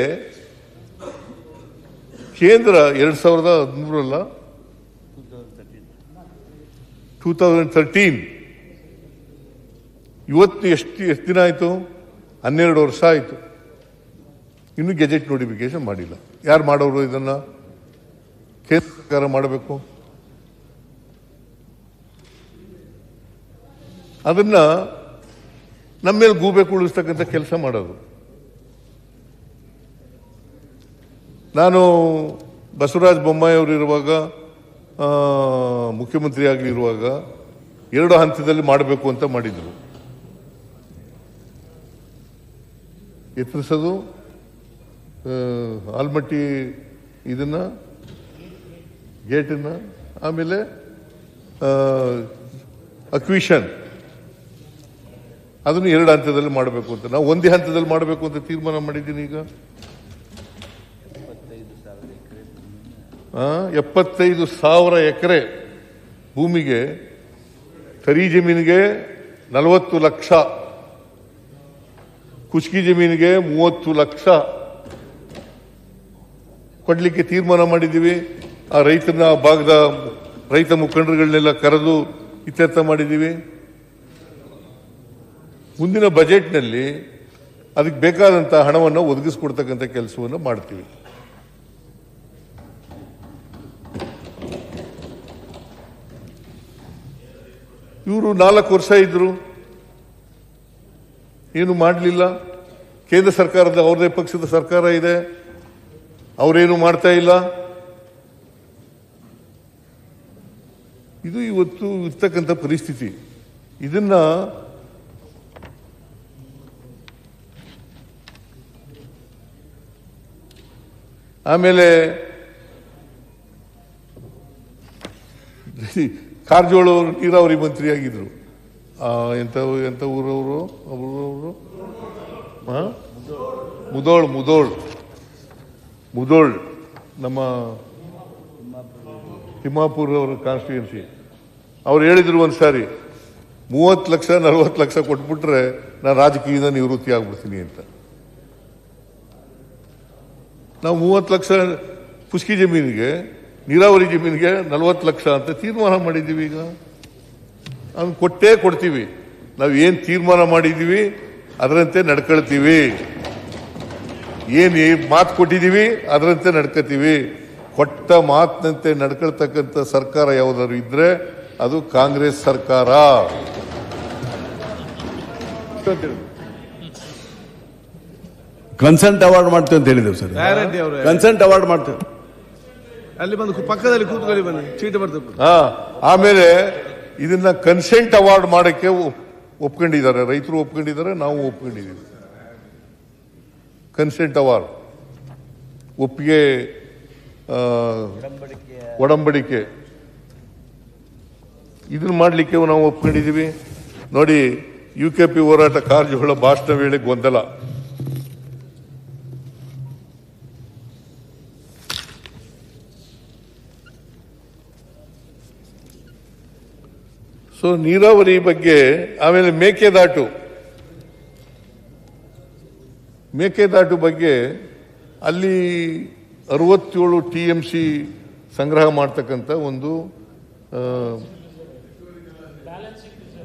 [SPEAKER 1] ಕೇಂದ್ರ 2013 2013 ಇವತ್ತು ಎಷ್ಟು ದಿನ ಆಯಿತು? 12 ವರ್ಷ ಆಯಿತು. ಇನ್ನು ಗೆಜೆಟ್ ನೋಟಿಫಿಕೇಶನ್ ಮಾಡಿಲ್ಲ. ಯಾರು ಮಾಡೋರು ಇದನ್ನ? ಕೇಂದ್ರ ಸರ್ಕಾರ ಮಾಡಬೇಕು. ಅದನ್ನ ನಮ್ಮ ಮೇಲೆ ಗೂಬೆ ಕುಳಿಸ್ತಕ್ಕಂಥ ಕೆಲಸ ಮಾಡೋದು. ನಾನು ಬಸವರಾಜ ಬೊಮ್ಮಾಯಿ ಅವರು ಇರುವಾಗ, ಮುಖ್ಯಮಂತ್ರಿ ಆಗಲಿರುವಾಗ 2 ಹಂತದಲ್ಲಿ ಮಾಡಬೇಕು ಅಂತ ಮಾಡಿದ್ರು. ಎತ್ತರಿಸೋದು, ಆಲ್ಮಟ್ಟಿ ಇದನ್ನ ಗೇಟನ್ನ, ಆಮೇಲೆ ಅಕ್ವಿಷನ್, ಅದನ್ನು 2 ಹಂತದಲ್ಲಿ ಮಾಡಬೇಕು ಅಂತ. ನಾವು ಒಂದೇ ಹಂತದಲ್ಲಿ ಮಾಡಬೇಕು ಅಂತ ತೀರ್ಮಾನ ಮಾಡಿದ್ದೀನಿ. ಈಗ 75,000 ಎಕರೆ ಭೂಮಿಗೆ, ಖರೀ ಜಮೀನಿಗೆ 40 ಲಕ್ಷ, ಕುಷ್ಕಿ ಜಮೀನಿಗೆ 30 ಲಕ್ಷ ಕೊಡ್ಲಿಕ್ಕೆ ತೀರ್ಮಾನ ಮಾಡಿದ್ದೀವಿ. ಆ ರೈತನ ಭಾಗದ ರೈತ ಮುಖಂಡರುಗಳನ್ನೆಲ್ಲ ಕರೆದು ಇತ್ಯರ್ಥ ಮಾಡಿದ್ದೀವಿ. ಮುಂದಿನ ಬಜೆಟ್ನಲ್ಲಿ ಅದಕ್ಕೆ ಬೇಕಾದಂಥ ಹಣವನ್ನು ಒದಗಿಸ್ಕೊಡ್ತಕ್ಕಂಥ ಕೆಲಸವನ್ನು ಮಾಡ್ತೀವಿ. ಇವರು 4 ವರ್ಷ ಇದ್ರು, ಏನು ಮಾಡಲಿಲ್ಲ. ಕೇಂದ್ರ ಸರ್ಕಾರದ ಅವ್ರದೇ ಪಕ್ಷದ ಸರ್ಕಾರ ಇದೆ, ಅವರೇನು ಮಾಡ್ತಾ ಇಲ್ಲ. ಇದು ಇವತ್ತು ಇರ್ತಕ್ಕಂಥ ಪರಿಸ್ಥಿತಿ. ಇದನ್ನ ಆಮೇಲೆ ಕಾರಜೋಳ ನೀರಾವರಿ ಮಂತ್ರಿ ಆಗಿದ್ರು. ಎಂತ ಊರವರು ಅವರು? ಮುದೋಳ್ ನಮ್ಮ ತಿಮ್ಮಾಪುರ ಅವರ ಕಾನ್ಸ್ಟಿಟ್ಯೂನ್ಸಿ. ಅವ್ರು ಹೇಳಿದ್ರು ಒಂದ್ಸಾರಿ 30 ಲಕ್ಷ 40 ಲಕ್ಷ ಕೊಟ್ಬಿಟ್ರೆ ನಾನು ರಾಜಕೀಯದಿಂದ ನಿವೃತ್ತಿ ಆಗ್ಬಿಡ್ತೀನಿ ಅಂತ. ನಾವು 30 ಲಕ್ಷ ಪುಷ್ಕಿ ಜಮೀನಿಗೆ, ನೀರಾವರಿ ಜಮೀನಿಗೆ 40 ಲಕ್ಷ ಅಂತ ತೀರ್ಮಾನ ಮಾಡಿದ್ದೀವಿ. ಈಗ ಅದನ್ನು ಕೊಟ್ಟೇ ಕೊಡ್ತೀವಿ. ನಾವು ಏನು ತೀರ್ಮಾನ ಮಾಡಿದ್ದೀವಿ ಅದರಂತೆ ನಡ್ಕೊಳ್ತೀವಿ. ಏನು ಮಾತು ಕೊಟ್ಟಿದ್ದೀವಿ ಅದರಂತೆ ನಡ್ಕೊತೀವಿ. ಕೊಟ್ಟ ಮಾತಿನಂತೆ ನಡ್ಕೊಳ್ತಕ್ಕಂಥ ಸರ್ಕಾರ ಯಾವುದಾದ್ರು ಇದ್ರೆ ಅದು ಕಾಂಗ್ರೆಸ್ ಸರ್ಕಾರ.
[SPEAKER 16] ಕನ್ಸೆಂಟ್ ಅವಾರ್ಡ್ ಮಾಡ್ತೇವೆ ಅಂತ ಹೇಳಿದ್ದೇವೆ ಸರ್. ಕನ್ಸೆಂಟ್ ಅವಾರ್ಡ್ ಮಾಡ್ತೇವೆ. ಅಲ್ಲಿ ಬಂದು ಪಕ್ಕದಲ್ಲಿ ಕೂತ್ಕೊಳ್ಳಿ, ಬನ್ನಿ, ಚೀಟಿ ಬರ್ತದೆ.
[SPEAKER 1] ಆಮೇಲೆ ಇದನ್ನ ಕನ್ಸೆಂಟ್ ಅವಾರ್ಡ್ ಮಾಡಕ್ಕೆ ಒಪ್ಕೊಂಡಿದ್ದಾರೆ, ರೈತರು ಒಪ್ಕೊಂಡಿದ್ದಾರೆ, ನಾವು ಒಪ್ಕೊಂಡಿದ್ದೀವಿ. ಕನ್ಸೆಂಟ್ ಅವಾರ್ಡ್ ಒಪ್ಪಿಗೆ, ಒಡಂಬಡಿಕೆ, ಇದನ್ನ ಮಾಡಲಿಕ್ಕೆ ನಾವು ಒಪ್ಕೊಂಡಿದ್ದೀವಿ. ನೋಡಿ, UKP ಹೋರಾಟ ಕಾರಜೋಳ ಭಾಷಣ ವೇಳೆ ಗೊಂದಲ. ಸೊ ನೀರಾವರಿ ಬಗ್ಗೆ. ಆಮೇಲೆ ಮೇಕೆದಾಟು ಬಗ್ಗೆ ಅಲ್ಲಿ 67 TMC ಸಂಗ್ರಹ ಮಾಡ್ತಕ್ಕಂಥ ಒಂದು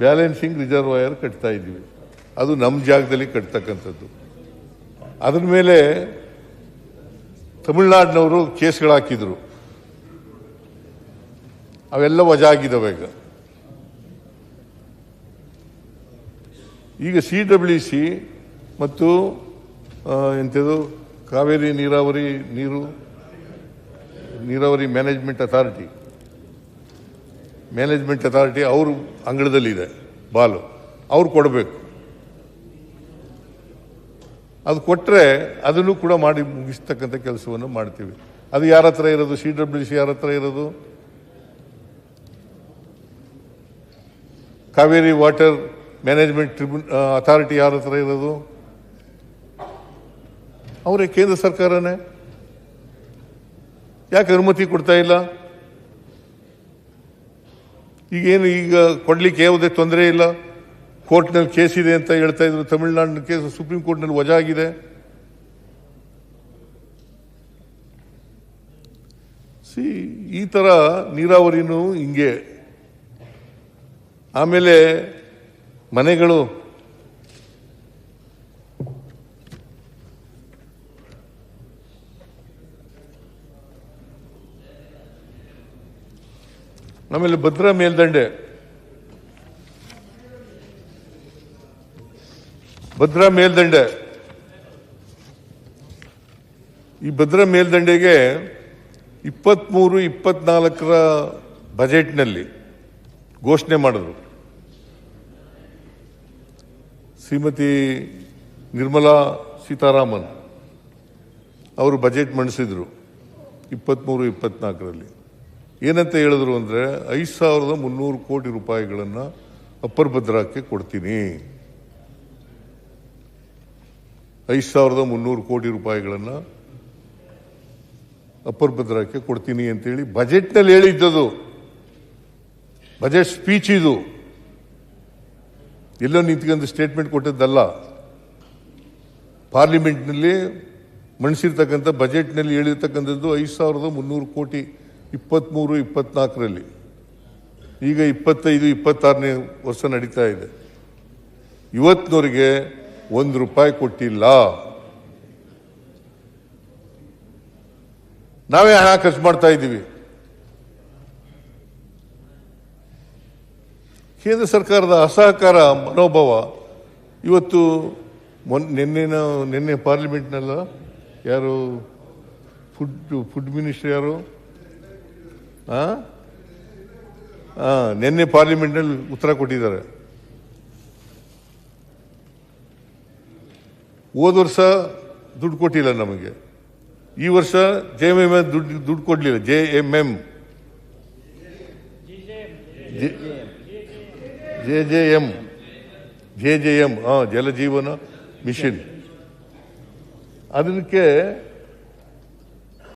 [SPEAKER 1] ಬ್ಯಾಲೆನ್ಸಿಂಗ್ ರಿಸರ್ವಾಯರ್ ಕಟ್ತಾ ಇದ್ದೀವಿ. ಅದು ನಮ್ಮ ಜಾಗದಲ್ಲಿ ಕಟ್ತಕ್ಕಂಥದ್ದು. ಅದ್ರ ಮೇಲೆ ತಮಿಳುನಾಡಿನವರು ಕೇಸ್ಗಳಾಕಿದ್ರು. ಅವೆಲ್ಲ ವಜಾ ಆಗಿದ್ದಾವೆ. ಈಗ CWC ಮತ್ತು ಎಂಥದ್ದು ಕಾವೇರಿ ನೀರಾವರಿ ಮ್ಯಾನೇಜ್ಮೆಂಟ್ ಅಥಾರಿಟಿ ಅವ್ರ ಅಂಗಳದಲ್ಲಿದೆ ಬಾಲು, ಅವ್ರು ಕೊಡಬೇಕು. ಅದು ಕೊಟ್ಟರೆ ಅದನ್ನು ಕೂಡ ಮಾಡಿ ಮುಗಿಸ್ತಕ್ಕಂಥ ಕೆಲಸವನ್ನು ಮಾಡ್ತೀವಿ. ಅದು ಯಾರ ಹತ್ರ ಇರೋದು? CWC ಯಾರ ಹತ್ರ ಇರೋದು? ಕಾವೇರಿ ವಾಟರ್ ಮ್ಯಾನೇಜ್ಮೆಂಟ್ ಅಥಾರಿಟಿ ಯಾರ ಹತ್ರ ಇರೋದು? ಅವರೇ, ಕೇಂದ್ರ ಸರ್ಕಾರನೇ. ಯಾಕೆ ಅನುಮತಿ ಕೊಡ್ತಾ ಇಲ್ಲ? ಈಗ ಕೊಡ್ಲಿಕ್ಕೆ ಯಾವುದೇ ತೊಂದರೆ ಇಲ್ಲ. ಕೋರ್ಟ್ನಲ್ಲಿ ಕೇಸ್ ಇದೆ ಅಂತ ಹೇಳ್ತಾ ಇದ್ರು. ತಮಿಳುನಾಡಿನ ಕೇಸ್ ಸುಪ್ರೀಂ ಕೋರ್ಟ್ನಲ್ಲಿ ವಜಾ ಆಗಿದೆ. ಈ ತರ ನೀರಾವರಿನೂ ಹಿಂಗೆ. ಆಮೇಲೆ ಮನೆಗಳು, ಆಮೇಲೆ ಭದ್ರಾ ಮೇಲ್ದಂಡೆ ಈ ಭದ್ರಾ ಮೇಲ್ದಂಡೆಗೆ 23-24 ಬಜೆಟ್ನಲ್ಲಿ ಘೋಷಣೆ ಮಾಡಿದ್ರು. ಶ್ರೀಮತಿ ನಿರ್ಮಲಾ ಸೀತಾರಾಮನ್ ಅವರು ಬಜೆಟ್ ಮಂಡಿಸಿದ್ರು 23-24ರಲ್ಲಿ. ಏನಂತ ಹೇಳಿದ್ರು ಅಂದರೆ 5,300 ಕೋಟಿ ರೂಪಾಯಿಗಳನ್ನು ಅಪ್ಪರ್ ಭದ್ರಾಕ್ಕೆ ಕೊಡ್ತೀನಿ. 5,300 ಕೋಟಿ ರೂಪಾಯಿಗಳನ್ನು ಅಪ್ಪರ್ ಭದ್ರಾಕ್ಕೆ ಕೊಡ್ತೀನಿ ಅಂತೇಳಿ ಬಜೆಟ್ನಲ್ಲಿ ಹೇಳಿದ್ದದು. ಬಜೆಟ್ ಸ್ಪೀಚ್ ಇದು, ಎಲ್ಲೋ ನಿಂತ್ಕೊಂಡು ಸ್ಟೇಟ್ಮೆಂಟ್ ಕೊಟ್ಟದ್ದಲ್ಲ. ಪಾರ್ಲಿಮೆಂಟ್ನಲ್ಲಿ ಮಂಡಿಸಿರ್ತಕ್ಕಂಥ ಬಜೆಟ್ನಲ್ಲಿ ಹೇಳಿರ್ತಕ್ಕಂಥದ್ದು 5,300 ಕೋಟಿ 23-24ರಲ್ಲಿ. ಈಗ 25-26ನೇ ವರ್ಷ ನಡೀತಾ ಇದೆ. ಇವತ್ತಿನವರೆಗೆ ₹1 ಕೊಟ್ಟಿಲ್ಲ. ನಾವೇ ಹಣ ಖರ್ಚು ಮಾಡ್ತಾ ಇದ್ದೀವಿ. ಕೇಂದ್ರ ಸರ್ಕಾರದ ಅಸಹಕಾರ ಮನೋಭಾವ ಇವತ್ತು. ನಿನ್ನೆ ಪಾರ್ಲಿಮೆಂಟ್ನಲ್ಲ, ಯಾರು ಫುಡ್ ಮಿನಿಸ್ಟರ್ ಯಾರು ನಿನ್ನೆ ಪಾರ್ಲಿಮೆಂಟ್ನಲ್ಲಿ ಉತ್ತರ ಕೊಟ್ಟಿದ್ದಾರೆ. ಹೋದ ವರ್ಷ ದುಡ್ಡು ಕೊಟ್ಟಿಲ್ಲ ನಮಗೆ, ಈ ವರ್ಷ JMM ದುಡ್ಡು ಕೊಡ್ಲಿಲ್ಲ. JMM JJM ಜಲಜೀವನ ಮಿಷನ್ ಅದಕ್ಕೆ